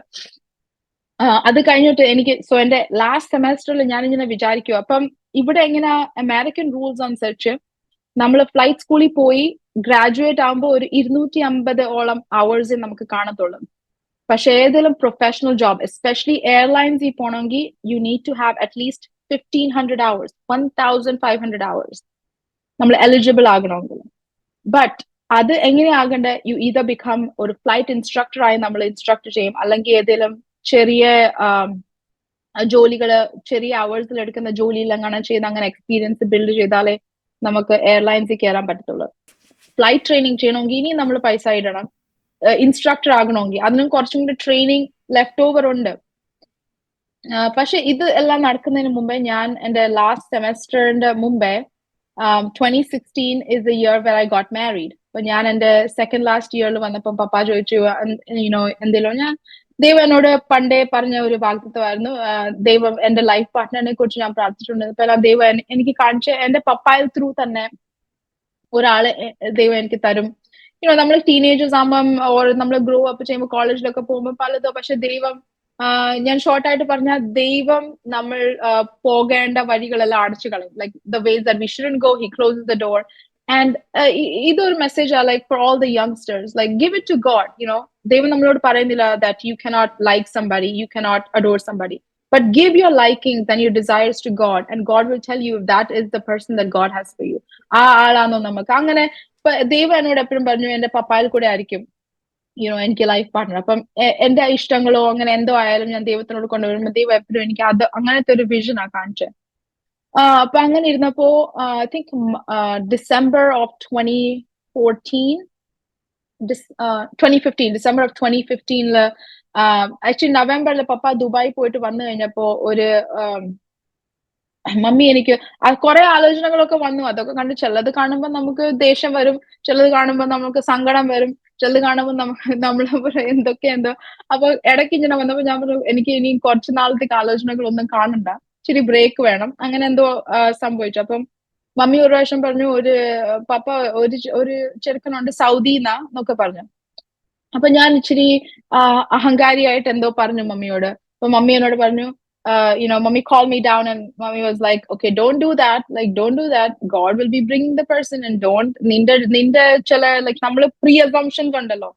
അത് കഴിഞ്ഞിട്ട് എനിക്ക് എന്റെ ലാസ്റ്റ് സെമസ്റ്ററിൽ ഞാനിങ്ങനെ വിചാരിക്കും, അപ്പം ഇവിടെ എങ്ങനെ അമേരിക്കൻ റൂൾസ് അനുസരിച്ച് നമ്മൾ ഫ്ലൈറ്റ് സ്കൂളിൽ പോയി ഗ്രാജുവേറ്റ് ആകുമ്പോൾ ഒരു 250 hours നമുക്ക് കാണത്തുള്ളൂ. പക്ഷെ ഏതെങ്കിലും പ്രൊഫഷണൽ ജോബ്, എസ്പെഷ്യലി എയർലൈൻസിൽ പോകണമെങ്കിൽ you need to have at least 1500 hours, 1500 hours നമ്മൾ എലിജിബിൾ ആകണമെങ്കിൽ. ബട്ട് അത് എങ്ങനെയാകണ്ടേ, യു ഈദർ ബിക്കം ഒരു ഫ്ലൈറ്റ് ഇൻസ്ട്രക്ടറായി നമ്മൾ ഇൻസ്ട്രക്ടർ ചെയ്യും, അല്ലെങ്കിൽ ഏതെങ്കിലും ചെറിയ ജോലികള്, ചെറിയ അവേഴ്സിൽ എടുക്കുന്ന ജോലിയിൽ അങ്ങനെ ചെയ്ത് അങ്ങനെ എക്സ്പീരിയൻസ് ബിൽഡ് ചെയ്താലേ നമുക്ക് എയർലൈൻസിൽ കയറാൻ പറ്റത്തുള്ളൂ. ഫ്ലൈറ്റ് ട്രെയിനിങ് ചെയ്യണമെങ്കിൽ ഇനി നമ്മൾ പൈസ ഇടണം. ഇൻസ്ട്രക്ടർ ആകണമെങ്കിൽ അതിനും കുറച്ചും കൂടി ട്രെയിനിങ് ലെഫ്റ്റ് ഓവർ ഉണ്ട്. പക്ഷെ ഇത് എല്ലാം നടക്കുന്നതിന് മുമ്പേ ഞാൻ എന്റെ ലാസ്റ്റ് സെമസ്റ്ററിന്റെ മുമ്പേ 2016 is the year where I got married. അപ്പൊ ഞാൻ എന്റെ സെക്കൻഡ് ലാസ്റ്റ് ഇയറിൽ വന്നപ്പോൾ പപ്പ ചോദിച്ചു, എന്തെങ്കിലും, ഞാൻ ദൈവം എന്നോട് പണ്ടേ പറഞ്ഞ ഒരു വാഗ്ദത്തമായിരുന്നു. ദൈവം എന്റെ ലൈഫ് പാർട്ട്ണറിനെ കുറിച്ച് ഞാൻ പ്രാർത്ഥിച്ചിട്ടുണ്ട്. അപ്പൊ ദൈവം എനിക്ക് കാണിച്ച എന്റെ പപ്പായ ത്രൂ തന്നെ ഒരാളെ ദൈവം എനിക്ക് തരും. നമ്മൾ ടീനേജേഴ്സ് ആകുമ്പം ഓർ നമ്മൾ ഗ്രോ അപ്പ് ചെയ്യുമ്പോൾ കോളേജിലൊക്കെ പോകുമ്പോൾ പലതോ, പക്ഷെ ദൈവം, ഞാൻ ഷോർട്ടായിട്ട് പറഞ്ഞ, ദൈവം നമ്മൾ പോകേണ്ട വഴികളെല്ലാം അടച്ചു കളയും. Like the ways that we shouldn't go, he closes the door. And ഇതൊരു message like for all the youngsters, like give it to God. ദൈവം നമ്മളോട് പറയുന്നില്ല that you cannot like somebody, you cannot adore somebody, but give your likings and your desires to God, and God will tell you if that is the person that God has for you. ആളാണോ നമുക്ക് അങ്ങനെ. ദൈവം എന്നോട് എപ്പോഴും പറഞ്ഞു എന്റെ പപ്പായിൽ കൂടെ ആയിരിക്കും എനിക്ക് ലൈഫ് പാർട്ട്ണർ. അപ്പം എന്റെ ഇഷ്ടങ്ങളോ അങ്ങനെ എന്തോ ആയാലും ഞാൻ ദൈവത്തിനോട് കൊണ്ടുവരുമ്പോൾ ദൈവം എപ്പോഴും എനിക്ക് അത് അങ്ങനത്തെ ഒരു വിഷൻ ആ കാണിച്ചത്. അപ്പൊ അങ്ങനെ ഇരുന്നപ്പോ I think December of 2015 actually നവംബറിൽ പപ്പ ദുബായി പോയിട്ട് വന്നു കഴിഞ്ഞപ്പോ ഒരു മമ്മി എനിക്ക് കുറെ ആലോചനകളൊക്കെ വന്നു. അതൊക്കെ കണ്ട് ചിലത് കാണുമ്പോൾ നമുക്ക് ദേഷ്യം വരും, ചിലത് കാണുമ്പോൾ നമുക്ക് സങ്കടം വരും, ചിലത് കാണുമ്പോൾ നമ്മൾ എന്തൊക്കെയെന്തോ. അപ്പൊ ഇടയ്ക്ക് ഇങ്ങനെ വന്നപ്പോ ഞാൻ പറഞ്ഞു എനിക്ക് ഇനി കുറച്ച് നാളത്തേക്ക് ആലോചനകളൊന്നും കാണണ്ട, ഇച്ചിരി ബ്രേക്ക് വേണം. അങ്ങനെ എന്തോ സംഭവിച്ചു. അപ്പം മമ്മി ഒരു പ്രാവശ്യം പറഞ്ഞു, പപ്പ ഒരു ചെറുക്കനുണ്ട് സൗദിന്നൊക്കെ പറഞ്ഞു. അപ്പൊ ഞാൻ ഇച്ചിരി അഹങ്കാരിയായിട്ട് എന്തോ പറഞ്ഞു മമ്മിയോട്. അപ്പൊ മമ്മി എന്നോട് പറഞ്ഞു, mommy called me down and mommy was like, okay, don't do that, like don't do that, God will be bringing the person, and don't ninde chala like nammal pre-assumptions ഉണ്ടല്ലോ,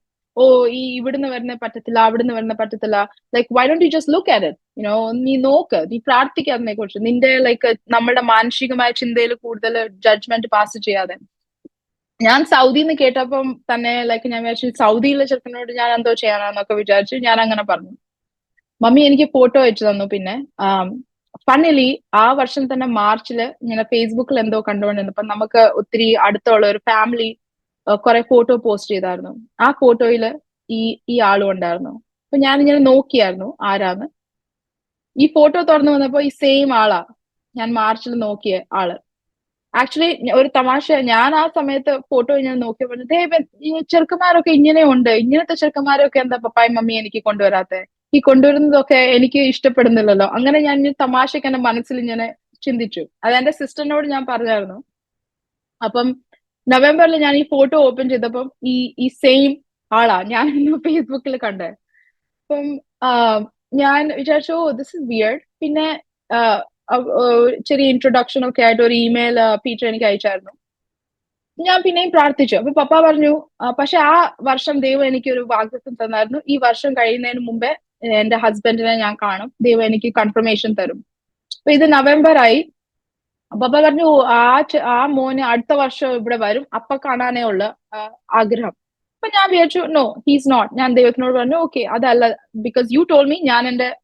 ഇവിടുന്ന് വരുന്ന പറ്റത്തില്ല, അവിടുന്ന് വരുന്ന പറ്റത്തില്ല. like why don't you just look at it, നീ നോക്ക്, നീ പ്രാർത്ഥിക്കുക അതിനെ കുറിച്ച്. നിന്റെ ലൈക്ക് നമ്മുടെ മാനസികമായ ചിന്തയിൽ കൂടുതൽ ജഡ്ജ്മെന്റ് പാസ് ചെയ്യാതെ. ഞാൻ സൗദിന്ന് കേട്ടപ്പം തന്നെ ലൈക്ക് ഞാൻ വിചാരിച്ചു സൗദിയിലെ ചെറുക്കനോട് ഞാൻ എന്തോ ചെയ്യാനാന്നൊക്കെ വിചാരിച്ചു. ഞാൻ അങ്ങനെ പറഞ്ഞു. മമ്മി എനിക്ക് ഫോട്ടോ അയച്ചു തന്നു. പിന്നെ ഫണ്ണലി ആ വർഷം തന്നെ മാർച്ചില് ഇങ്ങനെ ഫേസ്ബുക്കിൽ എന്തോ കണ്ടുകൊണ്ടിരുന്നപ്പോ നമുക്ക് ഒത്തിരി അടുത്തുള്ള ഒരു ഫാമിലി കുറെ ഫോട്ടോ പോസ്റ്റ് ചെയ്തായിരുന്നു. ആ ഫോട്ടോയില് ഈ ആളും ഉണ്ടായിരുന്നു. അപ്പൊ ഞാൻ ഇങ്ങനെ നോക്കിയായിരുന്നു ആരാന്ന്. ഈ ഫോട്ടോ തുറന്നു വന്നപ്പോ ഈ സെയിം ആളാ ഞാൻ മാർച്ചിൽ നോക്കിയ ആള്. ആക്ച്വലി ഒരു തമാശ, ഞാൻ ആ സമയത്ത് ഫോട്ടോ ഞാൻ നോക്കിയപ്പോൾ ഈ ചെറുക്കന്മാരൊക്കെ ഇങ്ങനെ ഉണ്ട്, ഇങ്ങനത്തെ ചെറുക്കന്മാരൊക്കെ എന്താ പപ്പായും മമ്മി എനിക്ക് കൊണ്ടുവരാത്തെ, ഈ കൊണ്ടുവരുന്നതൊക്കെ എനിക്ക് ഇഷ്ടപ്പെടുന്നില്ലല്ലോ. അങ്ങനെ ഞാൻ തമാശക്ക് എന്റെ മനസ്സിൽ ഇങ്ങനെ ചിന്തിച്ചു. അത് എന്റെ സിസ്റ്ററിനോട് ഞാൻ പറഞ്ഞായിരുന്നു. അപ്പം നവംബറിൽ ഞാൻ ഈ ഫോട്ടോ ഓപ്പൺ ചെയ്തപ്പം ഈ സെയിം ആളാ ഞാൻ ഫേസ്ബുക്കിൽ കണ്ടേ. അപ്പം ഞാൻ വിചാരിച്ചു ദിസ് ഇസ് വിയർഡ്. പിന്നെ ചെറിയ ഇൻട്രൊഡക്ഷൻ ഒക്കെ ആയിട്ട് ഒരു ഇമെയിൽ പീറ്റർ എനിക്ക് അയച്ചായിരുന്നു. ഞാൻ പിന്നെയും പ്രാർത്ഥിച്ചു. അപ്പൊ പപ്പ പറഞ്ഞു, പക്ഷെ ആ വർഷം ദൈവം എനിക്ക് ഒരു വാഗ്ദത്തം തന്നായിരുന്നു, ഈ വർഷം കഴിയുന്നതിന് മുമ്പേ എന്റെ ഹസ്ബൻഡിനെ ഞാൻ കാണും, ദൈവം എനിക്ക് കൺഫർമേഷൻ തരും. അപ്പൊ ഇത് നവംബർ ആയി. പപ്പ പറഞ്ഞു ആ മോന് അടുത്ത വർഷം ഇവിടെ വരും, അപ്പൊ കാണാനേ ഉള്ള ആഗ്രഹം. അപ്പൊ ഞാൻ വിചാരിച്ചു നോ, ഹീസ് നോട്ട്. ഞാൻ ദൈവത്തിനോട് പറഞ്ഞു ഓക്കെ അതല്ല, ബിക്കോസ് യു ടോൾ മീ,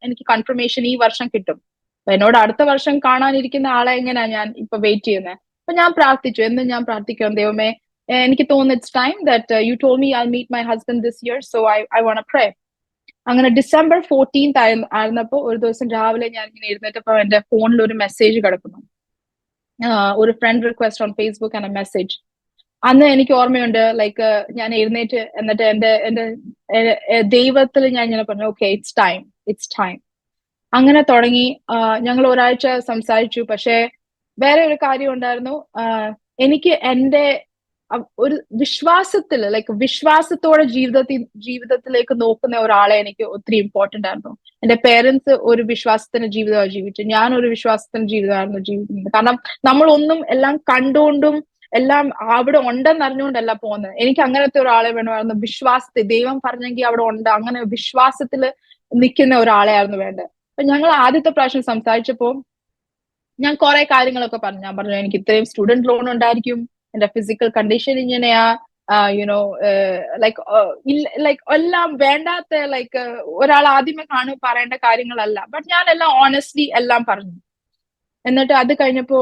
എനിക്ക് കൺഫർമേഷൻ ഈ വർഷം കിട്ടും. അപ്പൊ എന്നോട് അടുത്ത വർഷം കാണാനിരിക്കുന്ന ആളെ എങ്ങനെയാ ഞാൻ ഇപ്പൊ വെയിറ്റ് ചെയ്യുന്നത്? അപ്പൊ ഞാൻ പ്രാർത്ഥിച്ചു, എന്നും ഞാൻ പ്രാർത്ഥിക്കാം, ദൈവമേ എനിക്ക് തോന്നുന്നു it's time that you told me I meet my husband this year, so I want pray. അങ്ങനെ ഡിസംബർ 14th ആയിരുന്നപ്പോ ഒരു ദിവസം രാവിലെ ഞാൻ ഇങ്ങനെ ഇരുന്നിട്ടപ്പോ എന്റെ ഫോണിൽ ഒരു മെസ്സേജ് കിടക്കുന്നു, ഒരു friend request on Facebook and A message. അന്ന് എനിക്ക് ഓർമ്മയുണ്ട്, ലൈക്ക് ഞാൻ എഴുന്നേറ്റ് എന്നിട്ട് എന്റെ ദൈവത്തിൽ ഞാൻ ഇങ്ങനെ പറഞ്ഞു ഓക്കെ ഇറ്റ്സ് ടൈം. അങ്ങനെ തുടങ്ങി. ഞങ്ങൾ ഒരാഴ്ച സംസാരിച്ചു. പക്ഷെ വേറെ ഒരു കാര്യം ഉണ്ടായിരുന്നു, എനിക്ക് എന്റെ ഒരു വിശ്വാസത്തോടെ ജീവിതത്തിലേക്ക് നോക്കുന്ന ഒരാളെ എനിക്ക് ഒത്തിരി ഇമ്പോർട്ടന്റ് ആയിരുന്നു. എന്റെ പേരൻസ് ഒരു വിശ്വാസത്തിന്റെ ജീവിതമാണ് ജീവിച്ചു, ഞാൻ ഒരു വിശ്വാസത്തിന്റെ ജീവിതമായിരുന്നു ജീവിക്കുന്നത്. കാരണം നമ്മളൊന്നും എല്ലാം കണ്ടുകൊണ്ടും എല്ലാം അവിടെ ഉണ്ടെന്ന് അറിഞ്ഞുകൊണ്ടല്ല പോകുന്നത്. എനിക്ക് അങ്ങനത്തെ ഒരാളെ വേണമായിരുന്നു. വിശ്വാസത്തിൽ ദൈവം പറഞ്ഞെങ്കിൽ അവിടെ ഉണ്ട്, അങ്ങനെ വിശ്വാസത്തിൽ നിൽക്കുന്ന ഒരാളെ ആയിരുന്നു വേണ്ടത്. അപ്പൊ ഞങ്ങൾ ആദ്യത്തെ പ്രാവശ്യം സംസാരിച്ചപ്പോ ഞാൻ കുറെ കാര്യങ്ങളൊക്കെ പറഞ്ഞു. ഞാൻ പറഞ്ഞു എനിക്ക് ഇത്രയും സ്റ്റുഡന്റ് ലോൺ ഉണ്ടായിരിക്കും, എന്റെ ഫിസിക്കൽ കണ്ടീഷൻ ഇങ്ങനെയാ, യുനോ ലൈക്ക് എല്ലാം വേണ്ടാത്ത ലൈക്ക് ഒരാൾ ആദ്യമേ പറയേണ്ട കാര്യങ്ങളല്ല. ബട്ട് ഞാൻ എല്ലാം ഓണസ്റ്റ്ലി എല്ലാം പറഞ്ഞു. എന്നിട്ട് അത് കഴിഞ്ഞപ്പോ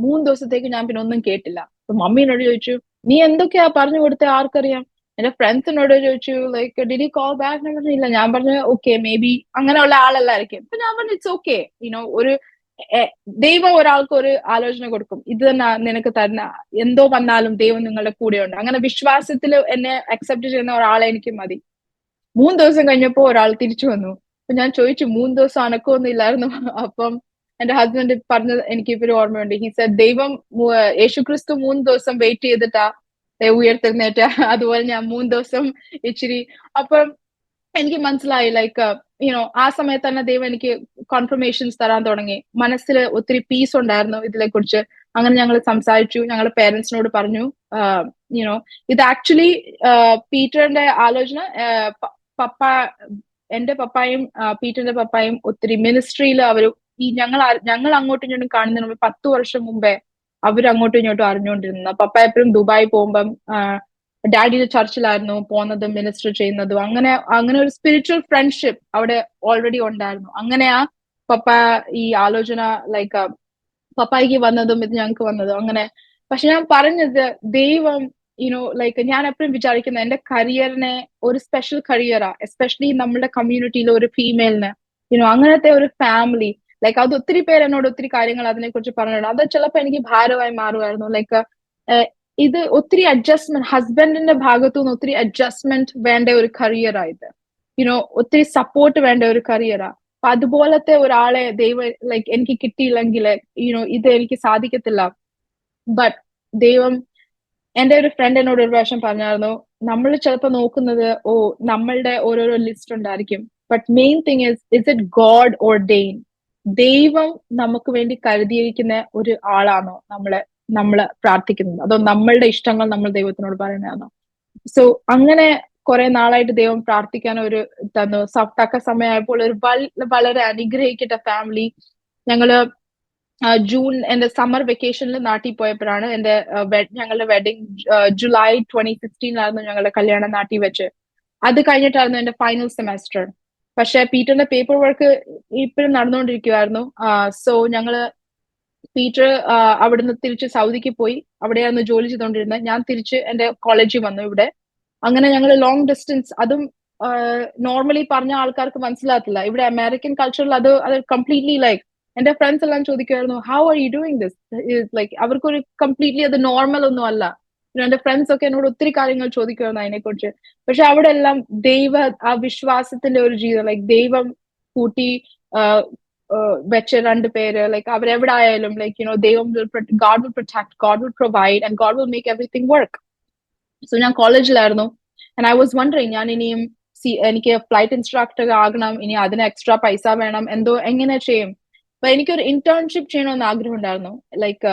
3 ദിവസത്തേക്ക് ഞാൻ പിന്നെ ഒന്നും കേട്ടില്ല. അപ്പൊ മമ്മീനോട് ചോദിച്ചു, നീ എന്തൊക്കെയാ പറഞ്ഞു കൊടുത്തേ ആർക്കറിയാം. എന്റെ ഫ്രണ്ട്സിനോട് ചോദിച്ചു, like did you call back? ഞാൻ പറഞ്ഞില്ല. ഞാൻ പറഞ്ഞു ഓക്കെ മേ ബി അങ്ങനെയുള്ള ആളല്ലായിരിക്കും. അപ്പൊ ഞാൻ പറഞ്ഞു ഇറ്റ്സ് ഓക്കെ, ഒരു ദൈവം ഒരാൾക്ക് ഒരു ആലോചന കൊടുക്കും. ഇത് തന്നെ നിനക്ക് തരുന്ന എന്തോ വന്നാലും ദൈവം നിങ്ങളുടെ കൂടെയുണ്ട്. അങ്ങനെ വിശ്വാസത്തിൽ എന്നെ അക്സെപ്റ്റ് ചെയ്യുന്ന ഒരാളെ എനിക്ക് മതി. 3 ദിവസം കഴിഞ്ഞപ്പോ ഒരാൾ തിരിച്ചു വന്നു. അപ്പൊ ഞാൻ ചോദിച്ചു 3 ദിവസം അനക്കമൊന്നും ഇല്ലായിരുന്നു. അപ്പം എന്റെ ഹസ്ബൻഡ് പറഞ്ഞത് എനിക്ക് ഇപ്പോഴും ഓർമ്മയുണ്ട്. ഹി സെഡ് ദൈവം യേശുക്രിസ്തു 3 ദിവസം വെയിറ്റ് ചെയ്തിട്ടാ ഉയർത്തെഴുന്നേറ്റ, അതുപോലെ ഞാൻ 3 ദിവസം ഇച്ചിരി. അപ്പം എനിക്ക് മനസ്സിലായി ലൈക്ക് ആ സമയത്ത് തന്നെ ദൈവം എനിക്ക് കോൺഫർമേഷൻസ് തരാൻ തുടങ്ങി. മനസ്സിൽ ഒത്തിരി പീസ് ഉണ്ടായിരുന്നു ഇതിനെ കുറിച്ച്. അങ്ങനെ ഞങ്ങൾ സംസാരിച്ചു, ഞങ്ങൾ പേരൻസിനോട് പറഞ്ഞു. ഇത് ആക്ച്വലി പീറ്ററിന്റെ ആലോചന, പപ്പ എന്റെ പപ്പായും പീറ്ററിന്റെ പപ്പായും ഒത്തിരി മിനിസ്ട്രിയിൽ അവർ ഞങ്ങൾ അങ്ങോട്ടും ഇങ്ങോട്ടും കാണുന്നതിന് മുമ്പ് 10 വർഷം മുമ്പേ അവർ അങ്ങോട്ടും ഇങ്ങോട്ടും അറിഞ്ഞുകൊണ്ടിരുന്നത്. പപ്പ എപ്പോഴും ദുബായി പോകുമ്പം ഡാഡിയുടെ ചർച്ചിലായിരുന്നു പോകുന്നതും മിനിസ്റ്റർ ചെയ്യുന്നതും. അങ്ങനെ ഒരു സ്പിരിച്വൽ ഫ്രണ്ട്ഷിപ്പ് അവിടെ ഓൾറെഡി ഉണ്ടായിരുന്നു. അങ്ങനെയാ പപ്പ ഈ ആലോചന ലൈക്ക് പപ്പായിക്ക് വന്നതും ഇത് ഞങ്ങൾക്ക് വന്നതും അങ്ങനെ. പക്ഷെ ഞാൻ പറഞ്ഞത് ദൈവം ലൈക്ക് ഞാൻ എപ്പോഴും വിചാരിക്കുന്നത് എന്റെ കരിയറിനെ ഒരു സ്പെഷ്യൽ കരിയറാ, എസ്പെഷ്യലി നമ്മുടെ കമ്മ്യൂണിറ്റിയിൽ ഒരു ഫീമെയിലിന് അങ്ങനത്തെ ഒരു ഫാമിലി ലൈക്ക് അത് ഒത്തിരി പേര് എന്നോട് ഒത്തിരി കാര്യങ്ങൾ അതിനെ കുറിച്ച് പറഞ്ഞിട്ടുണ്ട്. അത് ചിലപ്പോ എനിക്ക് ഭാരമായി മാറുമായിരുന്നു. ലൈക്ക് ഇത് ഒത്തിരി അഡ്ജസ്റ്റ്മെന്റ്, ഹസ്ബൻഡിന്റെ ഭാഗത്തുനിന്ന് ഒത്തിരി അഡ്ജസ്റ്റ്മെന്റ് വേണ്ട ഒരു കരിയറായത്, ഒത്തിരി സപ്പോർട്ട് വേണ്ട ഒരു കരിയറാ. അപ്പൊ അതുപോലത്തെ ഒരാളെ ദൈവം ലൈക്ക് എനിക്ക് കിട്ടിയില്ലെങ്കിൽ ഇത് എനിക്ക് സാധിക്കത്തില്ല. ബട്ട് ദൈവം, എന്റെ ഒരു ഫ്രണ്ട് എന്നോട് ഒരു പ്രാവശ്യം പറഞ്ഞായിരുന്നു, നമ്മൾ ചിലപ്പോ നോക്കുന്നത് നമ്മളുടെ ഓരോരോ ലിസ്റ്റ് ഉണ്ടായിരിക്കും. But main thing is it God ordain? ദൈവം നമുക്ക് വേണ്ടി കരുതിയിരിക്കുന്ന ഒരു ആളാണോ നമ്മള് പ്രാർത്ഥിക്കുന്നത്, അതോ നമ്മളുടെ ഇഷ്ടങ്ങൾ നമ്മൾ ദൈവത്തിനോട് പറയുന്നതാണോ? സോ അങ്ങനെ കുറെ നാളായിട്ട് ദൈവം പ്രാർത്ഥിക്കാൻ ഒരു തന്നു. തക്ക സമയമായപ്പോൾ ഒരു വളരെ അനുഗ്രഹിക്കട്ട ഫാമിലി. ഞങ്ങള് ജൂൺ എന്റെ സമ്മർ വെക്കേഷനിൽ നാട്ടിൽ പോയപ്പോഴാണ് ഞങ്ങളുടെ വെഡിങ്. ജൂലൈ 2016 ഞങ്ങളുടെ കല്യാണം നാട്ടിൽ വെച്ച്. അത് കഴിഞ്ഞിട്ടായിരുന്നു എന്റെ ഫൈനൽ സെമസ്റ്റർ. പക്ഷെ പീറ്ററിന്റെ പേപ്പർ വർക്ക് ഇപ്പോഴും നടന്നുകൊണ്ടിരിക്കുവായിരുന്നു. സോ ഞങ്ങള് പീറ്റർ അവിടുന്ന് തിരിച്ച് സൗദിക്ക് പോയി, അവിടെയായിരുന്നു ജോലി ചെയ്തുകൊണ്ടിരുന്നത്. ഞാൻ തിരിച്ച് എന്റെ കോളേജിൽ വന്നു ഇവിടെ. അങ്ങനെ ഞങ്ങൾ ലോങ് ഡിസ്റ്റൻസ്. അതും നോർമലി പറഞ്ഞ ആൾക്കാർക്ക് മനസ്സിലാകത്തില്ല. ഇവിടെ അമേരിക്കൻ കൾച്ചറിൽ അത് കംപ്ലീറ്റ്ലി ലൈക്ക് എന്റെ ഫ്രണ്ട്സ് എല്ലാം ചോദിക്കുമായിരുന്നു, how are you doing this? Like അവർക്കൊരു കംപ്ലീറ്റ്ലി അത് നോർമൽ ഒന്നും അല്ല. എന്റെ ഫ്രണ്ട്സ് ഒക്കെ എന്നോട് ഒത്തിരി കാര്യങ്ങൾ ചോദിക്കുമായിരുന്നു അതിനെ കുറിച്ച്. പക്ഷെ അവിടെ എല്ലാം ആ വിശ്വാസത്തിന്റെ ഒരു ജീവിതം, ലൈക്ക് ദൈവം കൂട്ടി വെച്ച 2 പേര്, ലൈക്ക് അവരെവിടെ ആയാലും ലൈക്ക് ദൈവം God will protect, God will provide and God will make everything work. So ഞാൻ കോളേജിലായിരുന്നു. ആൻഡ് ഐ വാസ് വണ്ടറിങ്, ഞാൻ ഇനിയും എനിക്ക് ഫ്ലൈറ്റ് ഇൻസ്ട്രക്ടർ ആകണം, ഇനി അതിന് എക്സ്ട്രാ പൈസ വേണം, എങ്ങനെ ചെയ്യും? അപ്പൊ എനിക്കൊരു ഇന്റേൺഷിപ്പ് ചെയ്യണമെന്ന് ആഗ്രഹം ഉണ്ടായിരുന്നു. ലൈക്ക്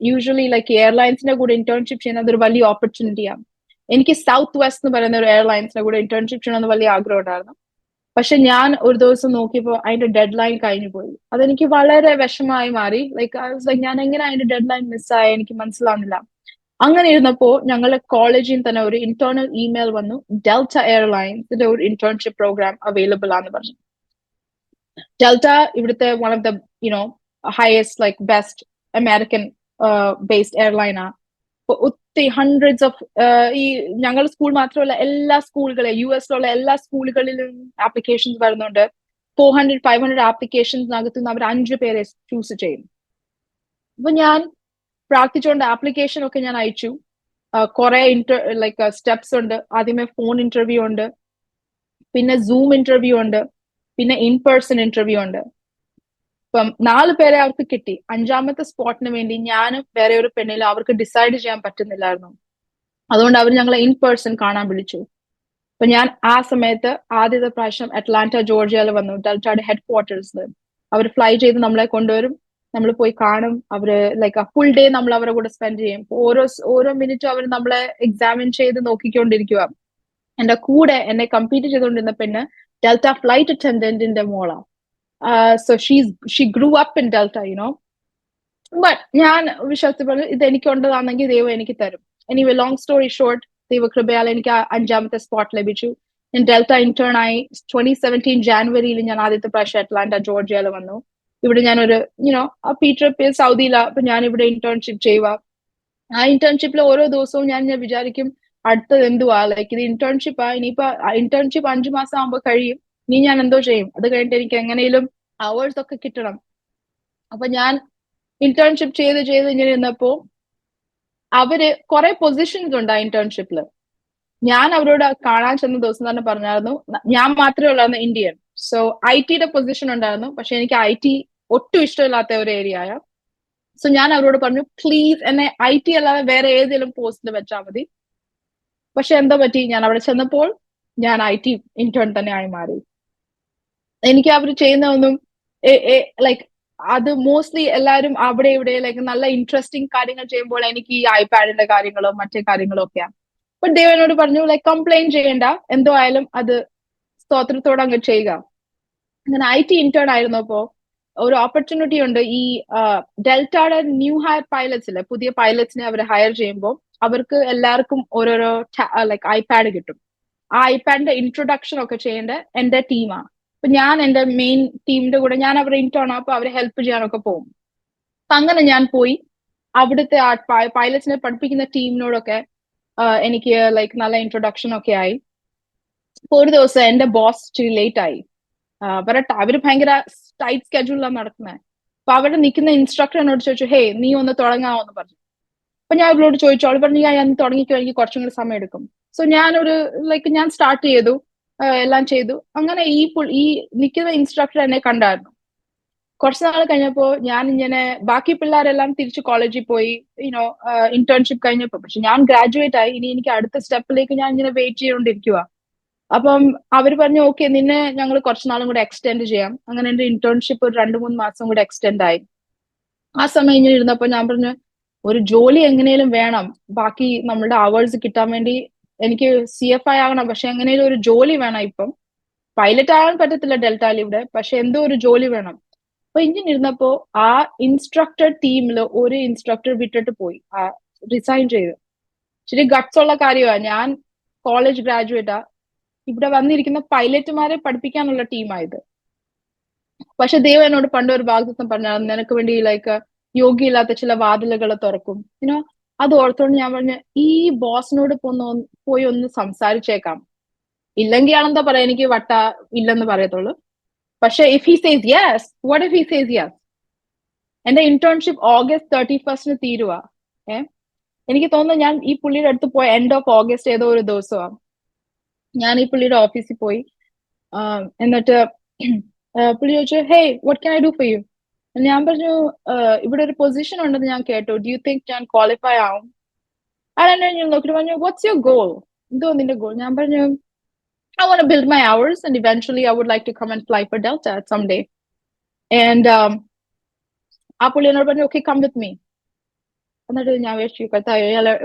യൂഷ്വലി ലൈക്ക് എയർലൈൻസിന്റെ കൂടെ ഇന്റേൺഷിപ്പ് ചെയ്യുന്നത് ഒരു വലിയ ഓപ്പർച്യൂണിറ്റിയാണ്. എനിക്ക് സൗത്ത് വെസ്റ്റ് എന്ന് പറയുന്ന ഒരു എയർലൈൻസിന്റെ കൂടെ ഇന്റേൺഷിപ്പ് ചെയ്യണമെന്ന് വലിയ ആഗ്രഹം ഉണ്ടായിരുന്നു. പക്ഷെ ഞാൻ ഒരു ദിവസം നോക്കിയപ്പോ അതിന്റെ ഡെഡ് ലൈൻ കഴിഞ്ഞു പോയി. അതെനിക്ക് വളരെ വിഷമമായി മാറി. ലൈക്ക് ഞാൻ എങ്ങനെ അതിന്റെ ഡെഡ് ലൈൻ മിസ്സായ എനിക്ക് മനസ്സിലാവുന്നില്ല. അങ്ങനെ ഇരുന്നപ്പോ ഞങ്ങളുടെ കോളേജിൽ തന്നെ ഒരു ഇന്റേണൽ ഇമെയിൽ വന്നു, ഡെൽറ്റ എയർലൈൻസിന്റെ ഒരു ഇന്റേൺഷിപ്പ് പ്രോഗ്രാം അവൈലബിൾ ആണെന്ന് പറഞ്ഞു. ഡെൽറ്റ ഇവിടുത്തെ one of the highest like best American based airline ആണ്. ഒത്തിരി ഹൺഡ്രഡ്സ് ഓഫ് ഈ ഞങ്ങളുടെ സ്കൂൾ മാത്രമല്ല എല്ലാ സ്കൂളുകളെ US-ലുള്ള എല്ലാ സ്കൂളുകളിലും ആപ്ലിക്കേഷൻസ് വരുന്നുണ്ട്. 400-500 ആപ്ലിക്കേഷൻസിനകത്ത് നിന്ന് അവർ 5 പേരെ ചൂസ് ചെയ്യും. അപ്പൊ ഞാൻ പ്രാർത്ഥിച്ചുകൊണ്ട് ആപ്ലിക്കേഷൻ ഒക്കെ ഞാൻ അയച്ചു. കുറെ ലൈക്ക് സ്റ്റെപ്സ് ഉണ്ട്. ആദ്യമേ ഫോൺ ഇന്റർവ്യൂ ഉണ്ട്, പിന്നെ സൂം ഇന്റർവ്യൂ ഉണ്ട്, പിന്നെ ഇൻ പേഴ്സൺ ഇന്റർവ്യൂ ഉണ്ട്. ഇപ്പം 4 പേരെ അവർക്ക് കിട്ടി. 5ാമത്തെ സ്പോട്ടിന് വേണ്ടി ഞാനും വേറെ ഒരു പെണ്ണിലും അവർക്ക് ഡിസൈഡ് ചെയ്യാൻ പറ്റുന്നില്ലായിരുന്നു. അതുകൊണ്ട് അവർ ഞങ്ങളെ ഇൻ പേഴ്സൺ കാണാൻ വിളിച്ചു. അപ്പൊ ഞാൻ ആ സമയത്ത് ആദ്യത്തെ പ്രാവശ്യം അറ്റ്ലാന്റ ജോർജിയയിൽ വന്നു, ഡെൽറ്റയുടെ ഹെഡ് ക്വാർട്ടേഴ്സിൽ. അവർ ഫ്ലൈ ചെയ്ത് നമ്മളെ കൊണ്ടുവരും. നമ്മൾ പോയി കാണും. അവര് ലൈക്ക് ഫുൾ ഡേ നമ്മൾ അവരുടെ കൂടെ സ്പെൻഡ് ചെയ്യും. ഓരോ മിനിറ്റും അവർ നമ്മളെ എക്സാമിൻ ചെയ്ത് നോക്കിക്കൊണ്ടിരിക്കുക. എന്റെ കൂടെ എന്നെ കമ്പീറ്റ് ചെയ്തുകൊണ്ടിരുന്ന പെണ്ണ് ഡെൽറ്റ ഫ്ലൈറ്റ് അറ്റൻഡന്റിന്റെ മോളാ. So she grew up in delta, you know. But ഞാൻ വിശ്വസിച്ചു ഇത് എനിക്കുണ്ടതാണെങ്കിൽ ദൈവം എനിക്ക് തരും. എനിവേ ലോങ് സ്റ്റോറി ഷോർട്ട്, ദൈവകൃപയാൽ എനിക്ക് 5ാമത്തെ സ്പോട്ട് ലഭിച്ചു. ഞാൻ ഡെൽറ്റ ഇന്റേൺ ആയി. 2017 ജാനുവരിയിൽ ഞാൻ ആദ്യത്തെ പ്രാവശ്യം അറ്റ്ലാന്റ ജോർജിയയിൽ വന്നു. ഇവിടെ ഞാനൊരു പീറ്റർ സൗദിയിലാ. അപ്പൊ ഞാൻ ഇവിടെ ഇന്റേൺഷിപ്പ് ചെയ്യുക. ആ ഇന്റേൺഷിപ്പിൽ ഓരോ ദിവസവും ഞാൻ വിചാരിക്കും അടുത്തത് എന്തുവാ, ലൈക്ക് ഇത് ഇന്റേൺഷിപ്പാ, ഇനിയിപ്പോ ഇന്റേൺഷിപ്പ് 5 മാസം ആകുമ്പോൾ കഴിയും, ഇനി ഞാൻ എന്തോ ചെയ്യും, അത് കഴിഞ്ഞിട്ട് എനിക്ക് എങ്ങനെയും അവേഴ്സ് ഒക്കെ കിട്ടണം. അപ്പൊ ഞാൻ ഇന്റേൺഷിപ്പ് ചെയ്ത് ഇങ്ങനെ ഇരുന്നപ്പോ അവര് കുറെ പൊസിഷൻസ് ഉണ്ട് ആ ഇന്റേൺഷിപ്പില്. ഞാൻ അവരോട് കാണാൻ ചെന്ന ദിവസം തന്നെ പറഞ്ഞായിരുന്നു, ഞാൻ മാത്രമേ ഉള്ളായിരുന്നു ഇന്ത്യൻ. സോ IT പൊസിഷൻ ഉണ്ടായിരുന്നു, പക്ഷെ എനിക്ക് IT ഒട്ടും ഇഷ്ടമില്ലാത്ത ഒരു ഏരിയയായ. സോ ഞാൻ അവരോട് പറഞ്ഞു, പ്ലീസ് എന്നെ IT അല്ലാതെ വേറെ ഏതെങ്കിലും പോസ്റ്റിൽ വെച്ചാൽ മതി. പക്ഷെ എന്താ പറ്റി, ഞാൻ അവിടെ ചെന്നപ്പോൾ ഞാൻ IT ഇന്റേൺ തന്നെ ആയി മാറി. എനിക്ക് അവർ ചെയ്യുന്ന ഒന്നും ലൈക്ക് അത് മോസ്റ്റ്ലി എല്ലാവരും അവിടെ ഇവിടെ ലൈക്ക് നല്ല ഇൻട്രസ്റ്റിംഗ് കാര്യങ്ങൾ ചെയ്യുമ്പോൾ എനിക്ക് ഈ ഐപാഡിന്റെ കാര്യങ്ങളോ മറ്റേ കാര്യങ്ങളോ ഒക്കെയാണ്. ബട്ട് ദേവനോട് പറഞ്ഞു ലൈക്ക് കംപ്ലൈന്റ് ചെയ്യണ്ട, എന്തോ ആയാലും അത് സ്തോത്രത്തോടെ അങ്ങ് ചെയ്യുക. അങ്ങനെ IT ഇന്റേൺ ആയിരുന്നപ്പോ ഒരു ഓപ്പർച്യൂണിറ്റി ഉണ്ട്. ഈ ഡെൽറ്റയുടെ ന്യൂ ഹയർ പൈലറ്റ്സ് ഇല്ലേ, പുതിയ പൈലറ്റ്സിനെ അവർ ഹയർ ചെയ്യുമ്പോൾ അവർക്ക് എല്ലാവർക്കും ഓരോരോ ലൈക്ക് ഐപാഡ് കിട്ടും. ആ ഐപാഡിന്റെ ഇൻട്രൊഡക്ഷൻ ഒക്കെ ചെയ്യേണ്ട എന്റെ ടീമാണ്. അപ്പൊ ഞാൻ എന്റെ മെയിൻ ടീമിന്റെ കൂടെ ഞാൻ അവരെ ഇന്റേൺ ആണ്, അപ്പൊ അവരെ ഹെൽപ്പ് ചെയ്യാനൊക്കെ പോകും. അപ്പൊ അങ്ങനെ ഞാൻ പോയി അവിടുത്തെ ആ പൈലറ്റ്സിനെ പഠിപ്പിക്കുന്ന ടീമിനോടൊക്കെ എനിക്ക് ലൈക്ക് നല്ല ഇൻട്രൊഡക്ഷൻ ഒക്കെ ആയി. അപ്പൊ ഒരു ദിവസം എന്റെ ബോസ് ഇച്ചിരി ലേറ്റ് ആയി വരട്ടെ. അവര് ഭയങ്കര ടൈറ്റ് സ്കെഡ്യൂളിലാണ് നടക്കുന്നത്. അപ്പൊ അവിടെ നിൽക്കുന്ന ഇൻസ്ട്രക്ടർ എന്നോട് ചോദിച്ചു, ഹേ നീ ഒന്ന് തുടങ്ങാമെന്ന് പറഞ്ഞു. അപ്പൊ ഞാൻ അവരോട് ചോദിച്ചു, അവൾ പറഞ്ഞു ഞാൻ തുടങ്ങിക്കോ, എനിക്ക് കുറച്ചും കൂടി സമയം എടുക്കും. സോ ഞാൻ സ്റ്റാർട്ട് ചെയ്തു, എല്ലാം ചെയ്തു. അങ്ങനെ ഈ നിൽക്കുന്ന ഇൻസ്ട്രക്ടർ എന്നെ കണ്ടായിരുന്നു. കുറച്ച് നാൾ കഴിഞ്ഞപ്പോ ഞാൻ ഇങ്ങനെ ബാക്കി പിള്ളേരെല്ലാം തിരിച്ച് കോളേജിൽ പോയി ഇന്റേൺഷിപ്പ് കഴിഞ്ഞപ്പോ. പക്ഷെ ഞാൻ ഗ്രാജുവേറ്റ് ആയി, ഇനി എനിക്ക് അടുത്ത സ്റ്റെപ്പിലേക്ക് ഞാൻ ഇങ്ങനെ വെയിറ്റ് ചെയ്തുകൊണ്ടിരിക്കുക. അപ്പം അവർ പറഞ്ഞു, ഓക്കെ നിന്നെ ഞങ്ങൾ കുറച്ച് നാളും കൂടെ എക്സ്റ്റെൻഡ് ചെയ്യാം. അങ്ങനെ എന്റെ ഇന്റേൺഷിപ്പ് ഒരു 2-3 മാസം കൂടെ എക്സ്റ്റെൻഡ് ആയി. ആ സമയം ഇങ്ങനെ ഇരുന്നപ്പോ ഞാൻ പറഞ്ഞു, ഒരു ജോലി എങ്ങനെയും വേണം, ബാക്കി നമ്മളുടെ അവേഴ്സ് കിട്ടാൻ വേണ്ടി. എനിക്ക് CFI ആകണം, പക്ഷെ എങ്ങനെയും ഒരു ജോലി വേണം. ഇപ്പം പൈലറ്റ് ആകാൻ പറ്റത്തില്ല ഡെൽറ്റയിൽ ഇവിടെ, പക്ഷെ എന്തോ ഒരു ജോലി വേണം. അപ്പൊ ഇങ്ങനെ ഇരുന്നപ്പോ ആ ഇൻസ്ട്രക്ടർ ടീമില് ഒരു ഇൻസ്ട്രക്ടർ വിട്ടിട്ട് പോയി, റിസൈൻ ചെയ്ത്. ശരി ഗട്ട്സ് ഉള്ള കാര്യമാണ്. ഞാൻ കോളേജ് ഗ്രാജുവേറ്റാ, ഇവിടെ വന്നിരിക്കുന്ന പൈലറ്റുമാരെ പഠിപ്പിക്കാനുള്ള ടീമായത്. പക്ഷെ ദൈവം എന്നോട് പണ്ടൊരു വാഗ്ദത്തം പറഞ്ഞാൽ നിനക്ക് വേണ്ടി ലൈക്ക് യോഗ്യയില്ലാത്ത ചില വാതിലുകൾ തുറക്കും. അത് ഓർത്തോണ്ട് ഞാൻ പറഞ്ഞു, ഈ ബോസിനോട് പോയി ഒന്ന് സംസാരിച്ചേക്കാം. ഇല്ലെങ്കിൽ ആണെന്താ പറയാ, എനിക്ക് ഇല്ലെന്ന് പറയത്തുള്ളൂ. പക്ഷെ if he says yes, what if he says yes? എന്റെ ഇന്റേൺഷിപ്പ് August 31 തീരുവാ. എനിക്ക് തോന്നുന്നു ഞാൻ ഈ പുള്ളിയുടെ അടുത്ത് പോയ എൻഡ് ഓഫ് ഓഗസ്റ്റ് ഏതോ ഒരു ദിവസമാണ്. ഞാൻ ഈ പുള്ളിയുടെ ഓഫീസിൽ പോയി. എന്നിട്ട് പുള്ളി ചോദിച്ചു, hey what can I do for you? ഞാൻ പറഞ്ഞു, ഇവിടെ ഒരു പൊസിഷൻ ഉണ്ടെന്ന് ഞാൻ കേട്ടു, ഡു യു തിങ്ക് ഞാൻ ക്വാളിഫൈ ആവും? അതെന്നെ നോക്കിട്ട് പറഞ്ഞു, വാട്ട്സ് യുവർ ഗോൾ? എന്തോ നിന്റെ ഗോൾ? ഞാൻ പറഞ്ഞു, I want to build my hours and eventually I would like to come and fly for Delta at some day. And ആ പുള്ളി എന്നോട് പറഞ്ഞു, okay come with me. എന്നിട്ട് ഞാൻ വിചാരിച്ചു,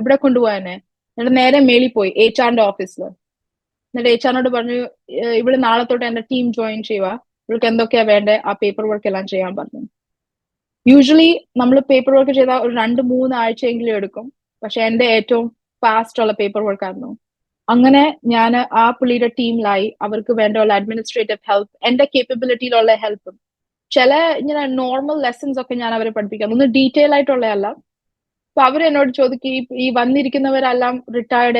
ഇവിടെ കൊണ്ടുപോവാ എന്നെ. എന്നിട്ട് നേരെ മേളിൽ പോയി HR ഓഫീസിൽ. എന്നിട്ട് HR പറഞ്ഞു, ഇവിടെ നാളെ തൊട്ട് എന്റെ ടീം ജോയിൻ ചെയ്യുക, ഇവൾക്ക് എന്തൊക്കെയാ വേണ്ടേ ആ പേപ്പർ വർക്ക് എല്ലാം ചെയ്യാൻ പറഞ്ഞു. യൂഷ്വലി നമ്മൾ പേപ്പർ വർക്ക് ചെയ്താൽ ഒരു 2-3 ആഴ്ചയെങ്കിലും എടുക്കും. പക്ഷെ എന്റെ ഏറ്റവും ഫാസ്റ്റ് ഉള്ള പേപ്പർ വർക്ക് ആയിരുന്നു. അങ്ങനെ ഞാൻ ആ പുള്ളിയുടെ ടീമിലായി. അവർക്ക് വേണ്ട അഡ്മിനിസ്ട്രേറ്റീവ് ഹെൽപ്പ്, എന്റെ കേപ്പബിലിറ്റിയിലുള്ള ഹെൽപ്പും, ചില ഇങ്ങനെ നോർമൽ ലെസൺസ് ഒക്കെ ഞാൻ അവരെ പഠിപ്പിക്കാം, ഒന്ന് ഡീറ്റെയിൽ ആയിട്ടുള്ളതല്ല. അപ്പൊ അവർ എന്നോട് ചോദിക്കും, ഈ വന്നിരിക്കുന്നവരെല്ലാം retired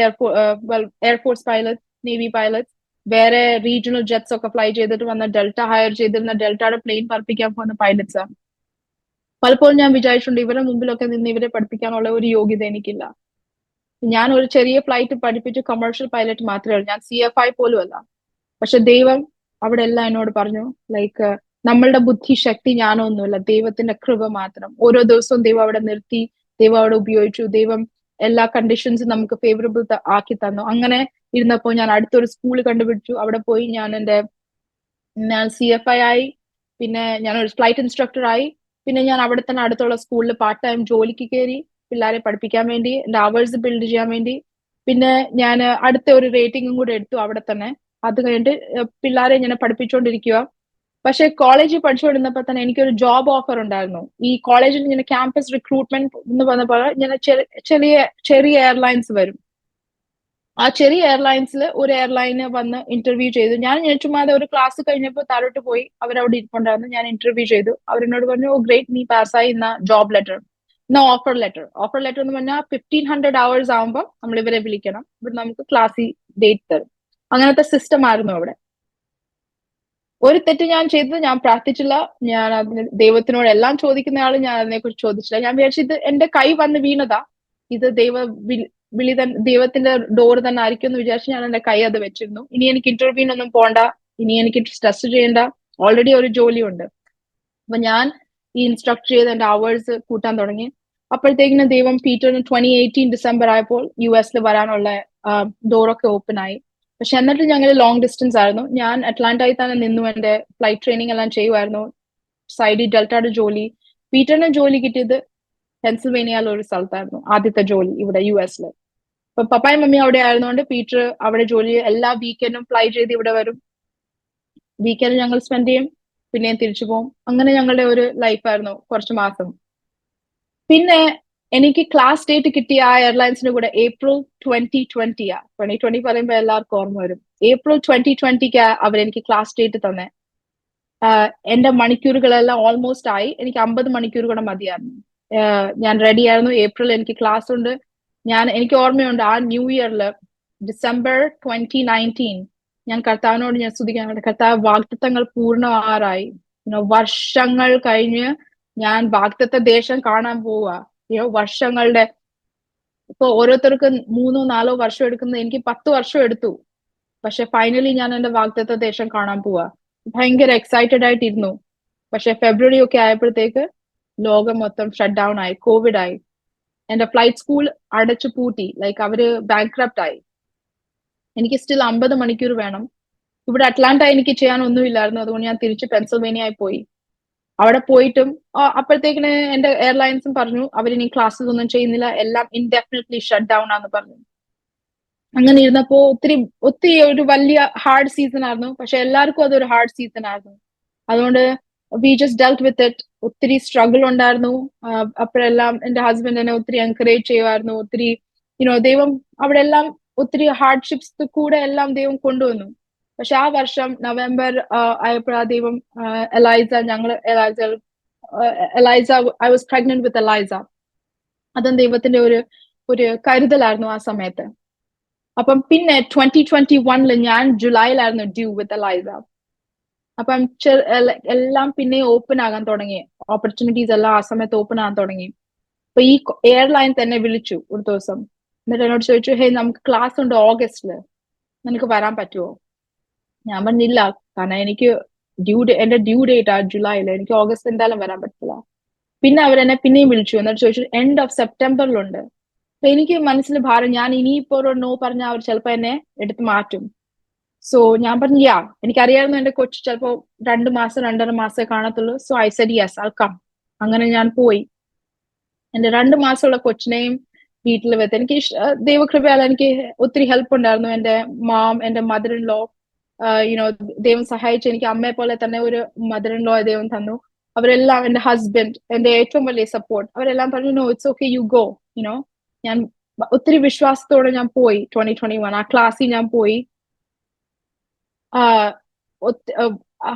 air force pilot, navy pilot, വേറെ റീജിയണൽ ജെറ്റ്സ് ഒക്കെ ഫ്ലൈ ചെയ്തിട്ട് വന്ന ഡെൽറ്റ ഹയർ ചെയ്തിരുന്ന ഡെൽറ്റയുടെ പ്ലെയിൻ പറപ്പിക്കാൻ പോകുന്ന പൈലറ്റ്സാ. പലപ്പോഴും ഞാൻ വിചാരിച്ചിട്ടുണ്ട്, ഇവരുടെ മുമ്പിലൊക്കെ നിന്ന് ഇവരെ പഠിപ്പിക്കാനുള്ള ഒരു യോഗ്യത എനിക്കില്ല. ഞാൻ ഒരു ചെറിയ ഫ്ലൈറ്റ് പഠിപ്പിച്ച് കൊമേഴ്ഷ്യൽ പൈലറ്റ് മാത്രമേ ഉള്ളൂ, ഞാൻ CFI പോലും അല്ല. പക്ഷെ ദൈവം അവിടെ എല്ലാം എന്നോട് പറഞ്ഞു, ലൈക്ക് നമ്മളുടെ ബുദ്ധിശക്തി ഞാനൊന്നുമില്ല, ദൈവത്തിന്റെ കൃപ മാത്രം. ഓരോ ദിവസവും ദൈവം അവിടെ നിർത്തി, ദൈവം അവിടെ ഉപയോഗിച്ചു, ദൈവം എല്ലാ കണ്ടീഷൻസും നമുക്ക് ഫേവറബിൾ ആക്കി തന്നു. അങ്ങനെ ഇരുന്നപ്പോ ഞാൻ അടുത്തൊരു സ്കൂൾ കണ്ടുപിടിച്ചു. അവിടെ പോയി ഞാൻ CFI ആയി, പിന്നെ ഞാൻ ഒരു ഫ്ലൈറ്റ് ഇൻസ്ട്രക്ടർ ആയി, പിന്നെ ഞാൻ അവിടെ തന്നെ അടുത്തുള്ള സ്കൂളിൽ പാർട്ട് ടൈം ജോലിക്ക് കയറി പിള്ളേരെ പഠിപ്പിക്കാൻ വേണ്ടി, എന്റെ അവേഴ്സ് ബിൽഡ് ചെയ്യാൻ വേണ്ടി. പിന്നെ ഞാൻ അടുത്ത ഒരു റേറ്റിംഗും കൂടെ എടുത്തു അവിടെ തന്നെ. അത് കഴിഞ്ഞിട്ട് പിള്ളേരെ ഇങ്ങനെ പഠിപ്പിച്ചുകൊണ്ടിരിക്കുക. പക്ഷെ കോളേജിൽ പഠിച്ചുകൊണ്ടിരുന്നപ്പോൾ തന്നെ എനിക്കൊരു ജോബ് ഓഫർ ഉണ്ടായിരുന്നു. ഈ കോളേജിൽ ഇങ്ങനെ ക്യാമ്പസ് റിക്രൂട്ട്മെന്റ് എന്ന് പറഞ്ഞപ്പോൾ ഇങ്ങനെ ചെറിയ ചെറിയ എയർലൈൻസ് വരും. ആ ചെറിയ എയർലൈൻസിൽ ഒരു എയർലൈന് വന്ന് ഇന്റർവ്യൂ ചെയ്തു. ഞാൻ ചുമ്മാതെ ഒരു ക്ലാസ് കഴിഞ്ഞപ്പോൾ താഴോട്ട് പോയി, അവരവിടെ ഇരിപ്പുണ്ടായിരുന്നു. ഞാൻ ഇന്റർവ്യൂ ചെയ്തു. അവരെന്നോട് പറഞ്ഞു, ഓ ഗ്രേറ്റ്, നീ പാസ്സായി, ഇന്ന ജോബ് ലെറ്റർ, ഇന്ന ഓഫർ ലെറ്റർ. ഓഫർ ലെറ്റർ എന്ന് പറഞ്ഞാൽ 1500 hours ആകുമ്പോൾ നമ്മൾ ഇവരെ വിളിക്കണം, ഇവിടെ നമുക്ക് ക്ലാസ്സിൽ ഡേറ്റ് തരും. അങ്ങനത്തെ സിസ്റ്റം ആയിരുന്നു അവിടെ. ഒരു തെറ്റ് ഞാൻ ചെയ്തത്, ഞാൻ പ്രാർത്ഥിച്ചില്ല. ഞാൻ അതിന് ദൈവത്തിനോട് എല്ലാം ചോദിക്കുന്ന ആള്, ഞാൻ അതിനെ കുറിച്ച് ചോദിച്ചില്ല. ഞാൻ വിചാരിച്ചു ഇത് എന്റെ കൈ വന്ന് വീണതാ, ഇത് വിളി ദൈവത്തിന്റെ ഡോർ തന്നെ ആയിരിക്കും എന്ന് വിചാരിച്ച് ഞാൻ എന്റെ കൈ അത് വെച്ചിരുന്നു. ഇനി എനിക്ക് ഇന്റർവ്യൂവിനൊന്നും പോണ്ട, ഇനി എനിക്ക് സ്ട്രെസ് ചെയ്യേണ്ട, ഓൾറെഡി ഒരു ജോലിയുണ്ട്. അപ്പൊ ഞാൻ ഈ ഇൻസ്ട്രക്ട് ചെയ്ത് എന്റെ അവേഴ്സ് കൂട്ടാൻ തുടങ്ങി. അപ്പോഴത്തേക്കിന് ദൈവം പീറ്ററിന് 2018 ഡിസംബർ ആയപ്പോൾ US വരാനുള്ള ഡോറൊക്കെ ഓപ്പൺ ആയി. പക്ഷെ എന്നിട്ട് ഞങ്ങൾ ലോങ് ഡിസ്റ്റൻസ് ആയിരുന്നു. ഞാൻ അറ്റ്ലാന്റയിൽ തന്നെ നിന്നു, എന്റെ ഫ്ലൈറ്റ് ട്രെയിനിങ് എല്ലാം ചെയ്യുമായിരുന്നു. സൈഡിൽ ഡെൽറ്റയുടെ ജോലി. പീറ്ററിന് ജോലി കിട്ടിയത് പെൻസിൽവേനിയയിലെ ഒരു സ്ഥലത്തായിരുന്നു, ആദ്യത്തെ ജോലി ഇവിടെ US. അപ്പൊ പപ്പായും മമ്മിയും അവിടെ ആയിരുന്നുകൊണ്ട് പീറ്റർ അവിടെ ജോലി, എല്ലാ വീക്കെൻഡും ഫ്ലൈ ചെയ്ത് ഇവിടെ വരും. വീക്കെൻഡ് ഞങ്ങൾ സ്പെൻഡ് ചെയ്യും, പിന്നെയും തിരിച്ചു പോകും. അങ്ങനെ ഞങ്ങളുടെ ഒരു ലൈഫായിരുന്നു കുറച്ച് മാസം. പിന്നെ എനിക്ക് ക്ലാസ് ഡേറ്റ് കിട്ടിയ ആ എയർലൈൻസിന്റെ കൂടെ April 2020 2020 പറയുമ്പോൾ എല്ലാവർക്കും ഓർമ്മ വരും. April 2020 അവരെനിക്ക് ക്ലാസ് ഡേറ്റ് തന്നെ. എന്റെ മണിക്കൂറുകളെല്ലാം ഓൾമോസ്റ്റ് ആയി. എനിക്ക് 50 മണിക്കൂർ കൂടെ മതിയായിരുന്നു. ഞാൻ റെഡി ആയിരുന്നു. ഏപ്രിൽ എനിക്ക് ക്ലാസ് ഉണ്ട്. എനിക്ക് ഓർമ്മയുണ്ട്, ആ ന്യൂ ഇയറില് December 2019 ഞാൻ കർത്താവിനോട് ഞാൻ സ്തുതിക്കാൻ, കർത്താവ് വാഗ്ദത്തങ്ങൾ പൂർണ്ണമാറായി. വർഷങ്ങൾ കഴിഞ്ഞ് ഞാൻ വാഗ്ദത്ത ദേശം കാണാൻ പോവുക. വർഷങ്ങളുടെ, ഇപ്പൊ ഓരോരുത്തർക്ക് 3-4 വർഷം എടുക്കുന്നത്, എനിക്ക് 10 വർഷം എടുത്തു. പക്ഷെ ഫൈനലി ഞാൻ എന്റെ വാഗ്ദത്ത ദേശം കാണാൻ പോവാ. ഭയങ്കര എക്സൈറ്റഡ് ആയിട്ടിരുന്നു. പക്ഷെ ഫെബ്രുവരി ഒക്കെ ആയപ്പോഴത്തേക്ക് ലോകം മൊത്തം ഷട്ട് ഡൗൺ ആയി, കോവിഡ് ആയി. എന്റെ ഫ്ലൈറ്റ് സ്കൂൾ അടച്ചു പൂട്ടി, ലൈക്ക് അവര് ബാങ്ക്രപ്റ്റ് ആയി. എനിക്ക് സ്റ്റിൽ 50 മണിക്കൂർ വേണം. ഇവിടെ അറ്റ്ലാന്റ എനിക്ക് ചെയ്യാൻ ഒന്നുമില്ലായിരുന്നു. അതുകൊണ്ട് ഞാൻ തിരിച്ച് പെൻസിൽവേനിയയിൽ പോയി. അവിടെ പോയിട്ടും അപ്പോഴത്തേക്കിന് എന്റെ എയർലൈൻസും പറഞ്ഞു അവരിനി ക്ലാസ്സസ് ഒന്നും ചെയ്യുന്നില്ല, എല്ലാം ഇൻഡെഫിനിറ്റ്ലി ഷട്ട് ഡൗൺ ആണെന്ന് പറഞ്ഞു. അങ്ങനെ ഇരുന്നപ്പോ ഒത്തിരി ഒരു വലിയ ഹാർഡ് സീസൺ ആയിരുന്നു. പക്ഷെ എല്ലാവർക്കും അതൊരു ഹാർഡ് സീസൺ ആയിരുന്നു. അതുകൊണ്ട് we just delt with it. ഒത്തിരി സ്ട്രഗിൾ ഉണ്ടായിരുന്നു. അപ്പോഴെല്ലാം എന്റെ ഹസ്ബൻഡ് എന്നെ ഒത്തിരി എൻകറേജ് ചെയ്യുമായിരുന്നു. ഒത്തിരി ദൈവം അവിടെ എല്ലാം ഒത്തിരി ഹാർഡ്ഷിപ്സ് കൂടെ എല്ലാം ദൈവം കൊണ്ടുവന്നു. പക്ഷെ ആ വർഷം നവംബർ ആയപ്പോഴാ ദൈവം ELISA I was pregnant with ELISA. അതും ദൈവത്തിന്റെ ഒരു കരുതലായിരുന്നു ആ സമയത്ത്. അപ്പം പിന്നെ 2021 ഞാൻ ജൂലൈയിലായിരുന്നു ഡ്യൂ വിത്ത് എലൈസ. അപ്പം എല്ലാം പിന്നെ ഓപ്പൺ ആകാൻ തുടങ്ങി. ഓപ്പർച്യൂണിറ്റീസ് എല്ലാം ആ സമയത്ത് ഓപ്പൺ ആകാൻ തുടങ്ങി. അപ്പൊ ഈ എയർലൈൻ തന്നെ വിളിച്ചു ഒരു ദിവസം. എന്നിട്ട് എന്നോട് ചോദിച്ചു, ഹേ നമുക്ക് ക്ലാസ് ഉണ്ട് ഓഗസ്റ്റില്, നിനക്ക് വരാൻ പറ്റുമോ? ഞാൻ പറഞ്ഞില്ല, കാരണം എനിക്ക് എന്റെ ഡ്യൂ ഡേറ്റ് ആ ജൂലൈയില്, എനിക്ക് ഓഗസ്റ്റ് എന്തായാലും വരാൻ പറ്റില്ല. പിന്നെ അവരെന്നെ പിന്നെയും വിളിച്ചു. എന്നിട്ട് ചോദിച്ചു എൻഡ് ഓഫ് സെപ്റ്റംബറിലുണ്ട്. അപ്പൊ എനിക്ക് മനസ്സിൽ ഭാരം, ഞാൻ ഇനിയിപ്പോ ഒരു നോ പറഞ്ഞാൽ അവർ ചിലപ്പോ എന്നെ എടുത്ത് മാറ്റും. സോ ഞാൻ പറഞ്ഞു എനിക്കറിയായിരുന്നു എന്റെ കൊച്ചു ചിലപ്പോ 2 മാസം 2.5 മാസമേ കാണത്തുള്ളൂ. So I said yes, I come. അങ്ങനെ ഞാൻ പോയി. എന്റെ 2 മാസമുള്ള കൊച്ചിനെയും വീട്ടിൽ വെത്ത് എനിക്ക് ദൈവകൃപയാൽ എനിക്ക് ഒത്തിരി ഹെൽപ്പ് ഉണ്ടായിരുന്നു. എന്റെ മാം, എന്റെ മദർ ഇൻ ലോ, ദൈവം സഹായിച്ചു. എനിക്ക് അമ്മയെ പോലെ തന്നെ ഒരു മദർ ഇൻ ലോ ദൈവം തന്നു. അവരെല്ലാം, എന്റെ ഹസ്ബൻഡ്, എന്റെ ഏറ്റവും വലിയ സപ്പോർട്ട്, അവരെല്ലാം പറഞ്ഞു no it's okay, you go. ഞാൻ ഒത്തിരി വിശ്വാസത്തോടെ ഞാൻ പോയി. 2021 ആ ക്ലാസ്സിൽ ഞാൻ പോയി.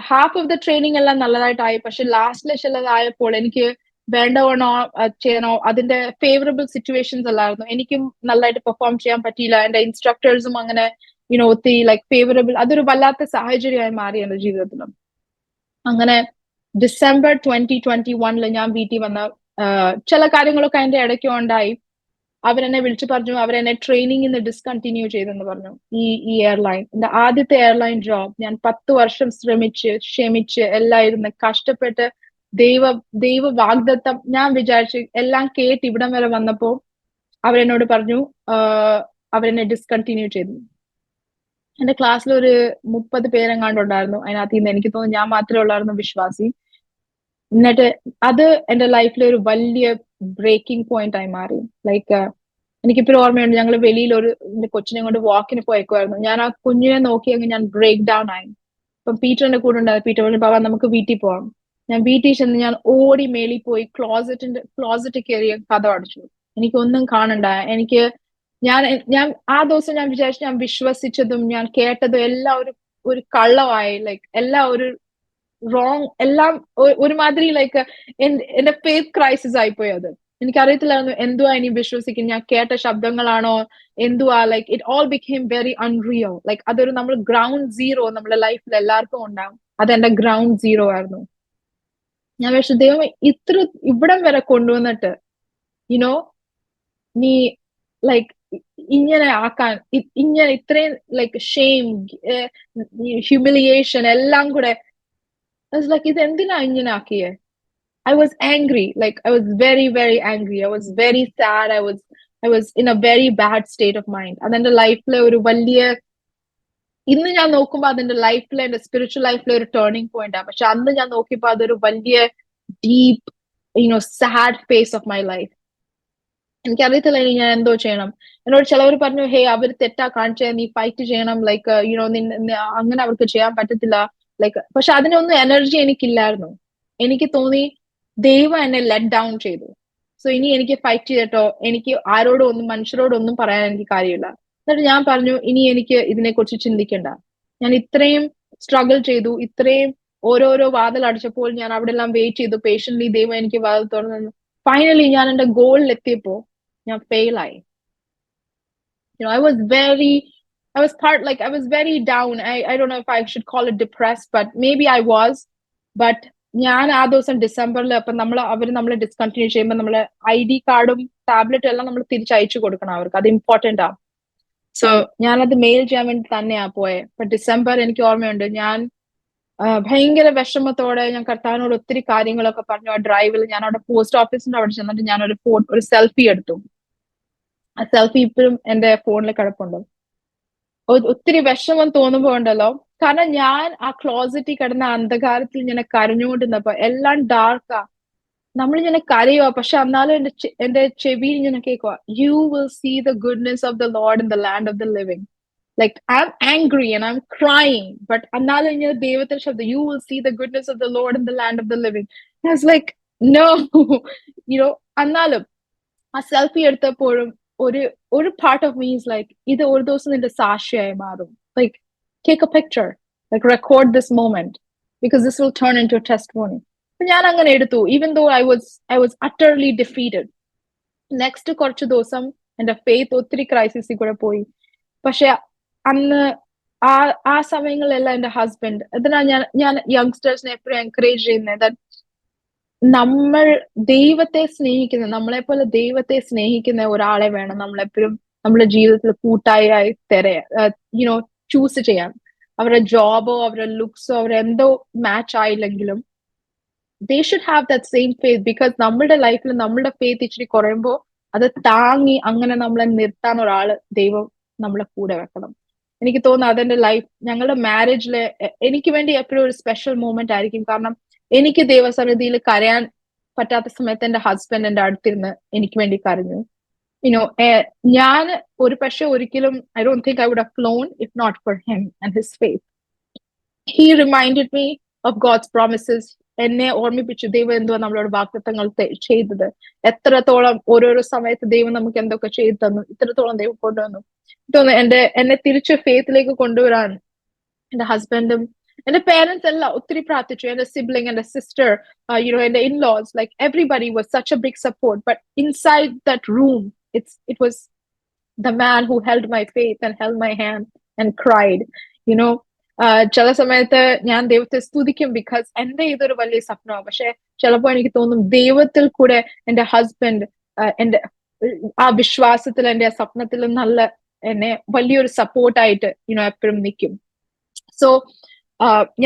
ഹാഫ് ഓഫ് ദ ട്രെയിനിങ് എല്ലാം നല്ലതായിട്ടായി. പക്ഷെ ലാസ്റ്റിലെ ചിലതായപ്പോൾ എനിക്ക് വേണ്ടവണ്ണോ ചെയ്യണോ, അതിന്റെ ഫേവറബിൾ സിറ്റുവേഷൻസ് അല്ലായിരുന്നു. എനിക്കും നല്ലതായിട്ട് പെർഫോം ചെയ്യാൻ പറ്റിയില്ല. എന്റെ ഇൻസ്ട്രക്ടേഴ്സും അങ്ങനെ ഒത്തിരി ലൈക്ക് ഫേവറബിൾ, അതൊരു വല്ലാത്ത സാഹചര്യമായി മാറി എന്റെ ജീവിതത്തിലും. അങ്ങനെ December 2021 ഞാൻ വീട്ടിൽ വന്ന ചില കാര്യങ്ങളൊക്കെ അതിന്റെ ഇടയ്ക്ക് ഉണ്ടായി. അവരെന്നെ വിളിച്ചു പറഞ്ഞു, അവരെന്നെ ട്രെയിനിങ്ങിന്ന് ഡിസ്കണ്ടിന്യൂ ചെയ്തെന്ന് പറഞ്ഞു. ഈ എയർലൈൻ, എന്റെ ആദ്യത്തെ എയർലൈൻ ജോബ്. ഞാൻ 10 വർഷം ശ്രമിച്ച് ക്ഷമിച്ച് എല്ലാം ഇരുന്ന് കഷ്ടപ്പെട്ട് ദൈവ വാഗ്ദത്തം ഞാൻ വിചാരിച്ചു എല്ലാം കേട്ട് ഇവിടം വരെ വന്നപ്പോ അവരെന്നോട് പറഞ്ഞു അവരെന്നെ ഡിസ്കണ്ടിന്യൂ ചെയ്തു. എന്റെ ക്ലാസ്സിൽ ഒരു 30 പേരെങ്ങാണ്ടുണ്ടായിരുന്നു. അതിനകത്ത് നിന്ന് എനിക്ക് തോന്നുന്നു ഞാൻ മാത്രമേ ഉള്ളായിരുന്നു വിശ്വാസി. എന്നിട്ട് അത് എന്റെ ലൈഫിലെ ഒരു വലിയ ബ്രേക്കിംഗ് പോയിന്റ് ആയി മാറി. ലൈക്ക് എനിക്കിപ്പോഴും ഓർമ്മയുണ്ട്, ഞങ്ങൾ വെളിയിൽ എന്റെ കൊച്ചിനെ കൊണ്ട് വാക്കിന് പോയേക്കുമായിരുന്നു. ഞാൻ ആ കുഞ്ഞിനെ നോക്കി അങ്ങ് ഞാൻ ബ്രേക്ക് ഡൗൺ ആയി. അപ്പം പീറ്ററിന്റെ കൂടെ ഉണ്ടായത്. പീറ്റർ പറഞ്ഞു, ബാബാ നമുക്ക് വീട്ടിൽ പോവാം. ഞാൻ വീട്ടിൽ ചെന്ന് ഞാൻ ഓടി മേളിൽ പോയി ക്ലോസറ്റ് കയറി കഥ അടച്ചു. എനിക്കൊന്നും കാണണ്ട. ഞാൻ ഞാൻ ആ ദിവസം ഞാൻ വിചാരിച്ചു ഞാൻ വിശ്വസിച്ചതും ഞാൻ കേട്ടതും എല്ലാം ഒരു കള്ളമായി. ലൈക്ക് എല്ലാം ഒരു റോങ്, എല്ലാം ഒരുമാതിരി ലൈക്ക് എന്റെ ഫെയ്ത്ത് ക്രൈസിസ് ആയിപ്പോയി. അത് എനിക്കറിയത്തില്ലായിരുന്നു എന്തുവാ ഇനി വിശ്വസിക്കും. ഞാൻ കേട്ട ശബ്ദങ്ങളാണോ എന്തുവാ, like it all became very unreal. Like അതൊരു നമ്മൾ ഗ്രൗണ്ട് സീറോ നമ്മുടെ ലൈഫിൽ എല്ലാവർക്കും ഉണ്ടാവും. അതെന്റെ ഗ്രൗണ്ട് സീറോ ആയിരുന്നു. ഞാൻ പക്ഷെ ദൈവം ഇവിടം വരെ കൊണ്ടുവന്നിട്ട് യുനോ നീ ലൈക്ക് ഇങ്ങനെ ആക്കാൻ, ഇങ്ങനെ ഇത്രയും ലൈക്ക് ഷെയിം, ഹ്യൂമിലിയേഷൻ എല്ലാം കൂടെ ലൈക്ക് ഇത് എന്തിനാ ഇങ്ങനെ ആക്കിയേ? I was angry. Like I was very, very angry. I was very sad. I was in a very bad state of mind. അതെന്റെ ലൈഫിലെ ഒരു വലിയ, ഇന്ന് ഞാൻ നോക്കുമ്പോ അതെന്റെ ലൈഫിലെ, എന്റെ സ്പിരിച്വൽ ലൈഫിലെ ഒരു ടേണിംഗ് പോയിന്റ് ആണ്. പക്ഷെ അന്ന് ഞാൻ നോക്കിയപ്പോ അതൊരു വലിയ deep sad phase of my life. എനിക്കറിയത്തില്ല ഇനി ഞാൻ എന്തോ ചെയ്യണം. എന്നോട് ചിലവർ പറഞ്ഞു, ഹേ അവർ തെറ്റാ കാണിച്ചേ, നീ ഫൈറ്റ് ചെയ്യണം, ലൈക്ക് അങ്ങനെ അവർക്ക് ചെയ്യാൻ പറ്റത്തില്ല. ലൈക്ക് പക്ഷെ അതിനൊന്നും എനർജി എനിക്കില്ലായിരുന്നു. എനിക്ക് തോന്നി ദൈവം എന്നെ ലെറ്റ് ഡൗൺ ചെയ്തു. സോ ഇനി എനിക്ക് ഫൈറ്റ് ചെയ്തിട്ടോ എനിക്ക് മനുഷ്യരോടൊന്നും പറയാൻ എനിക്ക് കാര്യമില്ല. എന്നിട്ട് ഞാൻ പറഞ്ഞു, ഇനി എനിക്ക് ഇതിനെക്കുറിച്ച് ചിന്തിക്കണ്ട. ഞാൻ ഇത്രയും സ്ട്രഗിൾ ചെയ്തു, ഇത്രയും ഓരോരോ വാതിൽ അടിച്ചപ്പോൾ ഞാൻ അവിടെ എല്ലാം വെയിറ്റ് ചെയ്തു പേഷ്യന്റ്ലി. ദൈവം എനിക്ക് വാതിൽ തുറന്നു. ഫൈനലി ഞാൻ എന്റെ ഗോളിൽ എത്തിയപ്പോ ഞാൻ ഫെയിൽ ആയി. I was very down. I don't know if I should call it depressed, but maybe I was. But ഞാൻ ആ ദിവസം ഡിസംബറിൽ അപ്പൊ അവര് നമ്മളെ ഡിസ്കണ്ടിന്യൂ ചെയ്യുമ്പോൾ നമ്മളെ ID കാർഡും ടാബ്ലറ്റും എല്ലാം നമ്മൾ തിരിച്ചയച്ചു കൊടുക്കണം അവർക്ക്. അത് ഇമ്പോർട്ടന്റ് ആണ്. സോ ഞാനത് മെയിൽ ചെയ്യാൻ വേണ്ടി തന്നെയാ പോയെ. ഇപ്പൊ ഡിസംബർ എനിക്ക് ഓർമ്മയുണ്ട്, ഞാൻ ഭയങ്കര വിഷമത്തോടെ ഞാൻ കർത്താവിനോട് ഒത്തിരി കാര്യങ്ങളൊക്കെ പറഞ്ഞു. ആ ഡ്രൈവിൽ ഞാൻ അവിടെ പോസ്റ്റ് ഓഫീസിന്റെ അവിടെ ചെന്നിട്ട് ഞാൻ ഒരു സെൽഫി എടുത്തു. ആ സെൽഫി ഇപ്പോഴും എന്റെ ഫോണിൽ കിടപ്പുണ്ട്. ഒത്തിരി വിഷമം തോന്നുമ്പോ ഉണ്ടല്ലോ, കാരണം ഞാൻ ആ ക്ലോസറ്റിൽ കിടന്ന അന്ധകാരത്തിൽ ഇങ്ങനെ കരഞ്ഞുകൊണ്ടിരുന്നപ്പോ എല്ലാം ഡാർക്കാ, നമ്മളിങ്ങനെ കരയുക. പക്ഷെ എന്നാലും എന്റെ ചെവിയിൽ ഇങ്ങനെ കേൾക്കുക, you will see the goodness of the lord in the land of the living. Like I'm angry and I'm crying, but എന്നാലും ഇങ്ങനെ ദൈവത്തിന്റെ ശബ്ദം, you will see the goodness of the Lord in the land of the living. And I was like, no, എന്നാലും ആ selfie എടുത്തപ്പോഴും ഒരു part of me is like, ഇത് ഒരു ദിവസം നിന്റെ സാക്ഷിയായി മാറും. Like take a picture, like record this moment because this will turn into a testimony. അപ്പൊ ഞാൻ അങ്ങനെ എടുത്തു, even though I was utterly defeated. Next കുറച്ച് ദിവസം എന്റെ ഫെയ്ത്ത് ഒത്തിരി ക്രൈസിസിൽ കൂടെ പോയി. പക്ഷെ അന്ന് ആ സമയങ്ങളിലെല്ലാം എന്റെ ഹസ്ബൻഡ്, അതിനാ ഞാൻ യങ്സ്റ്റേഴ്സിനെ എപ്പോഴും എൻകറേജ് ചെയ്യുന്നത്, നമ്മൾ ദൈവത്തെ സ്നേഹിക്കുന്ന, നമ്മളെപ്പോലെ ദൈവത്തെ സ്നേഹിക്കുന്ന ഒരാളെ വേണം നമ്മളെപ്പോഴും നമ്മുടെ ജീവിതത്തിൽ കൂട്ടായി ചൂസ് ചെയ്യാൻ. അവരുടെ ജോബോ അവരുടെ ലുക്സോ അവരെന്തോ match ആയില്ലെങ്കിലും they should have that same faith, because നമ്മളുടെ ലൈഫിൽ നമ്മളുടെ ഫെയ്ത്ത് ഇച്ചിരി കുറയുമ്പോൾ അത് താങ്ങി അങ്ങനെ നമ്മളെ നിർത്താൻ ഒരാള് ദൈവം നമ്മളെ കൂടെ വെക്കണം. എനിക്ക് തോന്നുന്നു അതെന്റെ ലൈഫ്, ഞങ്ങളുടെ മാരേജില് എനിക്ക് വേണ്ടി എപ്പോഴും ഒരു സ്പെഷ്യൽ മൂമെന്റ് ആയിരിക്കും. കാരണം എനിക്ക് ദൈവസന്നിധിയിൽ കരയാൻ പറ്റാത്ത സമയത്ത് എന്റെ ഹസ്ബൻഡ് എന്റെ അടുത്തിരുന്ന് എനിക്ക് വേണ്ടി കരഞ്ഞു. ഞാൻ പക്ഷെ ഒരിക്കലും I don't think I would have flown if not for him and his faith. He reminded me of God's promises. എന്നെ ഓർമ്മിപ്പിച്ചു ദൈവം എന്തുവാ നമ്മളോട് വാഗ്ദത്തങ്ങൾ ചെയ്തത്, എത്രത്തോളം ഓരോരോ സമയത്ത് ദൈവം നമുക്ക് എന്തൊക്കെ ചെയ്തു തന്നു, ഇത്രത്തോളം ദൈവം കൊണ്ടുവന്നു. എന്നെ തിരിച്ച് ഫെയ്ത്തിലേക്ക് കൊണ്ടുവരാൻ എന്റെ ഹസ്ബൻഡും എന്റെ പേരൻസ് എല്ലാം ഒത്തിരി പ്രാർത്ഥിച്ചു. എന്റെ സിബ്ലിംഗ്, എന്റെ സിസ്റ്റർ, എന്റെ in laws, like everybody was such a big support. But inside that room it was the man who held my faith and held my hand and cried. ചില സമയത്ത് ഞാൻ ദൈവത്തെ സ്തുതിക്കും, ബിക്കോസ് എന്റെ ഇതൊരു വലിയ സ്വപ്നമാണ്. പക്ഷെ ചിലപ്പോ എനിക്ക് തോന്നും ദൈവത്തിൽ കൂടെ എന്റെ ഹസ്ബൻഡ് എന്റെ ആ വിശ്വാസത്തിൽ എന്റെ സ്വപ്നത്തിൽ നല്ല എന്നെ വലിയൊരു സപ്പോർട്ടായിട്ട് എപ്പോഴും നിൽക്കും. സോ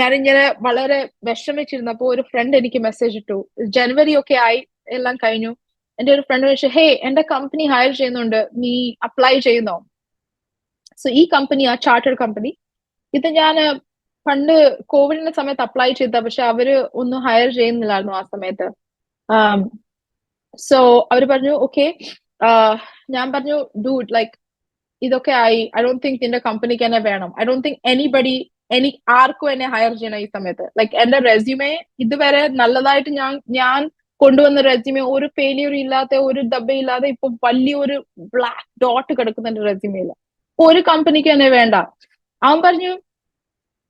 ഞാനിങ്ങനെ വളരെ വിഷമിച്ചിരുന്നപ്പോ ഒരു ഫ്രണ്ട് എനിക്ക് മെസ്സേജ് ഇട്ടു. ജനുവരി ഒക്കെ ആയി, എല്ലാം കഴിഞ്ഞു. എന്റെ ഒരു ഫ്രണ്ട് ചോദിച്ചു, ഹേ എന്റെ കമ്പനി ഹയർ ചെയ്യുന്നുണ്ട്, നീ അപ്ലൈ ചെയ്യുന്നോ? സോ ഈ കമ്പനി ആ ചാർട്ടേഡ് കമ്പനി, ഇത് ഞാൻ പണ്ട് കോവിഡിന്റെ സമയത്ത് അപ്ലൈ ചെയ്ത, പക്ഷെ അവര് ഒന്നും ഹയർ ചെയ്യുന്നില്ലായിരുന്നു ആ സമയത്ത്. സോ അവര് പറഞ്ഞു ഓക്കെ, ഞാൻ പറഞ്ഞു ഡൂഡ് ലൈക്ക് ഇതൊക്കെ ആയി, ഐ ഡോണ്ട് തിങ്ക് നിന്റെ കമ്പനിക്ക് എന്നെ വേണം, ഐ ഡോണ്ട് തിങ്ക് ആർക്കും എന്നെ ഹയർ ചെയ്യണം ഈ സമയത്ത്. ലൈക്ക് എന്റെ റെസ്യൂമെ ഇതുവരെ നല്ലതായിട്ട് ഞാൻ കൊണ്ടുവന്ന റെസ്യൂമെ ഒരു ഫെയിലിയർ ഇല്ലാത്ത, ഒരു ദബയില്ലാതെ ഇപ്പൊ വലിയൊരു ബ്ലാക്ക് ഡോട്ട് കിടക്കുന്ന എന്റെ റെസ്യൂമെയില്. ഒരു കമ്പനിക്ക് എന്നെ വേണ്ട. അവൻ പറഞ്ഞു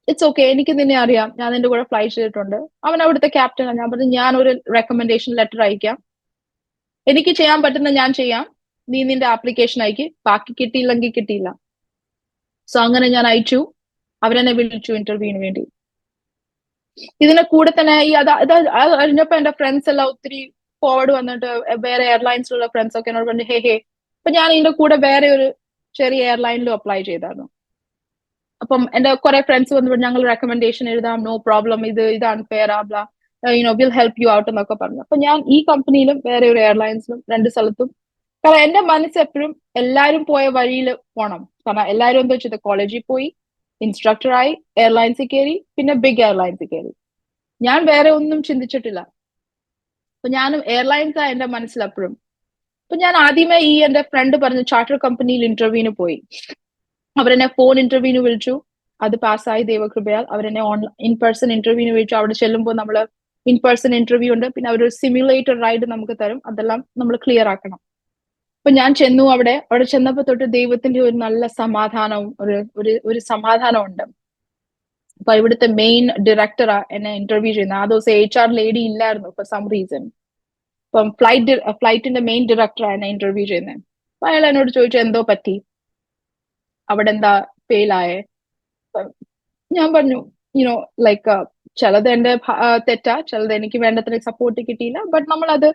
ഇറ്റ്സ് ഓക്കെ, എനിക്ക് നിന്നെ അറിയാം, ഞാൻ നിന്റെ കൂടെ ഫ്ലൈ ചെയ്തിട്ടുണ്ട്. അവൻ അവിടുത്തെ ക്യാപ്റ്റനാണ്. ഞാൻ പറഞ്ഞു ഞാൻ ഒരു റെക്കമെൻഡേഷൻ ലെറ്റർ അയക്കാം, എനിക്ക് ചെയ്യാൻ പറ്റുന്ന ഞാൻ ചെയ്യാം, നീ നിന്റെ ആപ്ലിക്കേഷൻ അയക്ക്, ബാക്കി കിട്ടിയില്ലെങ്കിൽ കിട്ടിയില്ല. സോ അങ്ങനെ ഞാൻ അയച്ചു. അവരെന്നെ വിളിച്ചു ഇന്റർവ്യൂവിന് വേണ്ടി. ഇതിന്റെ കൂടെ തന്നെ ഈ അത് അറിഞ്ഞപ്പോ എന്റെ ഫ്രണ്ട്സ് എല്ലാം ഒത്തിരി ഫോർവേഡ് വന്നിട്ട്, വേറെ എയർലൈൻസിലുള്ള ഫ്രണ്ട്സ് ഒക്കെ എന്നോട് പറഞ്ഞു ഹേ. അപ്പൊ ഞാൻ ഇതിന്റെ കൂടെ വേറെ ഒരു ചെറിയ എയർലൈനിലും അപ്ലൈ ചെയ്തായിരുന്നു. അപ്പം എന്റെ കുറെ ഫ്രണ്ട്സ് വന്നു, ഞങ്ങൾ റെക്കമെൻഡേഷൻ എഴുതാം, നോ പ്രോബ്ലം, ഇത് അൺഫെയർ ആബ്ല, വിൽ ഹെൽപ്പ് യു ഔട്ട് എന്നൊക്കെ പറഞ്ഞു. അപ്പൊ ഞാൻ ഈ കമ്പനിയിലും വേറെ ഒരു എയർലൈൻസിലും 2 സ്ഥലത്തും, കാരണം എന്റെ മനസ്സ് എപ്പോഴും എല്ലാരും പോയ വഴിയിൽ പോണം. കാരണം എല്ലാരും എന്താ വെച്ചത്, കോളേജിൽ പോയി, ഇൻസ്ട്രക്ടറായി, എയർലൈൻസിൽ കയറി, പിന്നെ ബിഗ് എയർലൈൻസിൽ കയറി. ഞാൻ വേറെ ഒന്നും ചിന്തിച്ചിട്ടില്ല. അപ്പൊ ഞാനും എയർലൈൻസ് ആ എന്റെ മനസ്സിൽ എപ്പോഴും. അപ്പൊ ഞാൻ ആദ്യമേ ഈ എന്റെ ഫ്രണ്ട് പറഞ്ഞു ചാർട്ടർ കമ്പനിയിൽ ഇന്റർവ്യൂവിന് പോയി. അവരെന്നെ ഫോൺ ഇന്റർവ്യൂവിന് വിളിച്ചു, അത് പാസ്സായി ദൈവകൃപയാൽ. അവരെന്നെ ഇൻ പേഴ്സൺ ഇന്റർവ്യൂവിന് വിളിച്ചു. അവിടെ ചെല്ലുമ്പോൾ നമ്മള് ഇൻ പേഴ്സൺ ഇന്റർവ്യൂ ഉണ്ട്, പിന്നെ അവരൊരു സിമുലേറ്റർ റൈഡ് നമുക്ക് തരും, അതെല്ലാം നമ്മൾ ക്ലിയർ ആക്കണം. അപ്പൊ ഞാൻ ചെന്നു. അവിടെ ചെന്നപ്പോ തൊട്ട് ദൈവത്തിന്റെ ഒരു നല്ല സമാധാനവും ഒരു സമാധാനം ഉണ്ട്. അപ്പൊ ഇവിടുത്തെ മെയിൻ ഡയറക്ടറാ എന്നെ ഇന്റർവ്യൂ ചെയ്യുന്നത്. ആ ദിവസം HR ലേഡി ഇല്ലായിരുന്നു ഫോർ സം റീസൺ. അപ്പം ഫ്ലൈറ്റിന്റെ മെയിൻ ഡയറക്ടറാ എന്നെ ഇന്റർവ്യൂ ചെയ്യുന്നത്. അപ്പൊ അയാൾ എന്നോട് ചോദിച്ചു എന്തോ പറ്റി, അവിടെ എന്താ ഫെയിലായേ. ഞാൻ പറഞ്ഞു ലൈക്ക് ചിലത് എന്റെ തെറ്റാ, ചിലത് എനിക്ക് വേണ്ടത്ര സപ്പോർട്ട് കിട്ടിയില്ല, ബട്ട് നമ്മളത്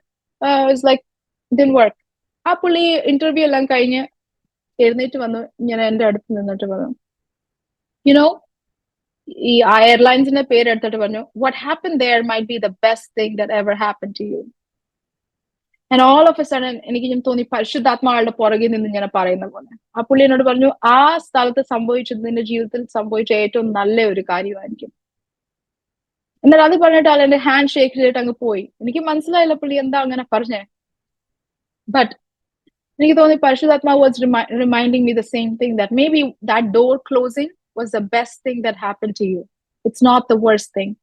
ലൈക്ക് ഡിൻ വർക്ക്. ആ പുള്ളി ഇന്റർവ്യൂ എല്ലാം കഴിഞ്ഞ് എഴുന്നേറ്റ് വന്നു, ഇങ്ങനെ എന്റെ അടുത്ത് നിന്നിട്ട് പറഞ്ഞു, ഈ എയർലൈൻസിന്റെ പേര് എടുത്തിട്ട് പറഞ്ഞു, what happen there might be the best thing that ever happen to you. And all of a sudden എനിക്ക് ഞാൻ തോന്നി പരിശുദ്ധാത്മാക്കളുടെ പുറകിൽ നിന്ന് ഇങ്ങനെ പറയുന്ന പോലെ. ആ പുള്ളി എന്നോട് പറഞ്ഞു, ആ സ്ഥലത്ത് സംഭവിച്ചത് നിന്റെ ജീവിതത്തിൽ സംഭവിച്ച ഏറ്റവും നല്ല ഒരു കാര്യമായിരിക്കും. എന്നാൽ അത് പറഞ്ഞിട്ട് ആൾ എന്റെ ഹാൻഡ് ഷേക്ക് ചെയ്തിട്ട് അങ്ങ് പോയി. എനിക്ക് മനസ്സിലായില്ല പുള്ളി എന്താ അങ്ങനെ പറഞ്ഞേ. ബട്ട് എനിക്ക് തോന്നി പരിശുദ്ധാത്മാവ് was reminding me the same thing, that may be that door closing was the best thing that happen to you. It's not the worst thing.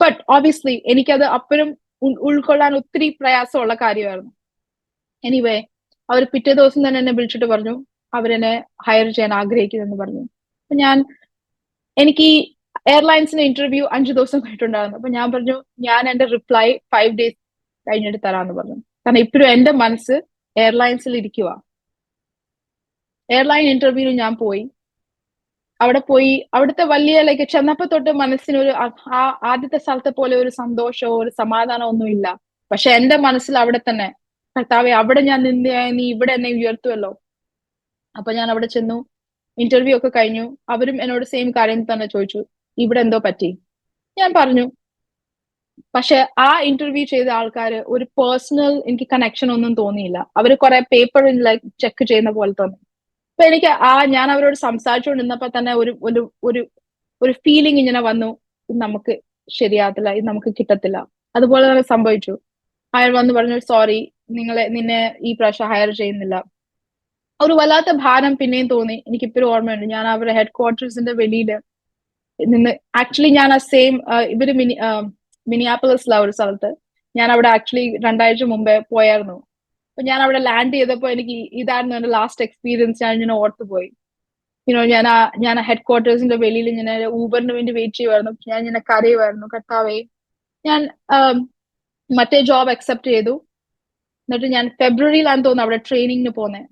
But obviously എനിക്കത് അപ്പോഴും ഉൾക്കൊള്ളാൻ ഒത്തിരി പ്രയാസമുള്ള കാര്യമായിരുന്നു. എനിവേ അവർ പിറ്റേ ദിവസം തന്നെ എന്നെ വിളിച്ചിട്ട് പറഞ്ഞു അവരെന്നെ ഹയർ ചെയ്യാൻ ആഗ്രഹിക്കുന്നെന്ന് പറഞ്ഞു. അപ്പൊ എനിക്ക് എയർലൈൻസിന്റെ ഇന്റർവ്യൂ 5 ദിവസം കഴിഞ്ഞിട്ടുണ്ടായിരുന്നു. അപ്പൊ ഞാൻ പറഞ്ഞു ഞാൻ എന്റെ റിപ്ലൈ 5 days കഴിഞ്ഞിട്ട് തരാമെന്ന് പറഞ്ഞു. കാരണം ഇപ്പോഴും എന്റെ മനസ്സ് എയർലൈൻസിൽ ഇരിക്കുക. എയർലൈൻ ഇന്റർവ്യൂവിന് ഞാൻ പോയി. അവിടെ പോയി അവിടുത്തെ വലിയ ലൈക്ക് ചെന്നപ്പോ തൊട്ട് മനസ്സിനൊരു ആ ആദ്യത്തെ സ്ഥലത്തെ പോലെ ഒരു സന്തോഷമോ ഒരു സമാധാനമോ ഒന്നും ഇല്ല. പക്ഷെ എന്റെ മനസ്സിൽ അവിടെ തന്നെ, കർത്താവെ അവിടെ ഞാൻ നിന്നെയായി, നീ ഇവിടെ എന്നെ ഉയർത്തുമല്ലോ. അപ്പൊ ഞാൻ അവിടെ ചെന്നു, ഇന്റർവ്യൂ ഒക്കെ കഴിഞ്ഞു. അവരും എന്നോട് സെയിം കാര്യം തന്നെ ചോദിച്ചു, ഇവിടെ എന്തോ പറ്റി. ഞാൻ പറഞ്ഞു. പക്ഷെ ആ ഇന്റർവ്യൂ ചെയ്ത ആൾക്കാര് ഒരു പേഴ്സണൽ എനിക്ക് കണക്ഷൻ ഒന്നും തോന്നിയില്ല. അവര് കുറെ പേപ്പറിൽ ലൈക്ക് ചെക്ക് ചെയ്യുന്ന പോലെ തോന്നി. അപ്പൊ എനിക്ക് ഞാൻ അവരോട് സംസാരിച്ചുകൊണ്ടിരുന്നപ്പോ തന്നെ ഒരു ഒരു ഒരു ഒരു ഫീലിംഗ് ഇങ്ങനെ വന്നു, ഇത് നമുക്ക് ശരിയാകത്തില്ല, ഇത് നമുക്ക് കിട്ടത്തില്ല. അതുപോലെ തന്നെ സംഭവിച്ചു. അയാൾ വന്ന് പറഞ്ഞു സോറി, നിന്നെ ഈ പ്രാവശ്യം ഹയർ ചെയ്യുന്നില്ല. ഒരു വല്ലാത്ത ഭാരം പിന്നെയും തോന്നി. എനിക്കിപ്പോഴും ഓർമ്മയുണ്ട്, ഞാൻ അവരുടെ ഹെഡ് ക്വാർട്ടേഴ്സിന്റെ വെളിയില് നിന്ന് ആക്ച്വലി ഞാൻ ആ സെയിം ഇവര് മിനിയാപ്പലസിലെ ഒരു സ്ഥലത്ത് ഞാൻ അവിടെ ആക്ച്വലി 2 ആഴ്ച മുമ്പേ പോയായിരുന്നു. അപ്പൊ ഞാൻ അവിടെ ലാൻഡ് ചെയ്തപ്പോ എനിക്ക് ഇതായിരുന്നു എന്റെ ലാസ്റ്റ് എക്സ്പീരിയൻസ്. ഞാൻ ഇങ്ങനെ ഓർത്തുപോയി. ഞാൻ ഹെഡ് ക്വാർട്ടേഴ്സിന്റെ വെളിയിൽ ഇങ്ങനെ ഊബറിന് വേണ്ടി വെയിറ്റ് ചെയ്യുമായിരുന്നു. ഞാൻ ഇങ്ങനെ കരയുമായിരുന്നു, കർത്താവേ. ഞാൻ മറ്റേ ജോബ് അക്സെപ്റ്റ് ചെയ്തു. എന്നിട്ട് ഞാൻ ഫെബ്രുവരിയിലാന്ന് തോന്നുന്നു അവിടെ ട്രെയിനിങ്ങിന് പോന്നെ.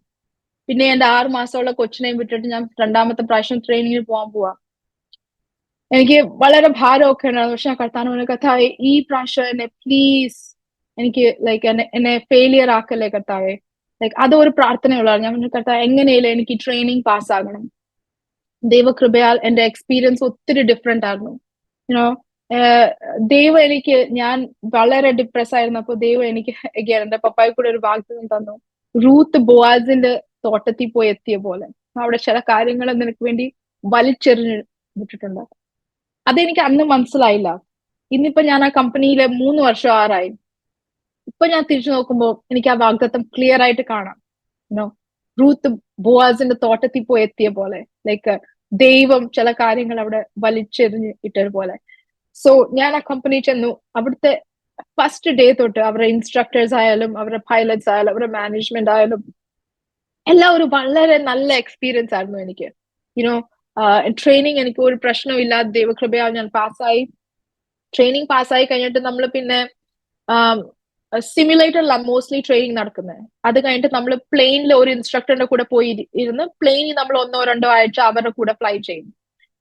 പിന്നെ എന്റെ 6 മാസമുള്ള കൊച്ചിനെയും വിട്ടിട്ട് ഞാൻ 2ാമത്തെ പ്രാവശ്യം ട്രെയിനിങ്ങിന് പോകാൻ പോവാ. എനിക്ക് വളരെ ഭാരമൊക്കെ ഉണ്ടായിരുന്നു. പക്ഷെ കർത്താവിനെ, കർത്താവെ ഈ പ്രാവശ്യം എന്നെ പ്ലീസ് എനിക്ക് ലൈക്ക് എന്നെ ഫെയിലിയർ ആക്കല്ലേ കർത്താവെ. ലൈക്ക് അതൊരു പ്രാർത്ഥനയുള്ളതാണ്. ഞാൻ കർത്താവ് എങ്ങനെയല്ലേ എനിക്ക് ട്രെയിനിങ് പാസ്സാകണം. ദൈവകൃപയാൽ എന്റെ എക്സ്പീരിയൻസ് ഒത്തിരി ഡിഫറെന്റ് ആയിരുന്നു. ദൈവം എനിക്ക്, ഞാൻ വളരെ ഡിപ്രസ് ആയിരുന്നപ്പോ ദൈവം എനിക്ക് എന്റെ പപ്പായി കൂടെ ഒരു വാഗ്ദത്തം തന്നു, റൂത്ത് ബോവാസിന്റെ തോട്ടത്തിൽ പോയി എത്തിയ പോലെ അവിടെ ചില കാര്യങ്ങൾ നിനക്ക് വേണ്ടി വലിച്ചെറിഞ്ഞ് വിട്ടിട്ടുണ്ട്. അതെനിക്ക് അന്ന് മനസ്സിലായില്ല. ഇന്നിപ്പോ ഞാൻ ആ കമ്പനിയിലെ 3 വർഷം ആറായി. ഇപ്പൊ ഞാൻ തിരിച്ചു നോക്കുമ്പോ എനിക്ക് ആ വാഗ്ദത്തം ക്ലിയർ ആയിട്ട് കാണാം. യുനോ റൂത്ത് ബോവാസിന്റെ തോട്ടത്തിൽ പോയി എത്തിയ പോലെ, ലൈക്ക് ദൈവം ചില കാര്യങ്ങൾ അവിടെ വലിച്ചെറിഞ്ഞ് ഇട്ടതുപോലെ. സോ ഞാൻ ആ കമ്പനി ചെന്നു. അവിടുത്തെ ഫസ്റ്റ് ഡേ തൊട്ട് അവരുടെ ഇൻസ്ട്രക്ടേഴ്സ് ആയാലും അവരുടെ പൈലറ്റ്സ് ആയാലും അവരുടെ മാനേജ്മെന്റ് ആയാലും എല്ലാം ഒരു വളരെ നല്ല എക്സ്പീരിയൻസ് ആയിരുന്നു എനിക്ക്. യുനോ ട്രെയിനിങ് എനിക്ക് ഒരു പ്രശ്നവും ഇല്ലാതെ ദൈവകൃപയാൽ ഞാൻ പാസ്സായി. ട്രെയിനിങ് പാസ്സായി കഴിഞ്ഞിട്ട് നമ്മൾ പിന്നെ സിമുലേറ്ററിലാണ് മോസ്റ്റ്ലി ട്രെയിനിങ് നടക്കുന്നത്. അത് കഴിഞ്ഞിട്ട് നമ്മൾ പ്ലെയിനിൽ ഒരു ഇൻസ്ട്രക്ടറിന്റെ കൂടെ പോയി ഇരുന്ന് പ്ലെയിനിൽ നമ്മൾ 1-2 ആഴ്ച അവരുടെ കൂടെ ഫ്ലൈ ചെയ്യും.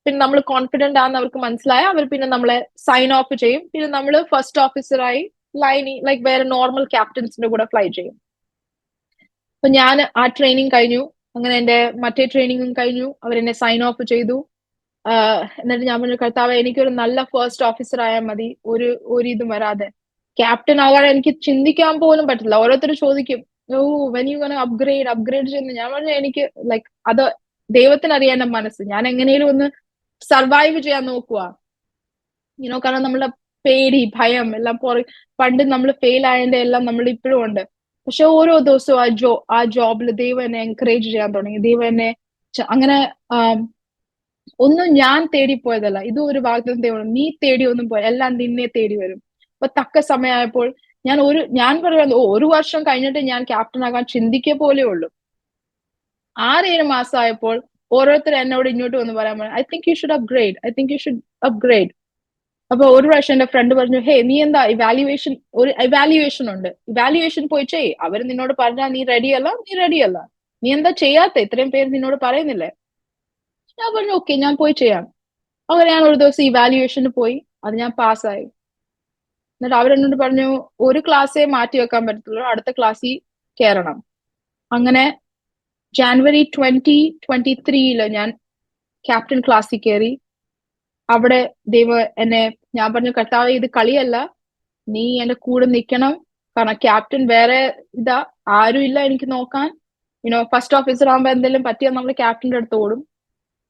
പിന്നെ നമ്മൾ കോൺഫിഡന്റ് ആണെന്ന് അവർക്ക് മനസ്സിലായ അവർ പിന്നെ നമ്മളെ സൈൻ ഓഫ് ചെയ്യും. പിന്നെ നമ്മൾ ഫസ്റ്റ് ഓഫീസറായി ലൈനി ലൈക്ക് വേറെ നോർമൽ ക്യാപ്റ്റൻസിന്റെ കൂടെ ഫ്ലൈ ചെയ്യും. അപ്പൊ ഞാൻ ആ ട്രെയിനിങ് കഴിഞ്ഞു. അങ്ങനെ എന്റെ മറ്റേ ട്രെയിനിങ്ങും കഴിഞ്ഞു. അവരെന്നെ സൈൻ ഓഫ് ചെയ്തു. എന്നിട്ട് ഞാൻ പറഞ്ഞു, കർത്താവേ, എനിക്കൊരു നല്ല ഫസ്റ്റ് ഓഫീസർ ആയാൽ മതി, ഒരു ഇതും വരാതെ. ക്യാപ്റ്റൻ ആകാൻ എനിക്ക് ചിന്തിക്കാൻ പോലും പറ്റില്ല. ഓരോരുത്തർ ചോദിക്കും, ഓ വെൻ യു ഗോണ അപ്ഗ്രേഡ് ചെയ്യുന്നു. ഞാൻ പറഞ്ഞു, എനിക്ക് ലൈക്ക് അത് ദൈവത്തിന് അറിയാൻ എന്റെ മനസ്സ്. ഞാൻ എങ്ങനെയും ഒന്ന് സർവൈവ് ചെയ്യാൻ നോക്കുക. കാരണം നമ്മളെ പേടി ഭയം എല്ലാം പണ്ട് നമ്മൾ ഫെയിൽ ആയതിന്റെ എല്ലാം നമ്മൾ ഇപ്പോഴും ഉണ്ട്. പക്ഷെ ഓരോ ദിവസവും ആ ജോബിൽ ദൈവം എന്നെ എൻകറേജ് ചെയ്യാൻ തുടങ്ങി. ദൈവം എന്നെ അങ്ങനെ ഒന്നും ഞാൻ തേടിപ്പോയതല്ല. ഇത് ഒരു വാഗ്ദത്തം ദൈവം. നീ തേടി ഒന്നും പോയ, എല്ലാം നിന്നെ തേടി വരും. അപ്പൊ തക്ക സമയമായപ്പോൾ ഞാൻ പറയാം, 1 വർഷം കഴിഞ്ഞിട്ട് ഞാൻ ക്യാപ്റ്റൻ ആകാൻ ചിന്തിക്കുക പോലെ ഉള്ളൂ. 6-7 മാസമായപ്പോൾ ഓരോരുത്തർ എന്നോട് ഇങ്ങോട്ട് വന്ന് പറയാൻ പറഞ്ഞു, I think you should upgrade. അപ്പൊ ഒരു പ്രാവശ്യം എന്റെ ഫ്രണ്ട് പറഞ്ഞു, ഹേ, നീ എന്താ ഇവാലുവേഷൻ ഉണ്ട്, ഇവാലുവേഷൻ പോയി ചെയ്. അവര് നിന്നോട് പറഞ്ഞാൽ നീ റെഡിയല്ല, നീ എന്താ ചെയ്യാത്ത? ഇത്രയും പേര് നിന്നോട് പറയുന്നില്ലേ? ഞാൻ പറഞ്ഞു, ഓക്കെ, ഞാൻ പോയി ചെയ്യാം. അങ്ങനെ ഞാൻ ഒരു ദിവസം ഇവാലുവേഷന് പോയി. അത് ഞാൻ പാസ്സായി. എന്നിട്ട് അവരെന്നോട് പറഞ്ഞു, ഒരു ക്ലാസ്സേ മാറ്റി വെക്കാൻ പറ്റത്തുള്ളൂ, അടുത്ത ക്ലാസ്സിൽ കയറണം. അങ്ങനെ ജാനുവരി 2023 ഞാൻ ക്യാപ്റ്റൻ ക്ലാസ്സിൽ കയറി. അവിടെ ഞാൻ പറഞ്ഞു, കർത്താവേ, ഇത് കളിയല്ല, നീ എന്റെ കൂടെ നിൽക്കണം. കാരണം ക്യാപ്റ്റൻ വേറെ ആരും ഇല്ല എനിക്ക് നോക്കാൻ. ഫസ്റ്റ് ഓഫീസർ ആകുമ്പോ എന്തെങ്കിലും പറ്റിയാൽ നമ്മൾ ക്യാപ്റ്റന്റെ അടുത്ത് ഓടും.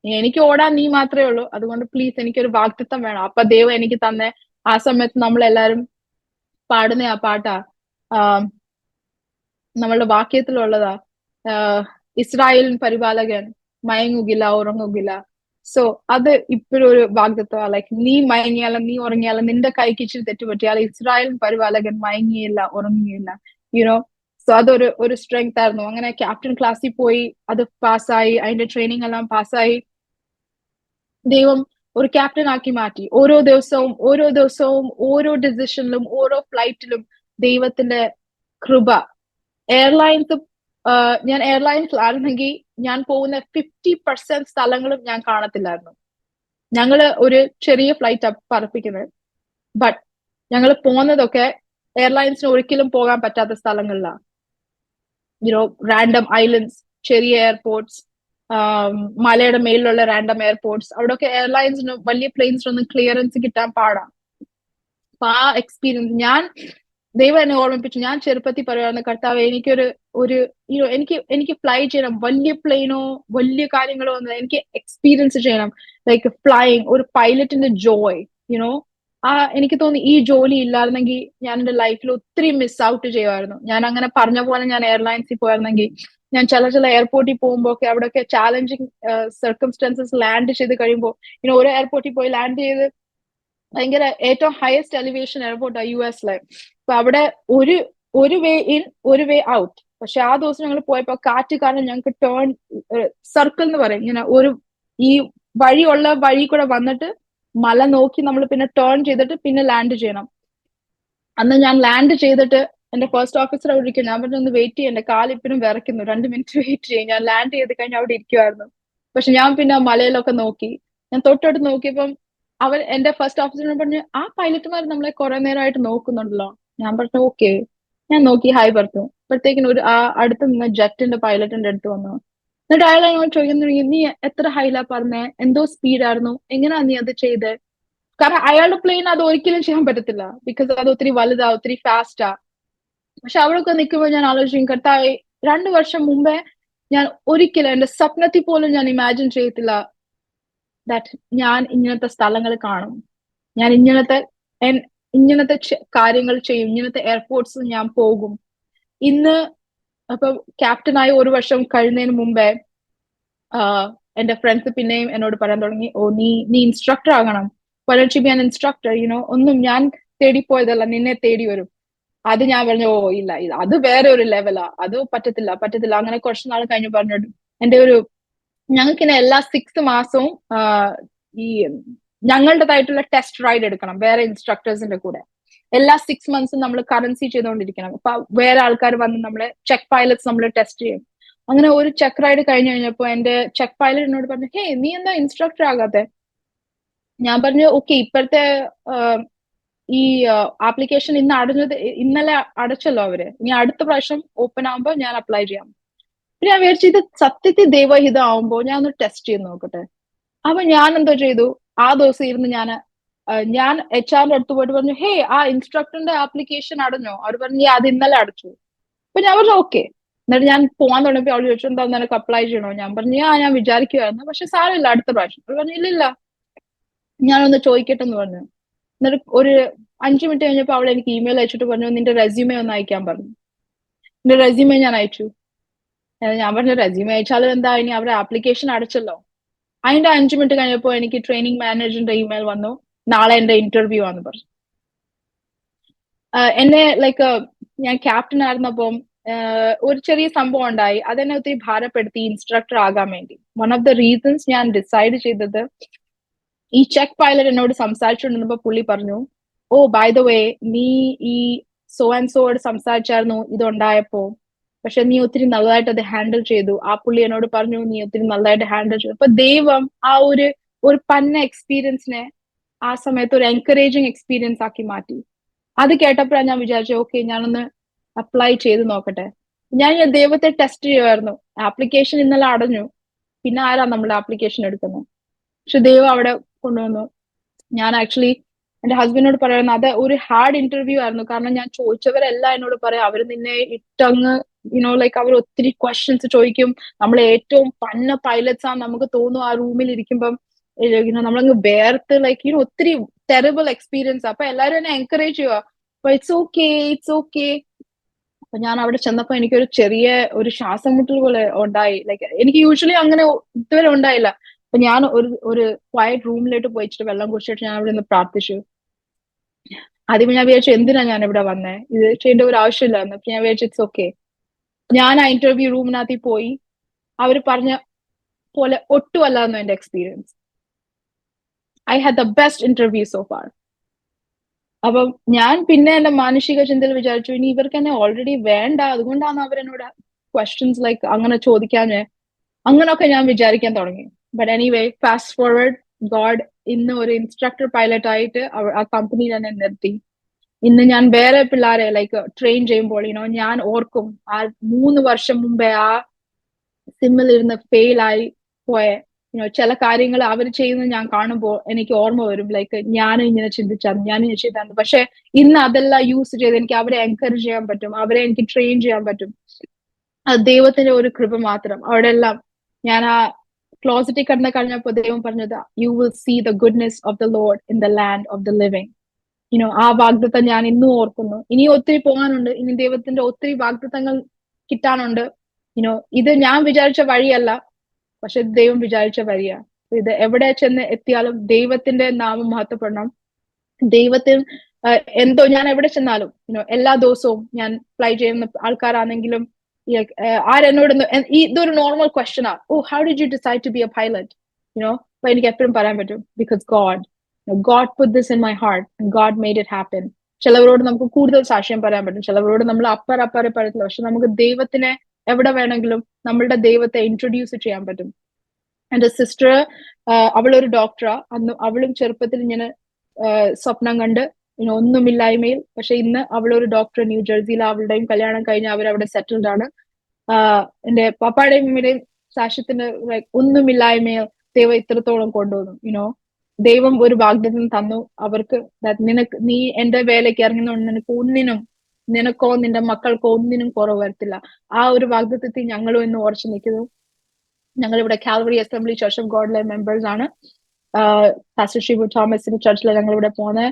എനിക്ക് ഓടാൻ നീ മാത്രമേ ഉള്ളൂ. അതുകൊണ്ട് പ്ലീസ് എനിക്കൊരു വാഗ്ദത്തം വേണം. അപ്പൊ ദൈവം എനിക്ക് തന്നെ ആ സമയത്ത് നമ്മളെല്ലാരും പാടുന്ന ആ പാട്ടാ, നമ്മളുടെ വാക്യത്തിലുള്ളതാ, ഇസ്രായേലിൻ പരിപാലകൻ മയങ്ങുകില്ല, ഉറങ്ങുകില്ല. സോ അത് ഇപ്പോഴും ഒരു വാഗ്ദത്തമാണ്. ലൈക്ക് നീ മയങ്ങിയാലും നീ ഉറങ്ങിയാലും നിന്റെ കൈക്ക് ഇച്ചിരി തെറ്റുപറ്റിയാലും ഇസ്രായേലിൻ പരിപാലകൻ മയങ്ങിയില്ല, ഉറങ്ങിയില്ല. സോ അതൊരു സ്ട്രെങ്ത് ആയിരുന്നു. അങ്ങനെ ക്യാപ്റ്റൻ ക്ലാസ്സിൽ പോയി, അത് പാസ്സായി, അതിന്റെ ട്രെയിനിങ് എല്ലാം പാസ്സായി. ദൈവം ഒരു ക്യാപ്റ്റൻ ആക്കി മാറ്റി. ഓരോ ദിവസവും ഓരോ ഡിസിഷനിലും ഓരോ ഫ്ലൈറ്റിലും ദൈവത്തിന്റെ കൃപ. ഞാൻ എയർലൈൻസിലായിരുന്നെങ്കിൽ ഞാൻ പോകുന്ന 50% സ്ഥലങ്ങളും ഞാൻ കാണത്തില്ലായിരുന്നു. ഞങ്ങള് ഒരു ചെറിയ ഫ്ലൈറ്റ് പറപ്പിക്കുന്നത്. ബട്ട് ഞങ്ങൾ പോകുന്നതൊക്കെ എയർലൈൻസിന് ഒരിക്കലും പോകാൻ പറ്റാത്ത സ്ഥലങ്ങളിലാണ്. റാൻഡം ഐലൻഡ്സ്, ചെറിയ എയർപോർട്ട്സ്, മലയുടെ മേലിലുള്ള റാൻഡം എയർപോർട്ട്സ്, അവിടെയൊക്കെ എയർലൈൻസിന് വലിയ പ്ലെയിൻസിനൊന്നും ക്ലിയറൻസ് കിട്ടാൻ പാടാം. അപ്പൊ ആ എക്സ്പീരിയൻസ് ദൈവം എന്നെ ഓർമ്മിപ്പിച്ചു. ഞാൻ ചെറുപ്പത്തിൽ പറയുന്ന, കർത്താവ്, എനിക്ക് ഫ്ലൈ ചെയ്യണം. വലിയ പ്ലെയിനോ വലിയ കാര്യങ്ങളോ ഒന്നും എനിക്ക് എക്സ്പീരിയൻസ് ചെയ്യണം. ലൈക്ക് ഫ്ലൈയിങ്, ഒരു പൈലറ്റിന്റെ ജോയ്. എനിക്ക് തോന്നി ഈ ജോലി ഇല്ലായിരുന്നെങ്കിൽ ഞാൻ എന്റെ ലൈഫിൽ ഒത്തിരി മിസ് ഔട്ട് ചെയ്യുമായിരുന്നു. ഞാൻ അങ്ങനെ പറഞ്ഞ പോലെ ഞാൻ എയർലൈൻസിൽ പോയിരുന്നെങ്കിൽ ഞാൻ ചില എയർപോർട്ടിൽ പോകുമ്പോ ഒക്കെ അവിടെയൊക്കെ ചാലഞ്ചിങ് സർക്കംസ്റ്റൻസസ് ലാൻഡ് ചെയ്ത് കഴിയുമ്പോൾ ഓരോ എയർപോർട്ടിൽ പോയി ലാൻഡ് ചെയ്ത് ഭയങ്കര ഏറ്റവും ഹയസ്റ്റ് എലിവേഷൻ എയർപോർട്ടാണ് US-ലെ. അപ്പൊ അവിടെ ഒരു വേ ഇൻ, ഒരു വേ ഔട്ട്. പക്ഷെ ആ ദിവസം ഞങ്ങൾ പോയപ്പോ കാറ്റ് കാരണം ഞങ്ങൾക്ക് ടേൺ സർക്കിൾ എന്ന് പറയും, ഈ വഴി കൂടെ വന്നിട്ട് മല നോക്കി നമ്മൾ പിന്നെ ടേൺ ചെയ്തിട്ട് പിന്നെ ലാൻഡ് ചെയ്യണം. അന്ന് ഞാൻ ലാൻഡ് ചെയ്തിട്ട് എന്റെ ഫസ്റ്റ് ഓഫീസർ അവിടെ ഇരിക്കും. ഞാൻ പറഞ്ഞു, ഒന്ന് വെയിറ്റ് ചെയ്യും, എന്റെ കാലിപ്പിനും വിറയ്ക്കുന്നു, 2 മിനിറ്റ് വെയിറ്റ് ചെയ്യും. ഞാൻ ലാൻഡ് ചെയ്ത് കഴിഞ്ഞ് അവിടെ ഇരിക്കുമായിരുന്നു. പക്ഷെ ഞാൻ പിന്നെ മലയിലൊക്കെ നോക്കി. ഞാൻ തൊട്ടടുത്ത് നോക്കിയപ്പം എന്റെ ഫസ്റ്റ് ഓഫീസറിനോട് പറഞ്ഞു, ആ പൈലറ്റുമാർ നമ്മളെ കുറെ നേരമായിട്ട് നോക്കുന്നുണ്ടല്ലോ. ഞാൻ പറഞ്ഞു, ഓക്കെ. ഞാൻ നോക്കി ഹായ് പറഞ്ഞു. അപ്പോഴത്തേക്കിനും അടുത്ത് നിന്ന് ജെറ്റിന്റെ പൈലറ്റിന്റെ അടുത്ത് വന്നു. എന്നിട്ട് അയാൾ എന്നോട് ചോദിക്കുന്നു, നീ എത്ര ഹൈലാ പറഞ്ഞേ, എന്തോ സ്പീഡായിരുന്നു, എങ്ങനെയാ നീ അത് ചെയ്ത്? കാരണം അയാളുടെ പ്ലെയിൻ അത് ഒരിക്കലും ചെയ്യാൻ പറ്റത്തില്ല, ബിക്കോസ് അത് ഒത്തിരി വലുതാ, ഒത്തിരി ഫാസ്റ്റാ. പക്ഷെ അവിടെയൊക്കെ നിൽക്കുമ്പോൾ ഞാൻ ആലോചിക്കും, കർത്താവേ, 2 വർഷം മുമ്പേ ഞാൻ ഒരിക്കലും എന്റെ സ്വപ്നത്തിൽ പോലും ഞാൻ ഇമാജിൻ ചെയ്യത്തില്ല ദാറ്റ് ഞാൻ ഇങ്ങനത്തെ സ്ഥലങ്ങൾ കാണും, ഞാൻ ഇങ്ങനത്തെ കാര്യങ്ങൾ ചെയ്യും, ഇങ്ങനത്തെ എയർപോർട്ട്സിൽ ഞാൻ പോകും. ഇന്ന് അപ്പൊ ക്യാപ്റ്റനായി 1 വർഷം കഴിയുന്നതിന് മുമ്പേ എന്റെ ഫ്രണ്ട്സ് പിന്നെയും എന്നോട് പറയാൻ തുടങ്ങി, ഓ നീ ഇൻസ്ട്രക്ടർ ആകണം, ഞാൻ ഇൻസ്ട്രക്ടർ ഒന്നും ഞാൻ തേടിപ്പോയതല്ല, നിന്നെ തേടി വരും. അത് ഞാൻ പറഞ്ഞു, ഓ ഇല്ല അത് വേറെ ഒരു ലെവലാ, അത് പറ്റത്തില്ല. അങ്ങനെ കുറച്ച് നാൾ കഴിഞ്ഞ് പറഞ്ഞു എന്റെ ഞങ്ങൾക്കിന്നെ എല്ലാ 6 മാസവും ഈ ഞങ്ങളുടേതായിട്ടുള്ള ടെസ്റ്റ് റൈഡ് എടുക്കണം വേറെ ഇൻസ്ട്രക്ടേഴ്സിന്റെ കൂടെ. എല്ലാ 6 മന്ത്സും നമ്മൾ കറൻസി ചെയ്തുകൊണ്ടിരിക്കണം. അപ്പൊ വേറെ ആൾക്കാർ വന്ന് നമ്മളെ ചെക്ക് പൈലറ്റ്സ് നമ്മൾ ടെസ്റ്റ് ചെയ്യും. അങ്ങനെ ഒരു ചെക്ക് റൈഡ് കഴിഞ്ഞു കഴിഞ്ഞപ്പോ എന്റെ ചെക്ക് പൈലറ്റ് എന്നോട് പറഞ്ഞു, ഹേ നീ എന്താ ഇൻസ്ട്രക്ടർ ആകാത്തെ? ഞാൻ പറഞ്ഞു, ഓക്കെ ഇപ്പോഴത്തെ ഈ ആപ്ലിക്കേഷൻ ഇന്നലെ അടച്ചല്ലോ അവര്, ഇനി അടുത്ത പ്രാവശ്യം ഓപ്പൺ ആവുമ്പോ ഞാൻ അപ്ലൈ ചെയ്യാം. ഞാൻ വിചാരിച്ചു ഇത് സത്യത്തിൽ ദൈവഹിതം ആവുമ്പോ ഞാൻ ഒന്ന് ടെസ്റ്റ് ചെയ്ത് നോക്കട്ടെ. അപ്പൊ ഞാൻ എന്തോ ചെയ്തു, ആ ദിവസം ഇരുന്ന് ഞാൻ HR അടുത്ത് പോയിട്ട് പറഞ്ഞു, ഹേ ആ ഇൻസ്ട്രക്ടറിന്റെ ആപ്ലിക്കേഷൻ അടഞ്ഞോ? അവർ പറഞ്ഞു അത് ഇന്നലെ അടച്ചു. അപ്പൊ ഞാൻ പറഞ്ഞു ഓക്കെ. എന്നിട്ട് ഞാൻ പോകാൻ തുടങ്ങിയപ്പോ അവൾ ചോദിച്ചു, എന്താ നിനക്ക് അപ്ലൈ ചെയ്യണോ? ഞാൻ പറഞ്ഞു ഞാൻ വിചാരിക്കുവായിരുന്നു, പക്ഷെ സാരമില്ല അടുത്ത പ്രാവശ്യം. അവൾ പറഞ്ഞു ഇല്ലില്ല ഞാനൊന്ന് ചോദിക്കട്ടെ എന്ന് പറഞ്ഞു. എന്നിട്ട് ഒരു 5 മിനിറ്റ് കഴിഞ്ഞപ്പോ അവൾ എനിക്ക് ഇമെയിൽ അയച്ചിട്ട് പറഞ്ഞു, നിന്റെ റെസ്യൂമേ ഒന്ന് അയക്കാൻ പറഞ്ഞു. എന്റെ റെസ്യൂമേ ഞാൻ അയച്ചു. ഞാൻ പറഞ്ഞു റെസ്യൂമേ അയച്ചാലും എന്താ, ഇനി അവരുടെ ആപ്ലിക്കേഷൻ അടച്ചല്ലോ. അതിന്റെ 5 മിനിറ്റ് കഴിഞ്ഞപ്പോ എനിക്ക് ട്രെയിനിങ് മാനേജറിന്റെ ഇമെയിൽ വന്നു, നാളെ എന്റെ ഇന്റർവ്യൂ ആണെന്ന് പറഞ്ഞു. എന്നെ ഞാൻ ക്യാപ്റ്റൻ ആയിരുന്നപ്പം ഒരു ചെറിയ സംഭവം ഉണ്ടായി, അതെന്നെ ഒത്തിരി ഭാരപ്പെടുത്തി ഇൻസ്ട്രക്ടർ ആകാൻ വേണ്ടി. വൺ ഓഫ് ദ റീസൺസ് ഞാൻ ഡിസൈഡ് ചെയ്തത്, ഈ ചെക്ക് പൈലറ്റ് എന്നോട് സംസാരിച്ചുകൊണ്ടിരുന്നപ്പോ പുള്ളി പറഞ്ഞു, ഓ ബൈ ദ വേ നീ ഈ സോ ആൻഡ് സോയോട് സംസാരിച്ചായിരുന്നു ഇതുണ്ടായപ്പോ, പക്ഷെ നീ ഒത്തിരി നല്ലതായിട്ട് അത് ഹാൻഡിൽ ചെയ്തു. ആ പുള്ളി എന്നോട് പറഞ്ഞു നീ ഒത്തിരി നല്ലതായിട്ട് ഹാൻഡിൽ ചെയ്തു. അപ്പൊ ദൈവം ആ ഒരു പന്ന എക്സ്പീരിയൻസിനെ ആ സമയത്ത് ഒരു എൻകറേജിങ് എക്സ്പീരിയൻസ് ആക്കി മാറ്റി. അത് കേട്ടപ്പോഴാണ് ഞാൻ വിചാരിച്ചു, ഓക്കെ ഞാനൊന്ന് അപ്ലൈ ചെയ്ത് നോക്കട്ടെ. ഞാൻ ദൈവത്തെ ടെസ്റ്റ് ചെയ്യുമായിരുന്നു. ആപ്ലിക്കേഷൻ ഇന്നലെ അടഞ്ഞു, പിന്നെ ആരാ നമ്മുടെ ആപ്ലിക്കേഷൻ എടുക്കുന്നത്? പക്ഷെ ദൈവം അവിടെ കൊണ്ടുവന്നു. ഞാൻ ആക്ച്വലി എന്റെ ഹസ്ബൻഡിനോട് പറയുന്നത് അത് ഒരു ഹാർഡ് ഇന്റർവ്യൂ ആയിരുന്നു. കാരണം ഞാൻ ചോദിച്ചവരെല്ലാം എന്നോട് പറയാം, അവർ നിന്നെ ഇട്ടങ്ങ് അവർ ഒത്തിരി ക്വസ്റ്റ്യൻസ് ചോദിക്കും. നമ്മൾ ഏറ്റവും പന്ന പൈലറ്റ്സ് ആണ് നമുക്ക് തോന്നും ആ റൂമിൽ ഇരിക്കുമ്പം. നമ്മളങ്ങ് വേർത്ത് ഒത്തിരി ടെറിബിൾ എക്സ്പീരിയൻസ്. അപ്പൊ എല്ലാരും എന്നെ എൻകറേജ് ചെയ്യുക, അപ്പൊ ഇറ്റ്സ് ഓക്കെ. അപ്പൊ ഞാൻ അവിടെ ചെന്നപ്പോ എനിക്കൊരു ചെറിയ ഒരു ശ്വാസം മുട്ടൽ പോലെ ഉണ്ടായി. എനിക്ക് യൂഷ്വലി അങ്ങനെ ഇതുവരെ ഉണ്ടായില്ല. അപ്പൊ ഞാൻ ഒരു ക്വയറ്റ് റൂമിലോട്ട് പോയിച്ചിട്ട് വെള്ളം കുടിച്ചിട്ട് ഞാൻ അവിടെ നിന്ന് പ്രാർത്ഥിച്ചു. ആദ്യം ഞാൻ വിചാരിച്ചു എന്തിനാ ഞാൻ ഇവിടെ വന്നേ, ഇത് ചെയ്യേണ്ട ഒരു ആവശ്യമില്ലായിരുന്നു. അപ്പൊ ഞാൻ വിചാരിച്ചു ഇറ്റ്സ് ഓക്കെ. ഞാൻ ആ ഇന്റർവ്യൂ റൂമിനകത്ത് പോയി. അവർ പറഞ്ഞ പോലെ ഒട്ടുമല്ലായിരുന്നു എന്റെ experience. I had the best interview so far. അപ്പം ഞാൻ പിന്നെ എന്റെ മാനസിക ചിന്തയിൽ വിചാരിച്ചു, ഇനി ഇവർക്ക് എന്നെ ഓൾറെഡി വേണ്ട, അതുകൊണ്ടാണ് അവരെന്നോട് ക്വസ്റ്റ്യൻസ് അങ്ങനെ ചോദിക്കാഞ്ഞ്. അങ്ങനൊക്കെ ഞാൻ വിചാരിക്കാൻ തുടങ്ങി. But anyway fast forward, God ഇന്ന് ഒരു ഇൻസ്ട്രക്ടർ പൈലറ്റ് ആയിട്ട് ആ കമ്പനി തന്നെ നിർത്തി. ഇന്ന് ഞാൻ വേറെ പിള്ളേരെ ട്രെയിൻ ചെയ്യുമ്പോൾ ഞാൻ ഓർക്കും ആ 3 വർഷം മുമ്പേ ആ സിമ്മിൽ ഇരുന്ന് ഫെയിൽ ആയി പോയ ചില കാര്യങ്ങൾ അവർ ചെയ്യുന്നത് ഞാൻ കാണുമ്പോൾ എനിക്ക് ഓർമ്മ വരും. ഞാനും ഇങ്ങനെ ചെയ്തായിരുന്നു. പക്ഷെ ഇന്ന് അതെല്ലാം യൂസ് ചെയ്ത് എനിക്ക് അവരെ എൻകറേജ് ചെയ്യാൻ പറ്റും, അവരെ എനിക്ക് ട്രെയിൻ ചെയ്യാൻ പറ്റും. അത് ദൈവത്തിന്റെ ഒരു കൃപ മാത്രം. അവിടെ എല്ലാം ഞാൻ ആ ക്ലോസറ്റിൽ കടന്നു കഴിഞ്ഞപ്പോ ദൈവം പറഞ്ഞത്, you will see the goodness of the lord in the land of the living. ആ വാഗ്ദത്തം ഞാൻ ഇന്നും ഓർക്കുന്നു. ഇനി ഒത്തിരി പോകാനുണ്ട്, ഇനി ദൈവത്തിന്റെ ഒത്തിരി വാഗ്ദത്തങ്ങൾ കിട്ടാനുണ്ട്. ഇത് ഞാൻ വിചാരിച്ച വഴിയല്ല, പക്ഷെ ദൈവം വിചാരിച്ച വഴിയാ. ഇത് എവിടെ ചെന്ന് എത്തിയാലും ദൈവത്തിന്റെ നാമം മഹത്വപ്പെടണം. ദൈവത്തിൽ എന്തോ ഞാൻ എവിടെ ചെന്നാലും എല്ലാ ദിവസവും ഞാൻ ഫ്ലൈ ചെയ്യുന്ന ആൾക്കാരാണെങ്കിലും ആരെന്നോട് ഇതൊരു നോർമൽ ക്വസ്റ്റ്യൻ ആ, oh how did you decide to be a pilot? അപ്പൊ എനിക്ക് എപ്പോഴും പറയാൻ പറ്റും, because God put this in my heart and God made it happen. ചിലവരോട് നമുക്ക് കൂടുതൽ സാക്ഷ്യം പറയാൻ പറ്റും, ചിലവരോട് നമ്മൾ അപ്പറെ പറയത്തില്ല. പക്ഷെ നമുക്ക് ദൈവത്തിനെ എവിടെ വേണമെങ്കിലും നമ്മളുടെ ദൈവത്തെ ഇൻട്രൊഡ്യൂസ് ചെയ്യാൻ പറ്റും. എന്റെ സിസ്റ്റർ അവളൊരു ഡോക്ടറാ. അന്ന് അവളും ചെറുപ്പത്തിൽ ഇങ്ങനെ സ്വപ്നം കണ്ട് ഒന്നുമില്ലായ്മയിൽ, പക്ഷെ ഇന്ന് അവളൊരു ഡോക്ടർ ന്യൂജേഴ്സിയിൽ. അവളുടെയും കല്യാണം കഴിഞ്ഞ് അവരവിടെ സെറ്റിൽഡ് ആണ്. എന്റെ പപ്പായുടെയും ഉമ്മയുടെയും സാക്ഷ്യത്തിന് ഒന്നുമില്ലായ്മയോ ദൈവം ഇത്രത്തോളം കൊണ്ടുവന്നു. ദൈവം ഒരു വാഗ്ദത്തം തന്നു അവർക്ക്, നീ എന്റെ വേലയ്ക്ക് ഇറങ്ങുന്നതുകൊണ്ട് നിനക്കോ നിന്റെ മക്കൾക്കോ ഒന്നിനും കുറവ് വരത്തില്ല. ആ ഒരു വാഗ്ദത്തത്തിൽ ഞങ്ങളും ഇന്ന് ഉറച്ചു നിൽക്കുന്നു. ഞങ്ങൾ ഇവിടെ കാൽവറി അസംബ്ലി ചർച്ച് ഓഫ് ഗോഡിലെ മെമ്പേഴ്സ് ആണ്. പാസ്റ്റർ ഷിബു തോമസിന്റെ ചർച്ചിൽ ഞങ്ങളിവിടെ പോകുന്നത്.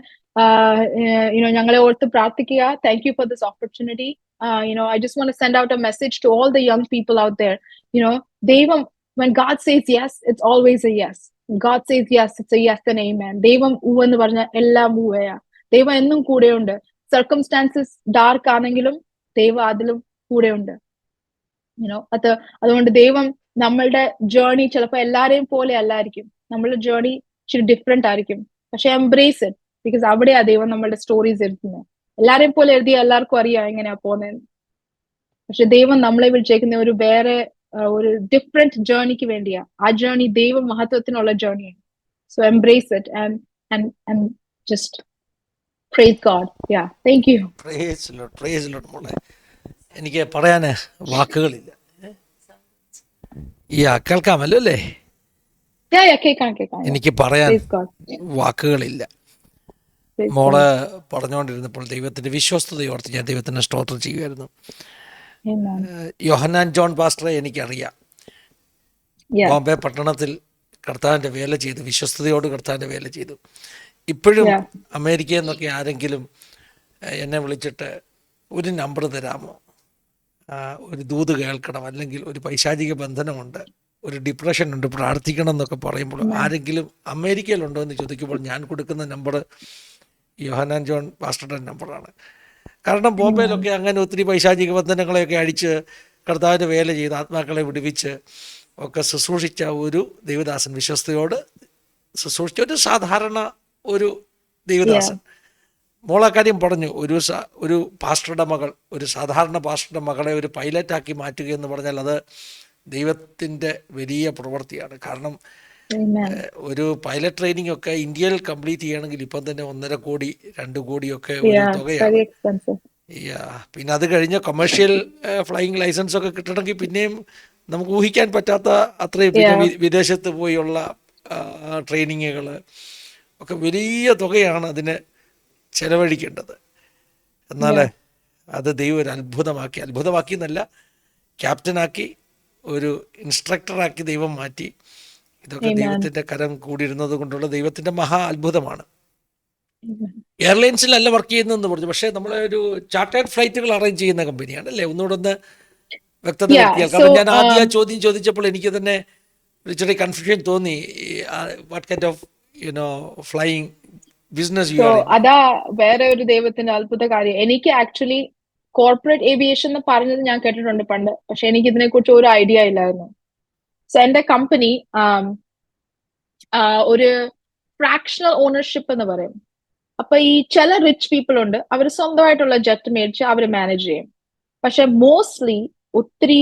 ഞങ്ങളെ ഓർത്ത് പ്രാർത്ഥിക്കുക. Thank you for this opportunity. I just want to send out a message to all the young people out there. Devam, when God says yes, it's always a yes. God says yes, it's a yes and amen. Devam എന്ന് പറഞ്ഞ എല്ലാം ഊവയാ. ദൈവം എന്നും കൂടെയുണ്ട്. Circumstances dark ആണെങ്കിലും ദൈവം അതിലും കൂടെയുണ്ട്. അതുകൊണ്ട് ദൈവം നമ്മളുടെ ജേർണി ചിലപ്പോൾ എല്ലാരെയും പോലെ അല്ലായിരിക്കും. നമ്മളുടെ ജേർണി ഇച്ചിരി ഡിഫറെന്റ് ആയിരിക്കും. പക്ഷെ എംബ്രേസ് ഇറ്റ്, ബിക്കോസ് അവിടെയാ ദൈവം നമ്മളുടെ സ്റ്റോറീസ് എഴുതുന്നത്. എല്ലാരെയും പോലെ എഴുതിയ എല്ലാവർക്കും അറിയാം എങ്ങനെയാ പോകുന്നതെന്ന്. പക്ഷെ ദൈവം നമ്മളെ വിളിച്ചേക്കുന്ന ഒരു വേറെ ഒരു ഡിഫറെന്റ് ജേർണിക്ക് വേണ്ടിയാ. ആ ജേർണി ദൈവ മഹത്വത്തിനുള്ള ജേർണിയാണ്. So embrace it and just praise God. Yeah, thank you. Praise Lord മോളെ. എനിക്ക് പറയാൻ വാക്കുകളില്ല. കേൾക്കാമല്ലോ അല്ലേ? എനിക്ക് പറയാൻ വാക്കുകളില്ല. മോള് പറഞ്ഞുകൊണ്ടിരുന്നപ്പോൾ ദൈവത്തിന്റെ വിശ്വസ്തയോർത്ത് ഞാൻ ദൈവത്തിന് സ്തോത്രം ചെയ്യുമായിരുന്നു. യോഹന്നാൻ ജോൺ പാസ്റ്ററെ എനിക്കറിയാം. ബോംബെ പട്ടണത്തിൽ കർത്താവിൻ്റെ വേല ചെയ്തു, വിശ്വസ്തയോട് കർത്താവിൻ്റെ വേല ചെയ്തു. ഇപ്പോഴും അമേരിക്കയിൽ നിന്നൊക്കെ ആരെങ്കിലും എന്നെ വിളിച്ചിട്ട് ഒരു നമ്പർ തരാമോ, ഒരു ദൂത് കേൾക്കണം, അല്ലെങ്കിൽ ഒരു പൈശാചിക ബന്ധനമുണ്ട്, ഒരു ഡിപ്രഷൻ ഉണ്ട്, പ്രാർത്ഥിക്കണം എന്നൊക്കെ പറയുമ്പോൾ ആരെങ്കിലും അമേരിക്കയിലുണ്ടോ എന്ന് ചോദിക്കുമ്പോൾ ഞാൻ കൊടുക്കുന്ന നമ്പർ യോഹന്നാൻ ജോൺ പാസ്റ്ററുടെ നമ്പറാണ്. കാരണം ബോംബെയിലൊക്കെ അങ്ങനെ ഒത്തിരി പൈശാചിക ബന്ധനങ്ങളെയൊക്കെ അടിച്ച് കർത്താവിൻ്റെ വേല ചെയ്ത് ആത്മാക്കളെ വിടുവിച്ച് ഒക്കെ ശുശ്രൂഷിച്ച ഒരു ദൈവദാസൻ, വിശ്വസ്തയോട് ശുശ്രൂഷിച്ച ഒരു സാധാരണ ഒരു ദൈവദാസൻ. മോളാക്കാര്യം പറഞ്ഞു, ഒരു പാസ്റ്ററുടെ മകൾ, ഒരു സാധാരണ പാസ്റ്ററുടെ മകളെ ഒരു പൈലറ്റാക്കി മാറ്റുക എന്ന് പറഞ്ഞാൽ അത് ദൈവത്തിൻ്റെ വലിയ പ്രവൃത്തിയാണ്. കാരണം ഒരു പൈലറ്റ് ട്രെയിനിങ് ഒക്കെ ഇന്ത്യയിൽ കംപ്ലീറ്റ് ചെയ്യണമെങ്കിൽ ഇപ്പം തന്നെ 1.5 കോടി 2 കോടിയൊക്കെ ഒരു തുകയാണ്. പിന്നെ അത് കഴിഞ്ഞ് കൊമേഴ്ഷ്യൽ ഫ്ലൈയിങ് ലൈസൻസ് ഒക്കെ കിട്ടണമെങ്കിൽ പിന്നെയും നമുക്ക് ഊഹിക്കാൻ പറ്റാത്ത അത്രയും, പിന്നെ വിദേശത്ത് പോയുള്ള ട്രെയിനിങ്ങുകൾ ഒക്കെ വലിയ തുകയാണ് അതിന് ചെലവഴിക്കേണ്ടത്. എന്നാൽ അത് ദൈവം ഒരു അത്ഭുതമാക്കി എന്നല്ല, ക്യാപ്റ്റനാക്കി, ഒരു ഇൻസ്ട്രക്ടറാക്കി ദൈവം മാറ്റി. ഇതൊക്കെ ദൈവത്തിൻ്റെ കരം കൂടിയിരുന്നത് കൊണ്ടുള്ള ദൈവത്തിൻ്റെ മഹാ അത്ഭുതമാണ്. എയർലൈൻസിലല്ല വർക്ക് ചെയ്യുന്നതെന്ന് പറഞ്ഞു, പക്ഷേ നമ്മളെ ഒരു ചാർട്ടേഡ് ഫ്ലൈറ്റുകൾ അറേഞ്ച് ചെയ്യുന്ന കമ്പനിയാണ് അല്ലേ? ഒന്നുകൂടെ ഒന്ന് വ്യക്തത വരുത്തിയാൽ. കാരണം ഞാൻ ആദ്യം ആ ചോദ്യം ചോദിച്ചപ്പോൾ എനിക്ക് തന്നെ ഒരു ചെറിയ കൺഫ്യൂഷൻ തോന്നി. What kind of flying business you are in? അതാ വേറെ ഒരു ദൈവത്തിന്റെ അത്ഭുത കാര്യം. എനിക്ക് ആക്ച്വലി കോർപ്പറേറ്റ് ഏവിയേഷൻ എന്ന് പറഞ്ഞത് ഞാൻ കേട്ടിട്ടുണ്ട് പണ്ട്, പക്ഷെ എനിക്ക് ഇതിനെ കുറിച്ച് ഒരു ഐഡിയ ഇല്ലായിരുന്നു. സോ എന്റെ കമ്പനി ഒരു ഫ്രാക്ഷണൽ ഓണർഷിപ്പ് എന്ന് പറയും. അപ്പൊ ഈ ചില റിച്ച് പീപ്പിൾ ഉണ്ട്, അവർ സ്വന്തമായിട്ടുള്ള ജെറ്റ് മേടിച്ച് അവർ മാനേജ് ചെയ്യും. പക്ഷെ മോസ്റ്റ്ലി ഒത്തിരി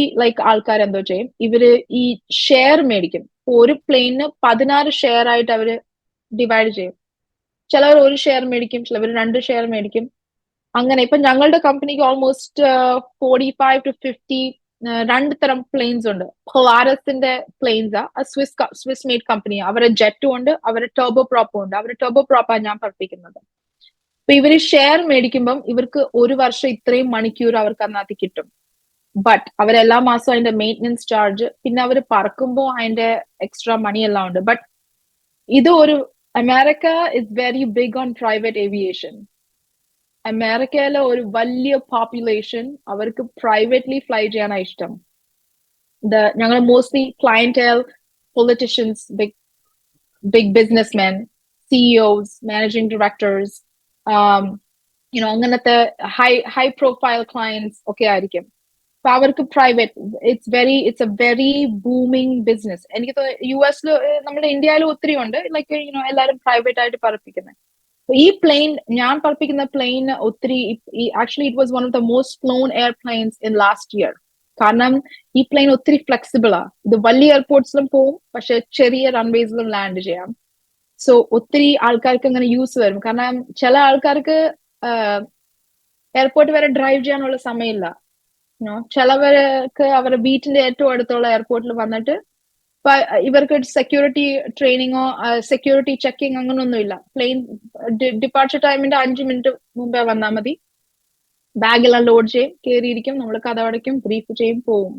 ആൾക്കാർ എന്തോ ചെയ്യും, ഇവര് ഈ ഷെയർ മേടിക്കും. ഒരു പ്ലെയിനിന് 16 ഷെയർ ആയിട്ട് അവര് ഡിവൈഡ് ചെയ്യും. ചിലവർ ഒരു ഷെയർ മേടിക്കും, ചിലവർ 2 ഷെയർ മേടിക്കും. അങ്ങനെ ഇപ്പൊ ഞങ്ങളുടെ കമ്പനിക്ക് ഓൾമോസ്റ്റ് 45 to 50 2 തരം പ്ലെയിൻസ് ഉണ്ട്. പൊളാറസിന്റെ പ്ലെയിൻസാ, സ്വിസ് മെയ്ഡ് കമ്പനിയാ. അവരുടെ ജെറ്റും ഉണ്ട്, അവരുടെ ടർബോ പ്രോപ്പും ഉണ്ട്. അവരുടെ ടർബോ പ്രോപ്പാണ് ഞാൻ പഠിപ്പിക്കുന്നത്. അപ്പൊ ഇവര് ഷെയർ മേടിക്കുമ്പം ഇവർക്ക് ഒരു വർഷം ഇത്രയും മണിക്കൂർ അവർക്ക് അതിനകത്ത് കിട്ടും. ബട്ട് അവരെല്ലാ മാസവും അതിന്റെ മെയിൻ്റനൻസ് ചാർജ്, പിന്നെ അവർ പറക്കുമ്പോൾ അതിന്റെ എക്സ്ട്രാ മണി എല്ലാം ഉണ്ട്. ബട്ട് ഇത് ഒരു America is very big on private aviation. അമേരിക്കയിലെ ഒരു വലിയ പോപ്പുലേഷൻ അവർക്ക് പ്രൈവറ്റ്ലി ഫ്ലൈ ചെയ്യാനാണ് ഇഷ്ടം. ഞങ്ങൾ mostly clientele, politicians, big businessmen, CEOs, managing directors, അങ്ങനത്തെ ഹൈ പ്രൊഫൈൽ ക്ലയൻസ് ഒക്കെ ആയിരിക്കും. അപ്പൊ അവർക്ക് private it's a very booming business. എനിക്ക് US-ല്, നമ്മുടെ ഇന്ത്യയിലും ഒത്തിരി ഉണ്ട് എല്ലാവരും പ്രൈവറ്റ് ആയിട്ട് പറപ്പിക്കുന്നത്. ഈ പ്ലെയിൻ, ഞാൻ പറപ്പിക്കുന്ന പ്ലെയിൻ ഒത്തിരി actually it was one of the most flown airplanes in last year. കാരണം ഈ പ്ലെയിൻ ഒത്തിരി ഫ്ലെക്സിബിൾ ആ. ഇത് വലിയ എയർപോർട്ട്സിലും പോവും, പക്ഷെ ചെറിയ റൺവേസിലും ലാൻഡ് ചെയ്യാം. സോ ഒത്തിരി ആൾക്കാർക്ക് അങ്ങനെ യൂസ് വരും. കാരണം ചില ആൾക്കാർക്ക് എയർപോർട്ട് വരെ ഡ്രൈവ് ചെയ്യാനുള്ള സമയമില്ല. ചിലവർക്ക് അവരുടെ വീട്ടിന്റെ ഏറ്റവും അടുത്തുള്ള എയർപോർട്ടിൽ വന്നിട്ട് ഇവർക്ക് സെക്യൂരിറ്റി ട്രെയിനിങ്ങോ സെക്യൂരിറ്റി ചെക്കിങ് അങ്ങനൊന്നുമില്ല. പ്ലെയിൻ ഡിപ്പാർച്ചർ ടൈമിന്റെ 5 മിനിറ്റ് മുമ്പേ വന്നാൽ മതി. ബാഗെല്ലാം ലോഡ് ചെയ്യും, കയറിയിരിക്കും, നമ്മൾ കഥ അടയ്ക്കും, ബ്രീഫ് ചെയ്യും, പോവും.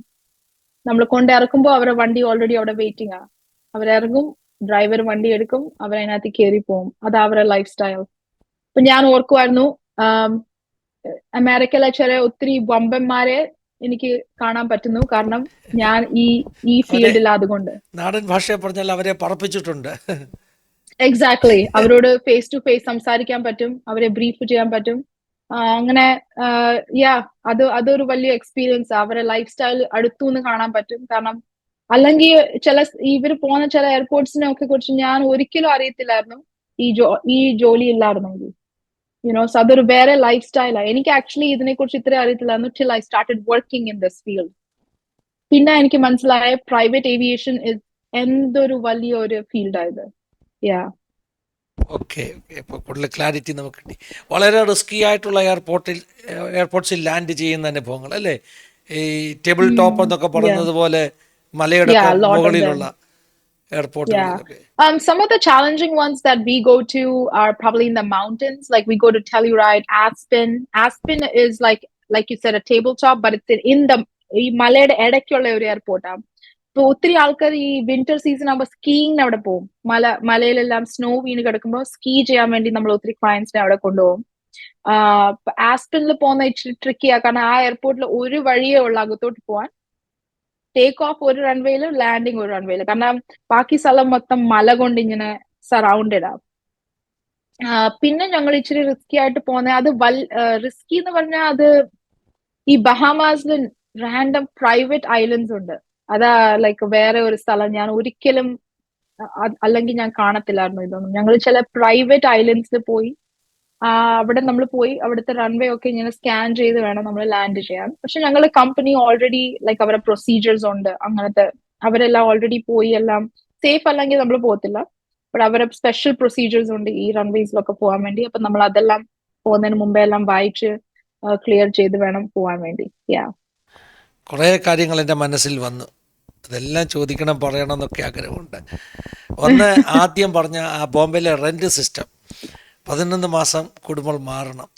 നമ്മൾ കൊണ്ട് ഇറക്കുമ്പോൾ അവരുടെ വണ്ടി ഓൾറെഡി അവിടെ വെയിറ്റിംഗ് ആ. അവരിറങ്ങും, ഡ്രൈവർ വണ്ടി എടുക്കും, അവരതിനകത്ത് കയറി പോകും. അത് അവരുടെ ലൈഫ് സ്റ്റൈൽ. അപ്പൊ ഞാൻ ഓർക്കുമായിരുന്നു, അമേരിക്കയിലെ ചില ഒത്തിരി വമ്പന്മാരെ എനിക്ക് കാണാൻ പറ്റുന്നു, കാരണം ഞാൻ ഈ ഫീൽഡിൽ അതുകൊണ്ട്. നാടൻ ഭാഷയെ പറഞ്ഞാൽ അവരെ പറപ്പിച്ചിട്ടുണ്ട്. എക്സാക്ട്ലി. അവരോട് ഫേസ് ടു ഫേസ് സംസാരിക്കാൻ പറ്റും, അവരെ ബ്രീഫ് ചെയ്യാൻ പറ്റും. അങ്ങനെ അതൊരു വലിയ എക്സ്പീരിയൻസ്. അവരുടെ ലൈഫ് സ്റ്റൈൽ അടുത്തുനിന്ന് കാണാൻ പറ്റും. കാരണം അല്ലെങ്കിൽ ഇവർ പോകുന്ന ചില എയർപോർട്ട്സിനെ ഒക്കെ കുറിച്ച് ഞാൻ ഒരിക്കലും അറിയത്തില്ലായിരുന്നു ഈ ജോലി ഇല്ലായിരുന്നെങ്കിൽ. സോ അതൊരു വേറെ ലൈഫ് സ്റ്റൈലാണ്. എനിക്ക് ആക്ച്വലി ഇതിനെ കുറിച്ച് ഇത്ര അറിയത്തില്ലായിരുന്നു till I started working in this field. പിന്നെ എനിക്ക് മനസ്സിലായ പ്രൈവറ്റ് ഏവിയേഷൻ എന്തൊരു വലിയ ഒരു ഫീൽഡായത്. ഓക്കെ, ഇപ്പോൾ കൂടുതൽ ക്ലാരിറ്റി നമുക്ക് കിട്ടി. വളരെ റിസ്കി ആയിട്ടുള്ള എയർപോർട്ട്സിൽ ലാൻഡ് ചെയ്യുന്ന അനുഭവങ്ങൾ അല്ലേ? ഈ ടേബിൾ ടോപ്പ് എന്നൊക്കെ പറയുന്നത് പോലെ മലയുടെ മുകളിലുള്ള എയർപോർട്ടുകളിലൊക്കെ. Some of the challenging ones that we go to are probably in the mountains. Like we go to Telluride, Aspen. Aspen is like you said, a tabletop, but it's in the മലയുടെ ഇടയ്ക്കുള്ള ഒരു എയർപോർട്ടാണ്. ഇപ്പൊ ഒത്തിരി ആൾക്കാർ ഈ winter season ആകുമ്പോൾ സ്കീയിങ്ങിന് അവിടെ പോകും. മലയിലെല്ലാം സ്നോ വീണ് കിടക്കുമ്പോൾ സ്കീ ചെയ്യാൻ വേണ്ടി നമ്മൾ ഒത്തിരി ക്ലയൻസിനെ അവിടെ കൊണ്ടുപോകും. ആസ്പെനിൽ പോകുന്ന ഇച്ചിരി ട്രിക്കിയാ, കാരണം ആ എയർപോർട്ടിൽ ഒരു വഴിയേ ഉള്ളൂ അകത്തോട്ട് പോവാൻ. ടേക്ക് ഓഫ് ഒരു റൺവേയിലും ലാൻഡിങ് ഒരു റൺവേയിലും, കാരണം ബാക്കി സ്ഥലം മൊത്തം മല കൊണ്ട് ഇങ്ങനെ സറൗണ്ടഡ് ആണ്. പിന്നെ ഞങ്ങൾ ഇച്ചിരി റിസ്കി ആയിട്ട് പോകുന്നത്, അത് റിസ്കി എന്ന് പറഞ്ഞാൽ അത് ഈ ബഹാമാസിൽ റാൻഡം പ്രൈവറ്റ് ഐലൻഡ്സ് ഉണ്ട്. അതാ ലൈക്ക് വേറെ ഒരു സ്ഥലം ഞാൻ ഒരിക്കലും അല്ലെങ്കിൽ ഞാൻ കാണത്തില്ലായിരുന്നു ഇതൊന്നും. ഞങ്ങൾ ചില പ്രൈവറ്റ് ഐലൻഡ്സിൽ പോയി, അവിടെ നമ്മൾ പോയി അവിടുത്തെ റൺവേ ഒക്കെ ഇങ്ങനെ സ്കാൻ ചെയ്ത് വേണം നമ്മൾ ലാൻഡ് ചെയ്യാൻ. പക്ഷെ ഞങ്ങളുടെ കമ്പനി ഓൾറെഡി ലൈക്ക് അവരുടെ പ്രൊസീജിയേഴ്സ് ഉണ്ട് അങ്ങനത്തെ. അവരെല്ലാം ഓൾറെഡി പോയി, എല്ലാം സേഫ് അല്ലെങ്കിൽ നമ്മൾ പോകത്തില്ല. ബട്ട് അവരുടെ സ്പെഷ്യൽ പ്രൊസീജിയേഴ്സ് ഉണ്ട് ഈ റൺവേസിലൊക്കെ പോകാൻ വേണ്ടി. അപ്പൊ നമ്മൾ അതെല്ലാം പോകുന്നതിന് മുമ്പേ എല്ലാം വായിച്ച് ക്ലിയർ ചെയ്ത് വേണം പോകാൻ വേണ്ടി. കുറേ കാര്യങ്ങൾ എൻ്റെ മനസ്സിൽ വന്നു, അതെല്ലാം ചോദിക്കണം പറയണം എന്നൊക്കെ ആഗ്രഹമുണ്ട്. ഒന്ന്, ആദ്യം പറഞ്ഞ ആ ബോംബെയിലെ റെന്റ് സിസ്റ്റം 11 മാസം കൂടുമ്പോൾ മാറണം.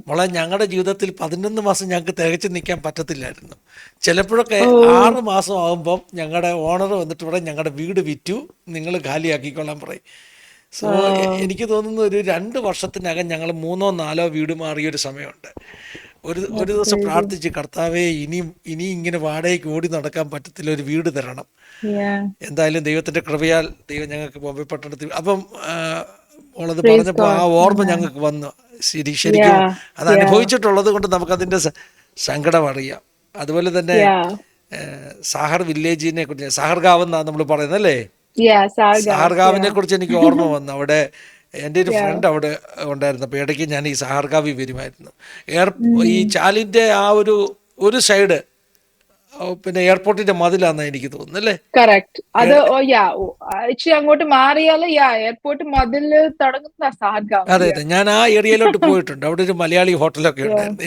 മോളെ, ഞങ്ങളുടെ ജീവിതത്തിൽ 11 മാസം ഞങ്ങൾക്ക് തികച്ചു നിൽക്കാൻ പറ്റത്തില്ലായിരുന്നു. ചിലപ്പോഴൊക്കെ 6 മാസം ആകുമ്പം ഞങ്ങളുടെ ഓണർ വന്നിട്ട് പറയും, ഞങ്ങളുടെ വീട് വിറ്റു, നിങ്ങൾ ഖാലിയാക്കിക്കൊള്ളാൻ പറയും. സോ എനിക്ക് തോന്നുന്നു ഒരു 2 വർഷത്തിനകം ഞങ്ങൾ 3ഓ 4ഓ വീട് മാറിയൊരു സമയമുണ്ട്. ഒരു ദിവസം പ്രാർത്ഥിച്ച്, കർത്താവേ, ഇനി ഇങ്ങനെ വാടകയ്ക്ക് ഓടി നടക്കാൻ പറ്റത്തില്ല, ഒരു വീട് തരണം. എന്തായാലും ദൈവത്തിൻ്റെ കൃപയാൽ ദൈവം ഞങ്ങൾക്ക് ബോംബെ പട്ടണത്തിൽ. അപ്പം ഉള്ളത് പറഞ്ഞപ്പോൾ ആ ഓർമ്മ ഞങ്ങൾക്ക് വന്നു. ശരിക്കും അത് അനുഭവിച്ചിട്ടുള്ളത് കൊണ്ട് നമുക്കതിൻ്റെ സങ്കടം അറിയാം. അതുപോലെ തന്നെ സാഹർ വില്ലേജിനെ കുറിച്ച്, സാഹർഗാവ് എന്നാണ് നമ്മൾ പറയുന്നത് അല്ലേ? സാഹർഗാവിനെ കുറിച്ച് എനിക്ക് ഓർമ്മ വന്നു. അവിടെ എൻ്റെ ഒരു ഫ്രണ്ട് അവിടെ ഉണ്ടായിരുന്നു. അപ്പോൾ ഇടയ്ക്ക് ഞാൻ ഈ സാഹർഗാവിൽ വരുമായിരുന്നു. ഈ ചാലിൻ്റെ ആ ഒരു സൈഡ് പിന്നെ എയർപോർട്ടിന്റെ മതിലാന്നാ എനിക്ക് തോന്നുന്നു അല്ലേ? കറക്റ്റ്. അത് ഇച്ചിരി അങ്ങോട്ട് മാറിയാല് എയർപോർട്ട് മതില് തുടങ്ങുന്ന സാഹർഗാവ്. അതെ അതെ, ഞാൻ ആ ഏരിയയിലോട്ട് പോയിട്ടുണ്ട്. അവിടെ ഒരു മലയാളി ഹോട്ടലൊക്കെ ഉണ്ടായിരുന്നു.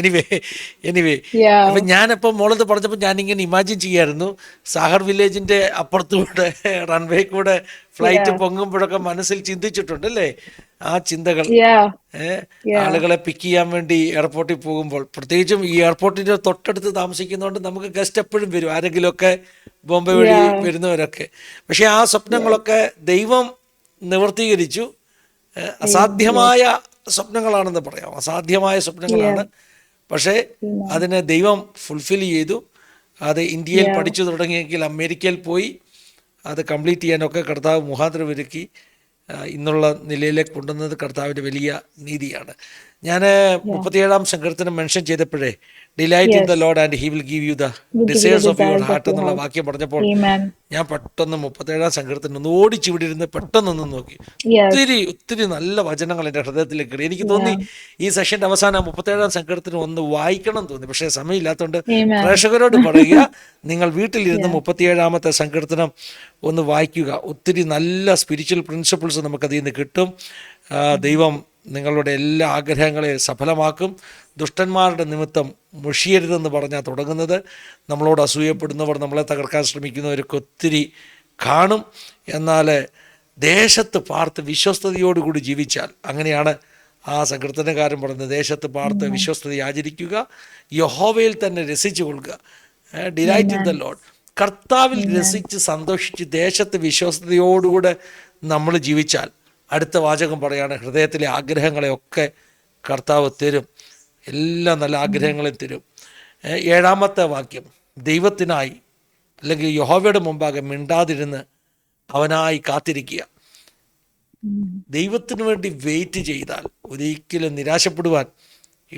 എനിവേ അപ്പൊ ഞാനപ്പോൾ മോളത് പറഞ്ഞപ്പോൾ ഞാനിങ്ങനെ ഇമാജിൻ ചെയ്യായിരുന്നു, സാഹർ വില്ലേജിന്റെ അപ്പുറത്തൂടെ റൺവേ കൂടെ ഫ്ലൈറ്റ് പൊങ്ങുമ്പോഴൊക്കെ മനസ്സിൽ ചിന്തിച്ചിട്ടുണ്ട് അല്ലേ ആ ചിന്തകൾ. ആളുകളെ പിക്ക് ചെയ്യാൻ വേണ്ടി എയർപോർട്ടിൽ പോകുമ്പോൾ, പ്രത്യേകിച്ചും ഈ എയർപോർട്ടിന്റെ തൊട്ടടുത്ത് താമസിക്കുന്നതുകൊണ്ട് നമുക്ക് ഗസ്റ്റ് എപ്പോഴും വരും, ആരെങ്കിലുമൊക്കെ ബോംബെ വഴി വരുന്നവരൊക്കെ. പക്ഷെ ആ സ്വപ്നങ്ങളൊക്കെ ദൈവം നിവർത്തീകരിച്ചു. അസാധ്യമായ സ്വപ്നങ്ങളാണെന്ന് പറയാം, അസാധ്യമായ സ്വപ്നങ്ങളാണ്. പക്ഷേ അതിനെ ദൈവം ഫുൾഫിൽ ചെയ്തു. അത് ഇന്ത്യയിൽ പഠിച്ചു തുടങ്ങിയെങ്കിൽ അമേരിക്കയിൽ പോയി അത് കംപ്ലീറ്റ് ചെയ്യാനൊക്കെ കർത്താവ് മുഖാന്തരം ഒരുക്കി ഇന്നുള്ള നിലയിലേക്ക് കൊണ്ടുവന്നത് കർത്താവിൻ്റെ വലിയ നീതിയാണ്. ഞാൻ 37-ാം സങ്കീർത്തനം മെൻഷൻ ചെയ്തപ്പോഴേ, delight in the Lord and he will give you the desires of your heart എന്നുള്ള വാക്യം പറഞ്ഞപ്പോൾ ഞാൻ പെട്ടെന്ന് 37-ാം സങ്കീർത്തനം ഒന്ന് ഓടിച്ചിവിടെ ഇരുന്ന് പെട്ടെന്നൊന്ന് നോക്കി. ഒത്തിരി നല്ല വചനങ്ങൾ എൻ്റെ ഹൃദയത്തിലേക്ക് കയറി. എനിക്ക് തോന്നി ഈ സെഷൻ്റെ അവസാനം 37-ാം സങ്കീർത്തനം ഒന്ന് വായിക്കണം തോന്നി. പക്ഷേ സമയമില്ലാത്തതുകൊണ്ട് പ്രേക്ഷകരോട് പറയുക, നിങ്ങൾ വീട്ടിലിരുന്ന് 37-ാമത്തെ സങ്കീർത്തനം ഒന്ന് വായിക്കുക. ഒത്തിരി നല്ല സ്പിരിച്വൽ പ്രിൻസിപ്പിൾസ് നമുക്കതിൽ നിന്ന് കിട്ടും. ദൈവം നിങ്ങളുടെ എല്ലാ ആഗ്രഹങ്ങളെയും സഫലമാക്കും. ദുഷ്ടന്മാരുടെ നിമിത്തം മുഷിയരുതെന്ന് പറഞ്ഞാൽ തുടങ്ങുന്നത്. നമ്മളോട് അസൂയപ്പെടുന്നവർ, നമ്മളെ തകർക്കാൻ ശ്രമിക്കുന്നവരൊക്കെ ഒത്തിരി കാണും. എന്നാൽ ദേശത്ത് പാർത്ത് വിശ്വസ്തയോടുകൂടി ജീവിച്ചാൽ, അങ്ങനെയാണ് ആ സങ്കീർത്തനക്കാരൻ പറയുന്നത്, ദേശത്ത് പാർത്ത് വിശ്വസ്തത ആചരിക്കുക, യഹോവയിൽ തന്നെ രസിച്ചു കൊള്ളുക, ഡിലൈറ്റ് ഇൻ ദ ലോർഡ്. കർത്താവിൽ രസിച്ച് സന്തോഷിച്ച് ദേശത്ത് വിശ്വസ്തയോടുകൂടെ നമ്മൾ ജീവിച്ചാൽ, അടുത്ത വാചകം പറയാണ്, ഹൃദയത്തിലെ ആഗ്രഹങ്ങളെയൊക്കെ കർത്താവ് തരും, എല്ലാ നല്ല ആഗ്രഹങ്ങളെയും തരും. 7ാമത്തെ വാക്യം, ദൈവത്തിനായി അല്ലെങ്കിൽ യഹോവയുടെ മുമ്പാകെ മിണ്ടാതിരുന്ന് അവനായി കാത്തിരിക്കുക. ദൈവത്തിന് വേണ്ടി വെയിറ്റ് ചെയ്താൽ ഒരിക്കലും നിരാശപ്പെടുവാൻ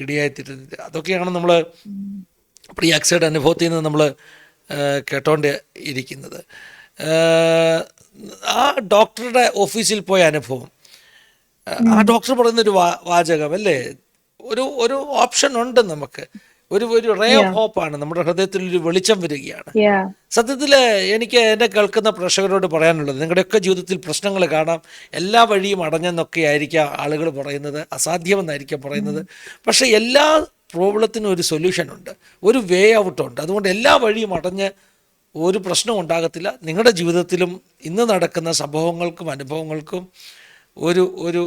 ഇടയായിത്തീരുന്നില്ല. അതൊക്കെയാണ് നമ്മൾ പ്രിയ അക്സയുടെ അനുഭവത്തിൽ നിന്ന് നമ്മൾ കേട്ടോണ്ട് ഇരിക്കുന്നത്. ആ ഡോക്ടറുടെ ഓഫീസിൽ പോയ അനുഭവം, ആ ഡോക്ടർ പറയുന്നൊരു വാചകം അല്ലേ, ഒരു ഓപ്ഷൻ ഉണ്ട് നമുക്ക്, ഒരു റേ ഓഫ് ഹോപ്പാണ്, നമ്മുടെ ഹൃദയത്തിൽ ഒരു വെളിച്ചം വരികയാണ്. സത്യത്തിൽ എനിക്ക് എന്നെ കേൾക്കുന്ന പ്രേക്ഷകരോട് പറയാനുള്ളത്, നിങ്ങളുടെയൊക്കെ ജീവിതത്തിൽ പ്രശ്നങ്ങൾ കാണാം, എല്ലാ വഴിയും അടഞ്ഞെന്നൊക്കെ ആയിരിക്കാം ആളുകൾ പറയുന്നത്, അസാധ്യമെന്നായിരിക്കാം പറയുന്നത്. പക്ഷേ എല്ലാ പ്രോബ്ലത്തിനും ഒരു സൊല്യൂഷൻ ഉണ്ട്, ഒരു വേ ഔട്ടുണ്ട്. അതുകൊണ്ട് എല്ലാ വഴിയും അടഞ്ഞ് ഒരു പ്രശ്നം ഉണ്ടാകത്തില്ല. നിങ്ങളുടെ ജീവിതത്തിലും ഇന്ന് നടക്കുന്ന സംഭവങ്ങൾക്കും അനുഭവങ്ങൾക്കും ഒരു ഒരു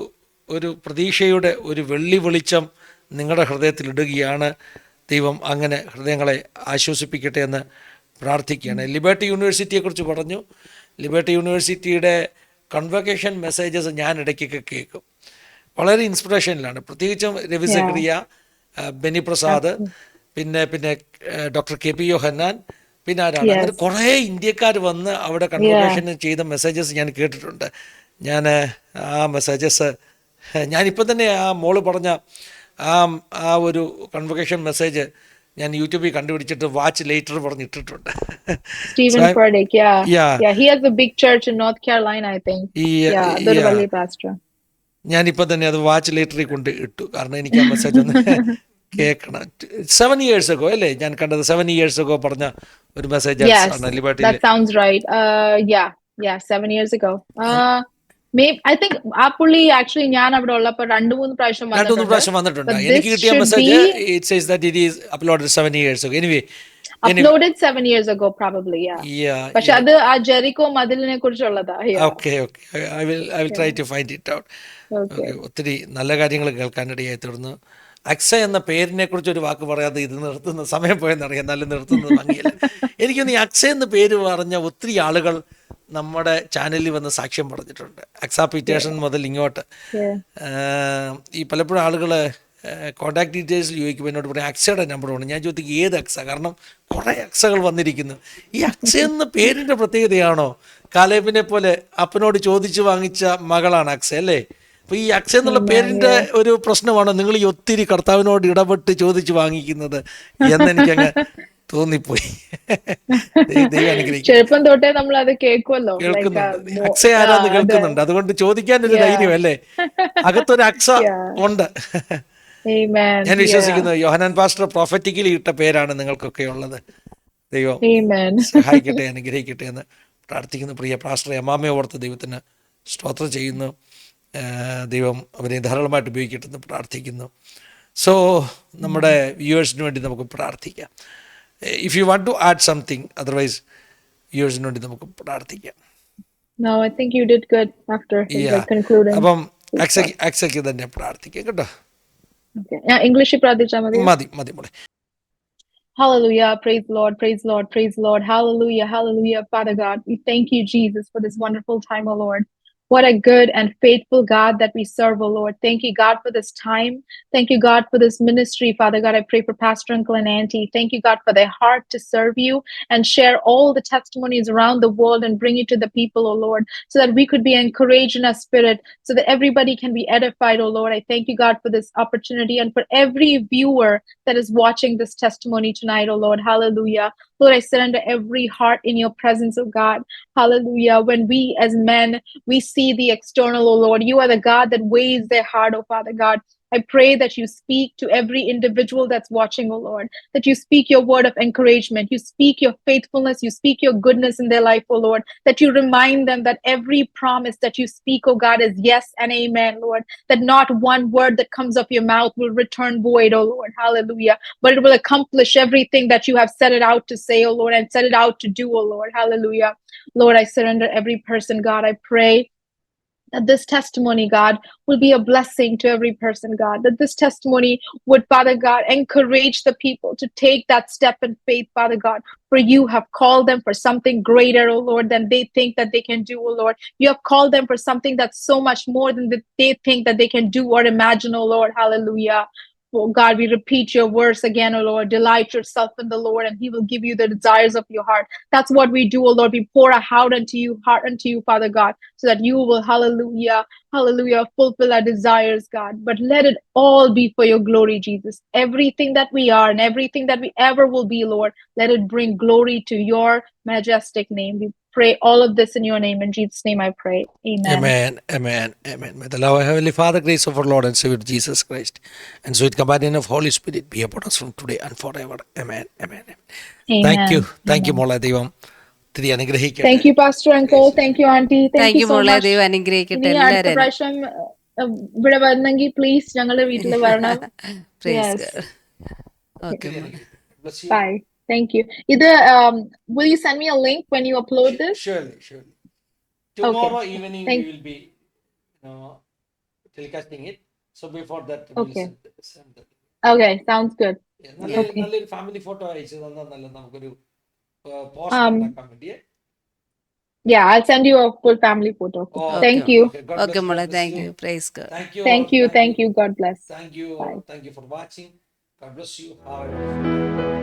ഒരു പ്രതീക്ഷയുടെ ഒരു വെള്ളി വെളിച്ചം നിങ്ങളുടെ ഹൃദയത്തിൽ ഇടുകയാണ്. ദൈവം അങ്ങനെ ഹൃദയങ്ങളെ ആശ്വസിപ്പിക്കട്ടെ എന്ന് പ്രാർത്ഥിക്കുകയാണ്. ലിബർട്ടി യൂണിവേഴ്സിറ്റിയെക്കുറിച്ച് പറഞ്ഞു. ലിബർട്ടി യൂണിവേഴ്സിറ്റിയുടെ കൺവക്കേഷൻ മെസ്സേജസ് ഞാൻ ഇടയ്ക്കൊക്കെ കേൾക്കും. വളരെ ഇൻസ്പിറേഷനിലാണ്. പ്രത്യേകിച്ചും രവി സക്രിയ, ബെന്നി പ്രസാദ്, പിന്നെ ഡോക്ടർ കെ പി യോഹന്നാൻ, പിന്നെ ആരാണ്, അങ്ങനെ കുറേ ഇന്ത്യക്കാർ വന്ന് അവിടെ കൺവക്കേഷൻ ചെയ്ത മെസ്സേജസ് ഞാൻ കേട്ടിട്ടുണ്ട്. ഞാൻ ആ മെസ്സേജസ് ഞാനിപ്പോൾ തന്നെ ആ മോള് പറഞ്ഞ ആ ഒരു കൺവക്കേഷൻ മെസ്സേജ് ഞാൻ യൂട്യൂബിൽ കണ്ടുപിടിച്ചിട്ട് വാച്ച് ലേറ്റർ പറഞ്ഞിട്ടിട്ടുണ്ട്. Stephen Furtick, yeah, he has a big church in North Carolina, I think. അതൊരു വലിയ pastor. ഞാനിപ്പോൾ തന്നെ അത് വാച്ച് ലേറ്ററിൽ കൊണ്ട് ഇട്ടു, കാരണം എനിക്ക് ആ മെസ്സേജ് ഒന്ന് കേൾക്കണം. 7 years ago അല്ലേ ഞാൻ കണ്ടത്, 7 years ago പറഞ്ഞ ഒരു മെസ്സേജ് ആണ് ലിബർട്ടിയിൽ. That sounds right. Yeah, 7 years ago. I think ആ പുള്ളി ആക്ച്വലി ഞാൻ അവിടെ ഉള്ളപ്പോൾ 2-3 പ്രാവശ്യം വന്നിട്ടുണ്ട്. എനിക്ക് കിട്ടിയ message it says that it is uploaded 7 years ago. Anyway, uploaded 7 years ago probably. പക്ഷെ അത് ആ Jericho മതിലിനെ കുറിച്ചുള്ളതാ. Okay, I will try to find it out. ഒത്തിരി നല്ല കാര്യങ്ങൾ കേൾക്കാനിടയായി തീർന്നു. അക്സ എന്ന പേരിനെ കുറിച്ച് ഒരു വാക്ക് പറയാതെ ഇത് നിർത്തുന്ന സമയം പോയെന്നറിയാം, നല്ല നിർത്തുന്നത് ഭംഗിയല്ല. എനിക്കൊന്ന് ഈ അക്സ എന്ന പേര് പറഞ്ഞ ഒത്തിരി ആളുകൾ നമ്മുടെ ചാനലിൽ വന്ന് സാക്ഷ്യം പറഞ്ഞിട്ടുണ്ട്. അക്സ പീറ്റേഴ്സൺ മുതൽ ഇങ്ങോട്ട് ഈ പലപ്പോഴും ആളുകൾ കോൺടാക്ട് ഡീറ്റെയിൽസ് ചോദിക്കുമ്പോൾ എന്നോട് പറയും അക്സയുടെ നമ്പർ വേണം. ഞാൻ ചോദിക്കും ഏത് അക്സ, കാരണം കുറേ അക്സകൾ വന്നിരിക്കുന്നു. ഈ അക്സ എന്ന പേരിൻ്റെ പ്രത്യേകതയാണോ? കാലേബിനെ പോലെ അപ്പനോട് ചോദിച്ചു വാങ്ങിച്ച മകളാണ് അക്സ അല്ലേ? അപ്പോൾ ഈ അക്സ എന്നുള്ള പേരിൻ്റെ ഒരു പ്രശ്നമാണോ നിങ്ങൾ ഈ ഒത്തിരി കർത്താവിനോട് ഇടപെട്ട് ചോദിച്ചു വാങ്ങിക്കുന്നത് എന്നെനിക്കങ്ങ് തോന്നിപ്പോയി. ചെറുപ്പം തൊട്ടേ നമ്മൾ അത് കേൾക്കുമല്ലോ, കേൾക്കുന്നുണ്ട്. അക്സ ആരാന്ന് കേൾക്കുന്നുണ്ട്, അതുകൊണ്ട് ചോദിക്കാനൊരു ധൈര്യം അല്ലേ, അകത്തൊരു അക്സ ഉണ്ട്. ഞാൻ വിശ്വസിക്കുന്നു യോഹന്നാൻ പാസ്റ്റർ പ്രൊഫറ്റിക്കലി ഇട്ട പേരാണ് നിങ്ങൾക്കൊക്കെ ഉള്ളത്. ദൈവം സഹായിക്കട്ടെ, അനുഗ്രഹിക്കട്ടെ എന്ന് പ്രാർത്ഥിക്കുന്നു. പ്രിയ പാസ്റ്ററെ അമ്മാമ്മയെ ഓർത്ത് ദൈവത്തിന് സ്തോത്രം ചെയ്യുന്നു. ദൈവം അവരെ ധാരാളമായിട്ട് ഉപയോഗിക്കട്ടെ എന്ന് പ്രാർത്ഥിക്കുന്നു. സോ നമ്മുടെ വ്യൂവേഴ്സിന് വേണ്ടി നമുക്ക് പ്രാർത്ഥിക്കാം. If you want to add something, otherwise വ്യൂവേഴ്സിന് വേണ്ടി നമുക്ക് പ്രാർത്ഥിക്കാം. No, I think you did good after concluding. അപ്പം അക്സയ്ക്ക് തന്നെ പ്രാർത്ഥിക്കാം കേട്ടോ. ഇംഗ്ലീഷിൽ പ്രാർത്ഥിച്ചാൽ മതി. മോളെ. Hallelujah. Praise the Lord. Praise the Lord. Praise the Lord. Hallelujah. Hallelujah. Father God, we thank you, Jesus, for this wonderful time, O Lord. What a good and faithful God that we serve, O Lord. Thank you, God, for this time. Thank you, God, for this ministry. Father God, I pray for Pastor Uncle and Auntie. Thank you, God, for their heart to serve you and share all the testimonies around the world and bring it to the people, O Lord, so that we could be encouraged in our spirit, so that everybody can be edified, O Lord. I thank you, God, for this opportunity and for every viewer that is watching this testimony tonight, O Lord. Hallelujah. Lord, I surrender every heart in your presence, O God. Hallelujah. When we as men, we see the external, O Lord, you are the God that weighs their heart, O Father God. I pray that you speak to every individual that's watching, O Lord, that you speak your word of encouragement, you speak your faithfulness, you speak your goodness in their life, O Lord, that you remind them that every promise that you speak, O God, is yes and amen, Lord, that not one word that comes off your mouth will return void, O Lord, hallelujah, but it will accomplish everything that you have set it out to say, O Lord, and set it out to do, O Lord, hallelujah. Lord, I surrender every person, God, I pray that this testimony, God, will be a blessing to every person, God. That this testimony would, Father God, encourage the people to take that step in faith, Father God. For you have called them for something greater, oh Lord, than they think that they can do, oh Lord. You have called them for something that's so much more than that they think that they can do or imagine, oh Lord. Hallelujah. Oh God, we repeat your verse again, oh Lord. Delight yourself in the Lord, and He will give you the desires of your heart. That's what we do, oh Lord. We pour our heart unto you, Father God, so that you will, hallelujah, hallelujah, fulfill our desires, God. But let it all be for your glory, Jesus. Everything that we are and everything that we ever will be, Lord, let it bring glory to your majestic name. We pray all of this in your name. In Jesus' name I pray. Amen. Amen, amen, amen. May the love of Heavenly Father, grace of our Lord and Savior Jesus Christ, and sweet companion of Holy Spirit be upon us from today and forever. Amen, amen. Thank you, Amen. മോളെ. ദൈവം തിരി അനുഗ്രഹിക്കട്ടെ. Thank you, Pastor Uncle. Thank you, Auntie. Thank you so മോളെ, much. ദൈവം അനുഗ്രഹിക്കട്ടെ ഇനി അടുത്ത എല്ലാവരും. പ്രാവശ്യം ഇവിടെ വന്നെങ്കിൽ പ്ലീസ് ഞങ്ങളുടെ വീട്ടിൽ വരണം. Praise Yes. God. Okay, മോളെ. Bless you. Bye. Thank you. ഇത് will you send me a link when you upload this? Surely, surely. Tomorrow evening Thank- we will be telecasting it. So before that, Okay. we'll send that. Okay, sounds good. Yeah, നല്ലൊരു family photo അയച്ചു തന്നാൽ നല്ല നമുക്കൊരു post ഉണ്ടാക്കാൻ വേണ്ടിയേ. Yeah, I'll send you a full family photo. Okay, Thank you. okay. God bless Okay, you, മോളെ. God bless Thank you. you. Praise God. Thank you. Thank all. you. Thank you. God bless. Thank you. Bye. Thank you for watching. God bless you. Have a wonderful day.